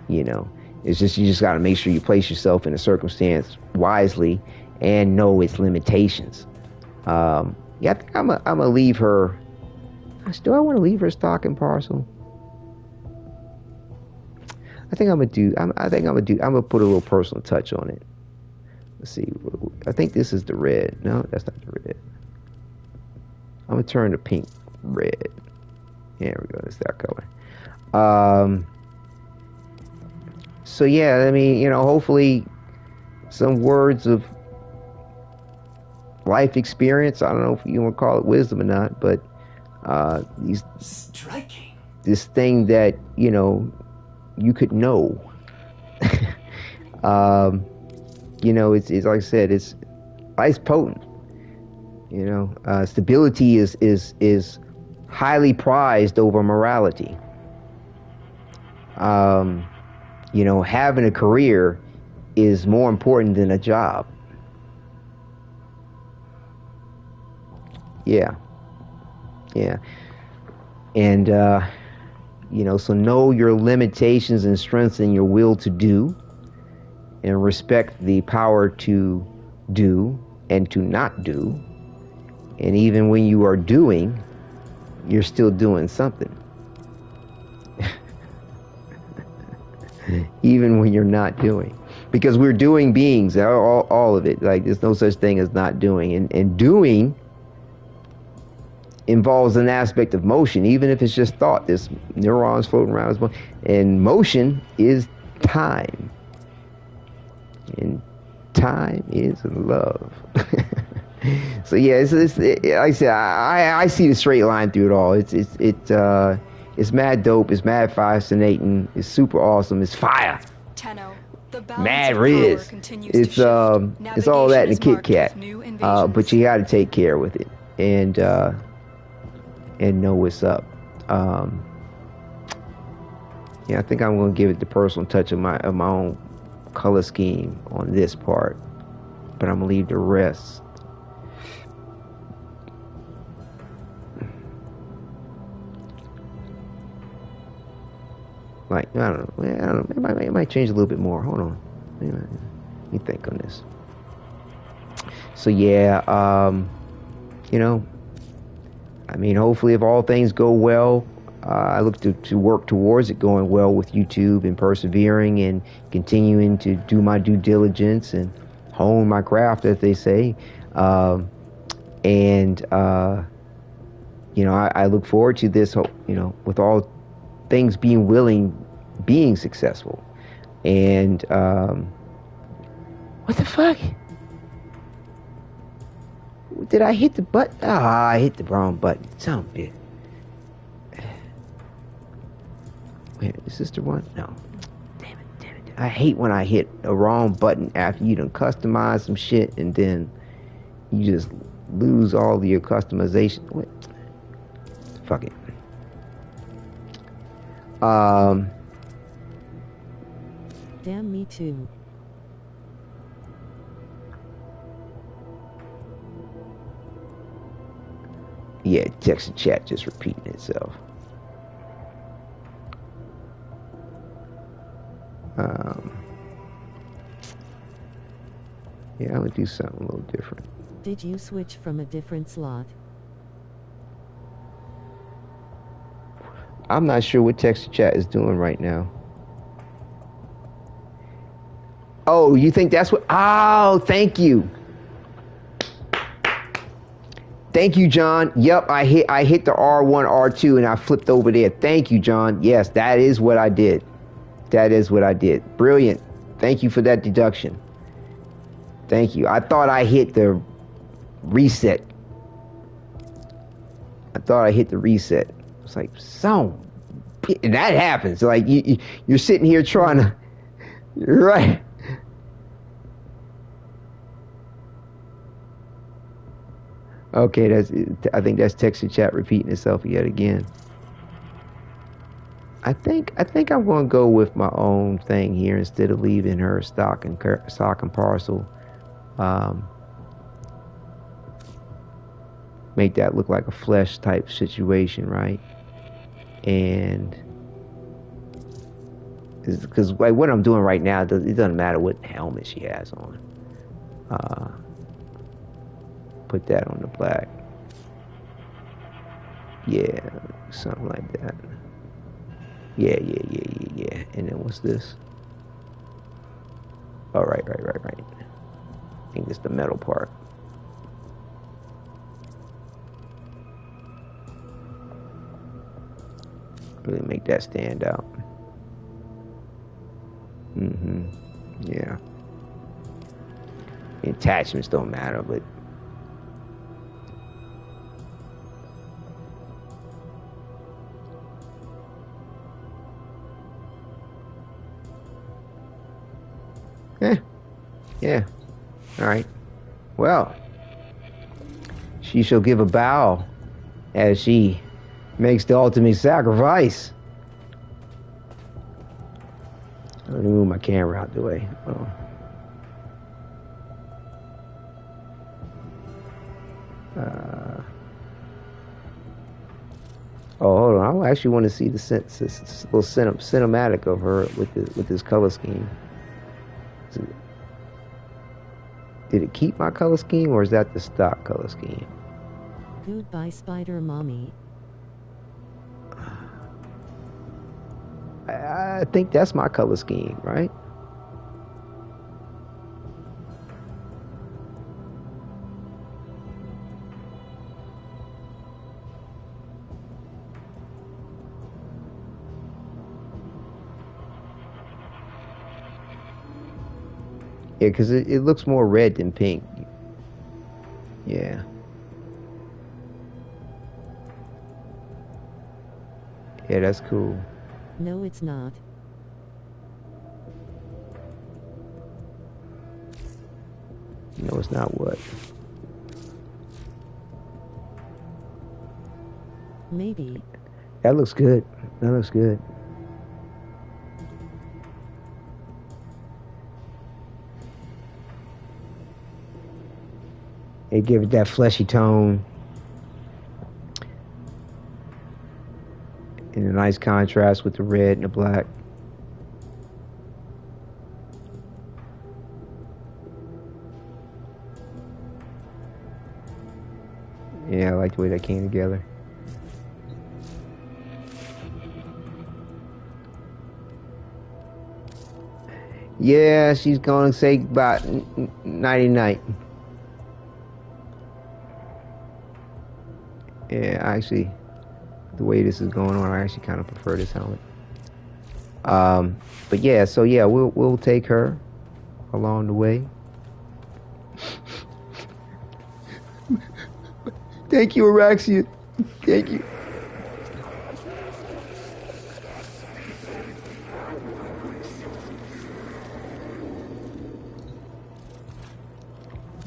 You know, it's just, you just got to make sure you place yourself in a circumstance wisely and know its limitations. Yeah, I think I'm gonna leave her. Do I want to leave her stock and parcel? I'm gonna put a little personal touch on it. Let's see. I think this is the red. No, that's not the red. I'm gonna turn the pink red. There we go. That's that color. So yeah, I mean, you know, hopefully some words of life experience. I don't know if you want to call it wisdom or not, but this thing that, you know, you could know. You know, it's like I said, it's potent. You know, stability is highly prized over morality. You know, having a career is more important than a job. Yeah. And you know, so know your limitations and strengths and your will to do, and respect the power to do and to not do. And even when you are doing, you're still doing something. Even when you're not doing. because we're doing beings, all of it. Like, there's no such thing as not doing, and doing involves an aspect of motion, even if it's just thought. There's neurons floating around, and motion is time, and time is love. So yeah, like I said, I see the straight line through it all. It's mad dope. It's mad fascinating. It's super awesome. It's fire. Tenno, the Mad Riz. It's all that in a Kit Kat. But you got to take care with it and know what's up. Yeah, I think I'm gonna give it the personal touch of my own color scheme on this part, but I'm gonna leave the rest. Like, I don't know. It might change a little bit more. Hold on. Let me think on this. So yeah, you know, I mean, hopefully if all things go well, I look to work towards it going well with YouTube and persevering and continuing to do my due diligence and hone my craft, as they say. And you know, I look forward to this, you know, with all things being being successful. And what the fuck? Did I hit the button? Ah, I hit the wrong button. Son of a bitch. Wait, is this the one? No. Damn it. I hate when I hit a wrong button after you done customize some shit and then you just lose all of your customization. What? Fuck it. Damn, me too. Yeah, text and chat just repeating itself. Yeah, I'm gonna do something a little different. Did you switch from a different slot? I'm not sure what text and chat is doing right now. Oh, you think that's what? Oh, thank you. Thank you, John. Yep, I hit the R1, R2, and I flipped over there. Thank you, John. Yes, that is what I did. That is what I did. Brilliant. Thank you for that deduction. Thank you. I thought I hit the reset. It's like, and that happens. Like, you're sitting here trying to, right. Okay, I think that's text and chat repeating itself yet again. I think I'm going to go with my own thing here instead of leaving her stock and parcel. Make that look like a flesh type situation, right? And because like what I'm doing right now, it doesn't matter what helmet she has on. Put that on the black. Yeah, something like that. Yeah. And then what's this? Oh, right. I think it's the metal part. Really make that stand out. Yeah. The attachments don't matter, but yeah. All right. Well, she shall give a bow as she makes the ultimate sacrifice. Let me move my camera out the way. Hold on. I actually want to see the little cinematic of her with this color scheme. Did it keep my color scheme, or is that the stock color scheme? Goodbye, Spider Mommy. I think that's my color scheme, right? Yeah, because it looks more red than pink. Yeah. Yeah, that's cool. No, it's not. No, it's not what? Maybe. That looks good. That looks good. They give it that fleshy tone. And a nice contrast with the red and the black. Yeah, I like the way that came together. Yeah, she's going to say about nighty-night. Yeah, actually, the way this is going on, I actually kind of prefer this helmet. But yeah, so yeah, we'll take her along the way. Thank you, Oraxia. Thank you.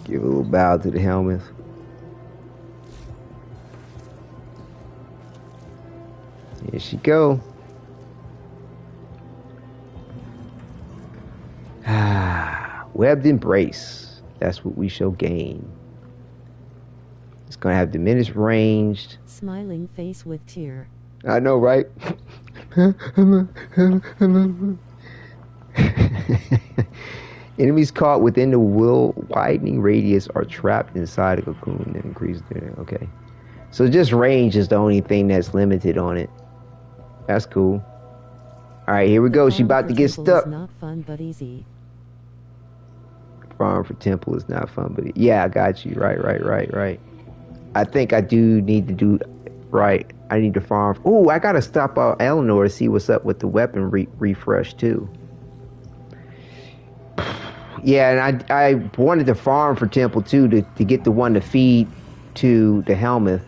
Give a little bow to the helmet. Here she go. Webbed embrace. That's what we shall gain. It's gonna have diminished range. Smiling face with tear. I know, right? Enemies caught within the widening radius are trapped inside a cocoon that increases their... Okay. So just range is the only thing that's limited on it. That's cool. Alright, here we go. She about to get stuck. Not fun, but easy. Farm for temple is not fun, but... Yeah, I got you. Right. I think I do need to do... Right. I need to farm... Ooh, I gotta stop Eleanor to see what's up with the weapon refresh, too. Yeah, and I wanted to farm for temple too to get the one to feed to the helmet.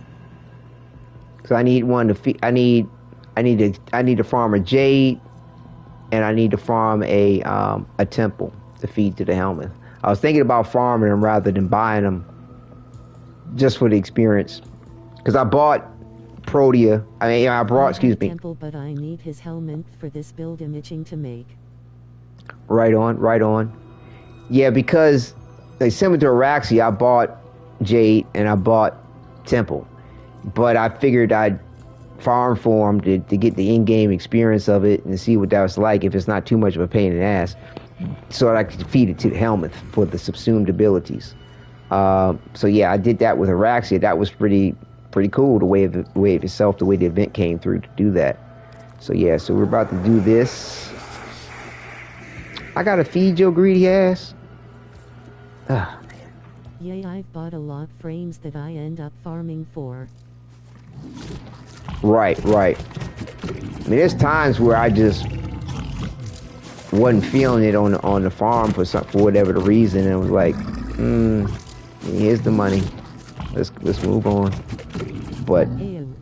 So I need one to feed. I need to farm a jade, and I need to farm a temple to feed to the helmet. I was thinking about farming them rather than buying them, just for the experience. Because I bought Protea. I brought. Excuse me. Temple, but I need his helmet for this build I'm itching to make. Right on. Yeah, because like, similar to Oraxia, I bought Jade and I bought Temple. But I figured I'd farm for them to get the in-game experience of it and see what that was like if it's not too much of a pain in the ass. So that I could feed it to the helmet for the subsumed abilities. So yeah, I did that with Oraxia. That was pretty cool, the way of itself, the way the event came through to do that. So yeah, so we're about to do this. I gotta feed your greedy ass. Ah, man. Yay, I've bought a lot frames that I end up farming for. Right. I mean, there's times where I just wasn't feeling it on the farm for whatever the reason, and it was like, here's the money. Let's move on. But Ayo.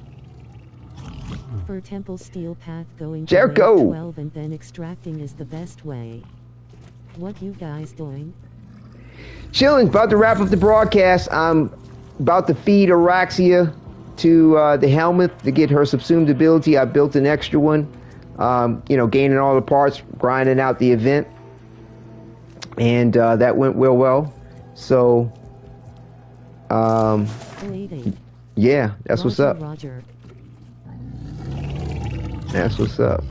For temple steel path going to Jericho! wave 12 and then extracting is the best way. What you guys doing? chilling, about to wrap up the broadcast. I'm about to feed Oraxia to the helmet to get her subsumed ability. I built an extra one, gaining all the parts, grinding out the event, and that went well. So, yeah, that's what's up. Roger. That's what's up.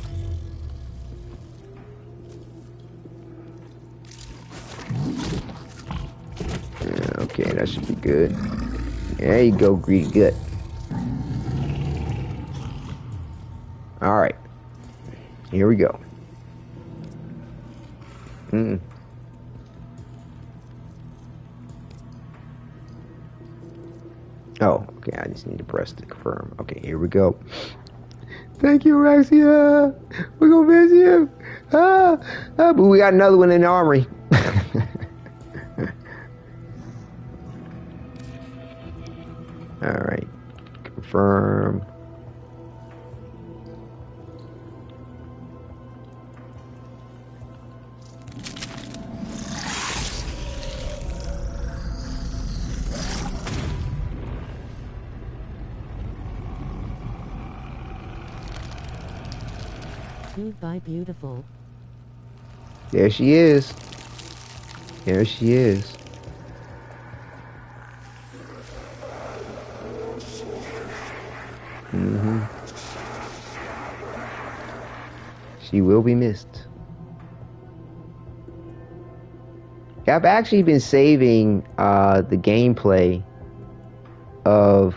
Yeah, okay, that should be good. There you go, greedy gut. Alright. Here we go. Oh, okay, I just need to press to confirm. Okay, here we go. Thank you, Oraxia. We're gonna miss you. But we got another one in the armory. confirm. Goodbye, beautiful. There she is. There she is. She will be missed. I've actually been saving the gameplay of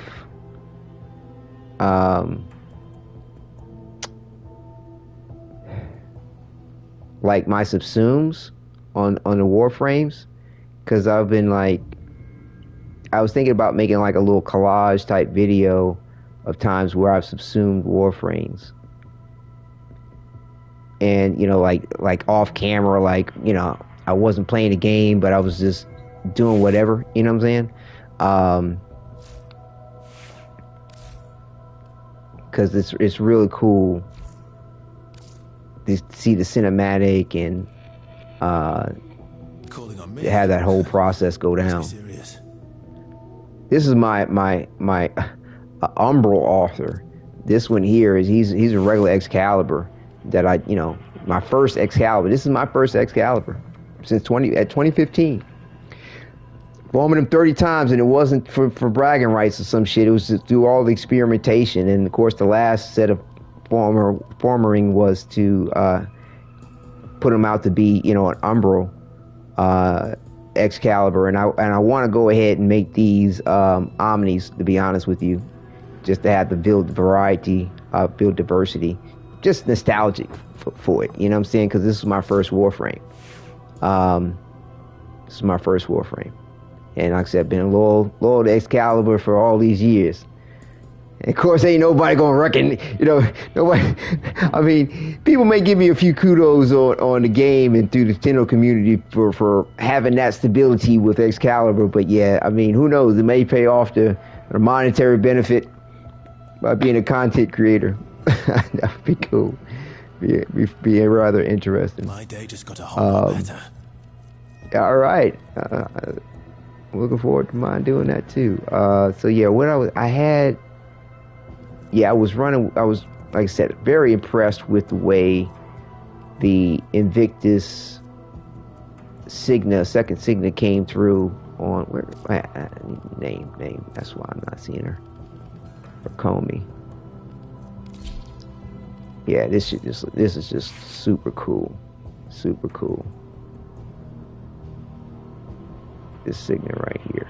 like my subsumes on the Warframes, because I've been like, I was thinking about making like a little collage type video of times where I've subsumed Warframes. And, you know, like off camera, like, you know, I wasn't playing the game, but I was just doing whatever, you know what I'm saying? Because it's really cool to see the cinematic and to have that whole process go down. This is my Umbral author. This one here is he's a regular Excalibur that I, you know, my first Excalibur. This is my first Excalibur since 2015. Forming him 30 times, and it wasn't for bragging rights or some shit. It was just through all the experimentation, and of course the last set of formering was to put him out to be, you know, an Umbral Excalibur, and I want to go ahead and make these Omnis, to be honest with you, just to have the build variety, build diversity, just nostalgic for it, you know what I'm saying? Because this is my first Warframe. This is my first Warframe, and like I said, I've been loyal to Excalibur for all these years. And of course, ain't nobody gonna reckon, you know, nobody. I mean, people may give me a few kudos on the game and through the Nintendo community for having that stability with Excalibur, but yeah, I mean, who knows? It may pay off to a monetary benefit by being a content creator. That would be cool. Be rather interesting. My day just got a whole lot better. All right. I'm looking forward to mine doing that too. So yeah, I was running. I was, like I said, very impressed with the way the Invictus second Signa came through on where name. That's why I'm not seeing her. Or Comey. Yeah, this is just super cool. Super cool. This Signa right here.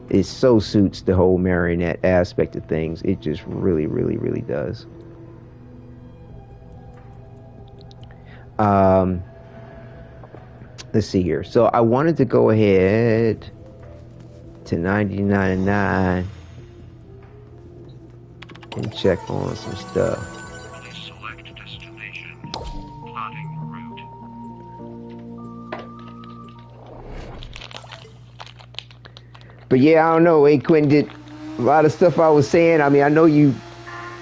It so suits the whole marionette aspect of things. It just really, really, really does. Let's see here. So I wanted to go ahead to 99.9 and check on some stuff. Select destination. Plotting route. But yeah, I don't know. Hey, Quentin, did a lot of stuff I was saying. I mean, I know you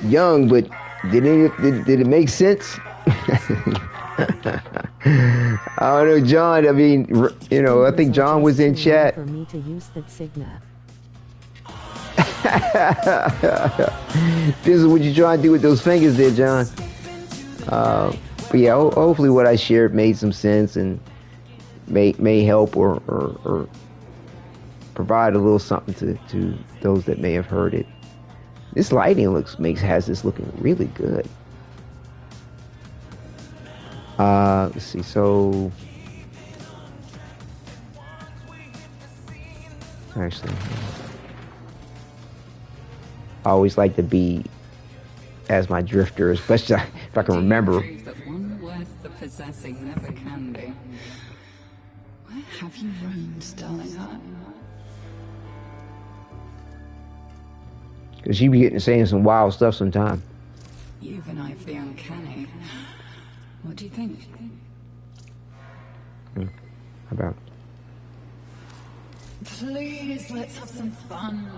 young, but did it make sense? I don't know, John. I mean, you know, I think John was in chat. For me to use that Signa. This is what you trying to do with those fingers there, John. But yeah, hopefully what I shared made some sense and may help or provide a little something to those that may have heard it. This lighting has this looking really good. Let's see. So actually, I always like to be as my drifter, especially if I can remember. That one worth the possessing never can be. Where have you roamed, darling heart? Because you be saying some wild stuff sometimes. You've an eye for the uncanny. What do you think? How about? Please, let's have some fun.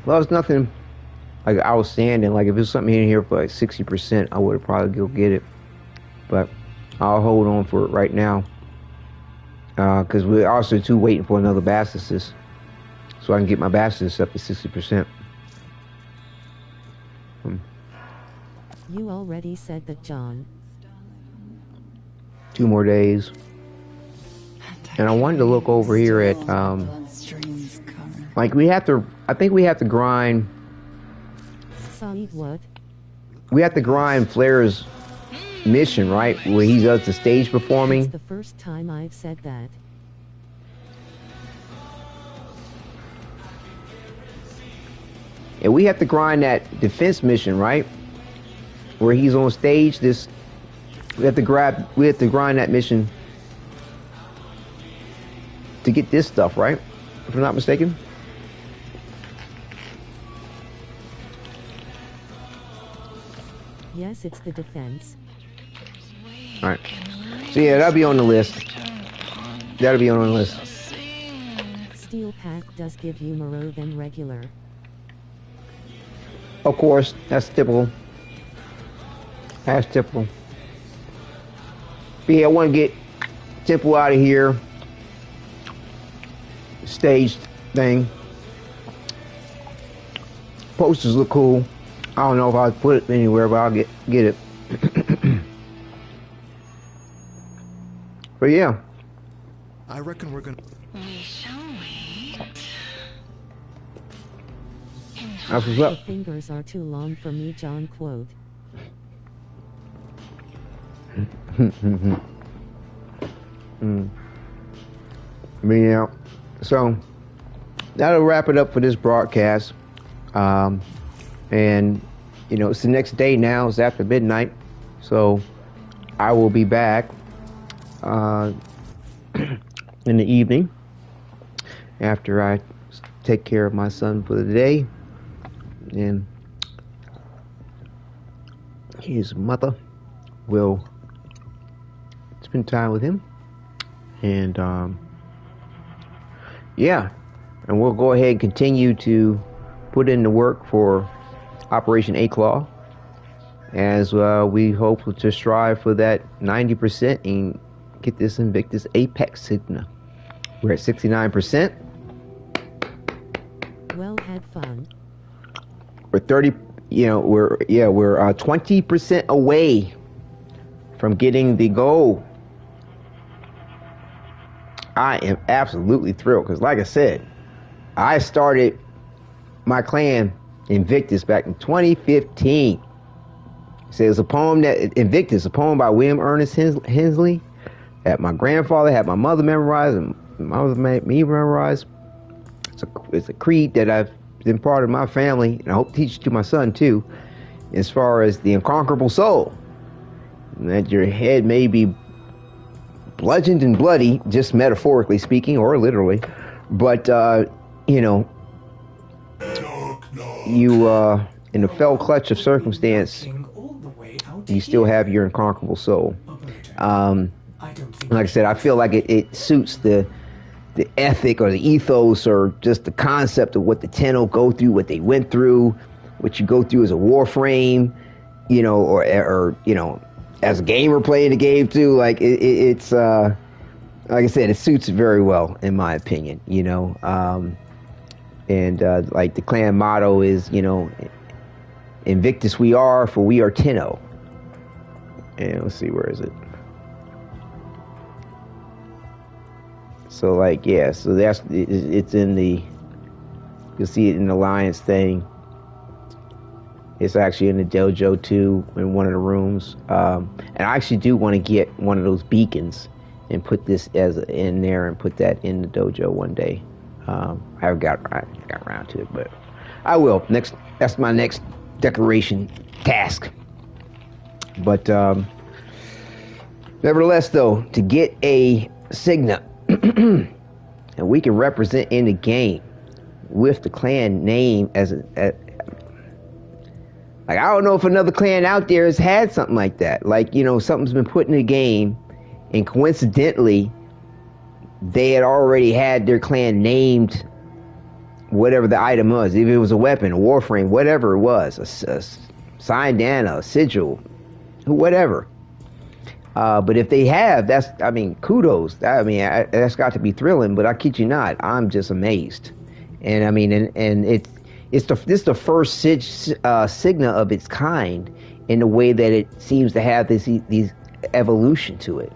Well, it's nothing like outstanding. Like if there's something in here for like 60%, I would have probably go get it. But I'll hold on for it right now. Because we're also too waiting for another Basilisk, so I can get my Basilisk up to 60%. You already said that, John. 2 more days. And I wanted to look over here at like we have to. I think we have to grind. Sorry, what? We have to grind Flair's mission, right? Where he does the stage performing. It's the first time I've said that. And we have to grind that defense mission, right? Where he's on stage. We have to grind that mission to get this stuff, right? If I'm not mistaken. Yes, it's the defense. Alright. So yeah, that'll be on the list. That'll be on the list. Steel pack does give you more than regular. Of course, that's typical. That's typical. But yeah, I want to get Temple out of here. Staged thing. Posters look cool. I don't know if I'll put it anywhere, but I'll get it. But yeah. I reckon we're gonna. We shall wait. That's what's up. The fingers are too long for me, John quote. Yeah. So that'll wrap it up for this broadcast. And you know, it's the next day now. It's after midnight, so I will be back in the evening after I take care of my son for the day, and his mother will spend time with him, and yeah, and we'll go ahead and continue to put in the work for Operation A-Claw, as we hope to strive for that 90% and get this Invictus Apex Sigma. We're at 69%. Well, had fun. We're 30. You know, we're 20% away from getting the goal. I am absolutely thrilled because, like I said, I started my clan Invictus back in 2015. It says a poem that Invictus, a poem by William Ernest Hensley, that my grandfather had my mother memorize and my mother made me memorize. It's a creed that I've been part of my family, and I hope to teach it to my son too, as far as the unconquerable soul. And that your head may be bludgeoned and bloody, just metaphorically speaking, or literally, but you know, you in the fell clutch of circumstance, you still have your unconquerable soul. Like I said, I feel like it suits the ethic or the ethos or just the concept of what the Tenno go through, what they went through, what you go through as a Warframe, you know, or you know, as a gamer playing the game too. Like it's like I said, it suits it very well in my opinion, you know. And like the clan motto is, you know, Invictus we are, for we are Tenno. And let's see, where is it? So like, yeah, so it's in the, you'll see it in the Alliance thing. It's actually in the dojo too, in one of the rooms. And I actually do want to get one of those beacons and put this in there and put that in the dojo one day. I haven't got around to it, but I will. That's my next decoration task. But nevertheless, though, to get a Signa, and we can represent in the game with the clan name as like, I don't know if another clan out there has had something like that. Like, you know, something's been put in the game, and coincidentally, they had already had their clan named whatever the item was, if it was a weapon, a warframe, whatever it was, a sign-dana, a sigil, whatever. But if they have, that's, I mean, kudos. I mean, that's got to be thrilling. But I kid you not, I'm just amazed. And I mean, and this the first signa of its kind in the way that it seems to have these evolution to it.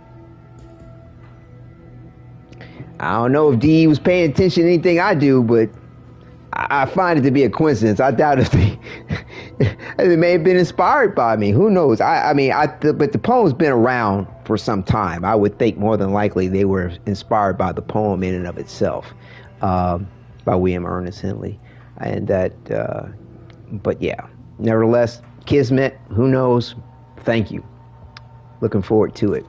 I don't know if DE was paying attention to anything I do, but I find it to be a coincidence. I doubt if they may have been inspired by me. Who knows? But the poem's been around for some time. I would think more than likely they were inspired by the poem in and of itself, by William Ernest Henley. And that, but yeah, nevertheless, Kismet, who knows? Thank you. Looking forward to it.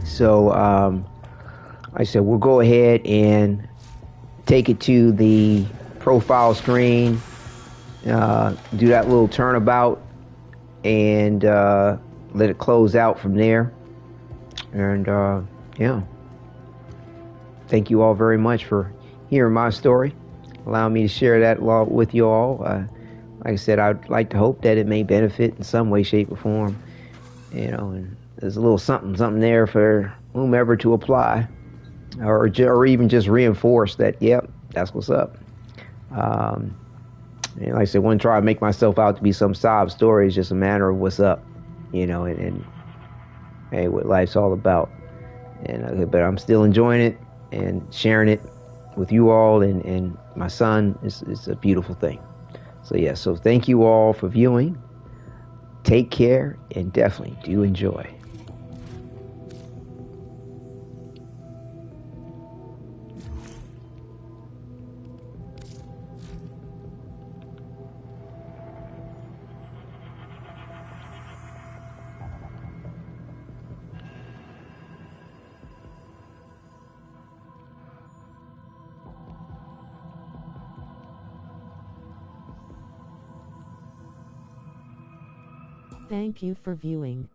So, like I said, we'll go ahead and take it to the profile screen, do that little turnabout, and let it close out from there. And yeah, thank you all very much for hearing my story, allowing me to share that with you all. Like I said, I'd like to hope that it may benefit in some way, shape, or form. You know, and there's a little something there for whomever to apply, or even just reinforce that, yep, that's what's up. And like I said, I wouldn't try to make myself out to be some sob story. It's just a matter of what's up, you know, and hey, what life's all about. And but I'm still enjoying it and sharing it with you all and my son. It's a beautiful thing. So yeah, so thank you all for viewing. Take care and definitely do enjoy. Thank you for viewing.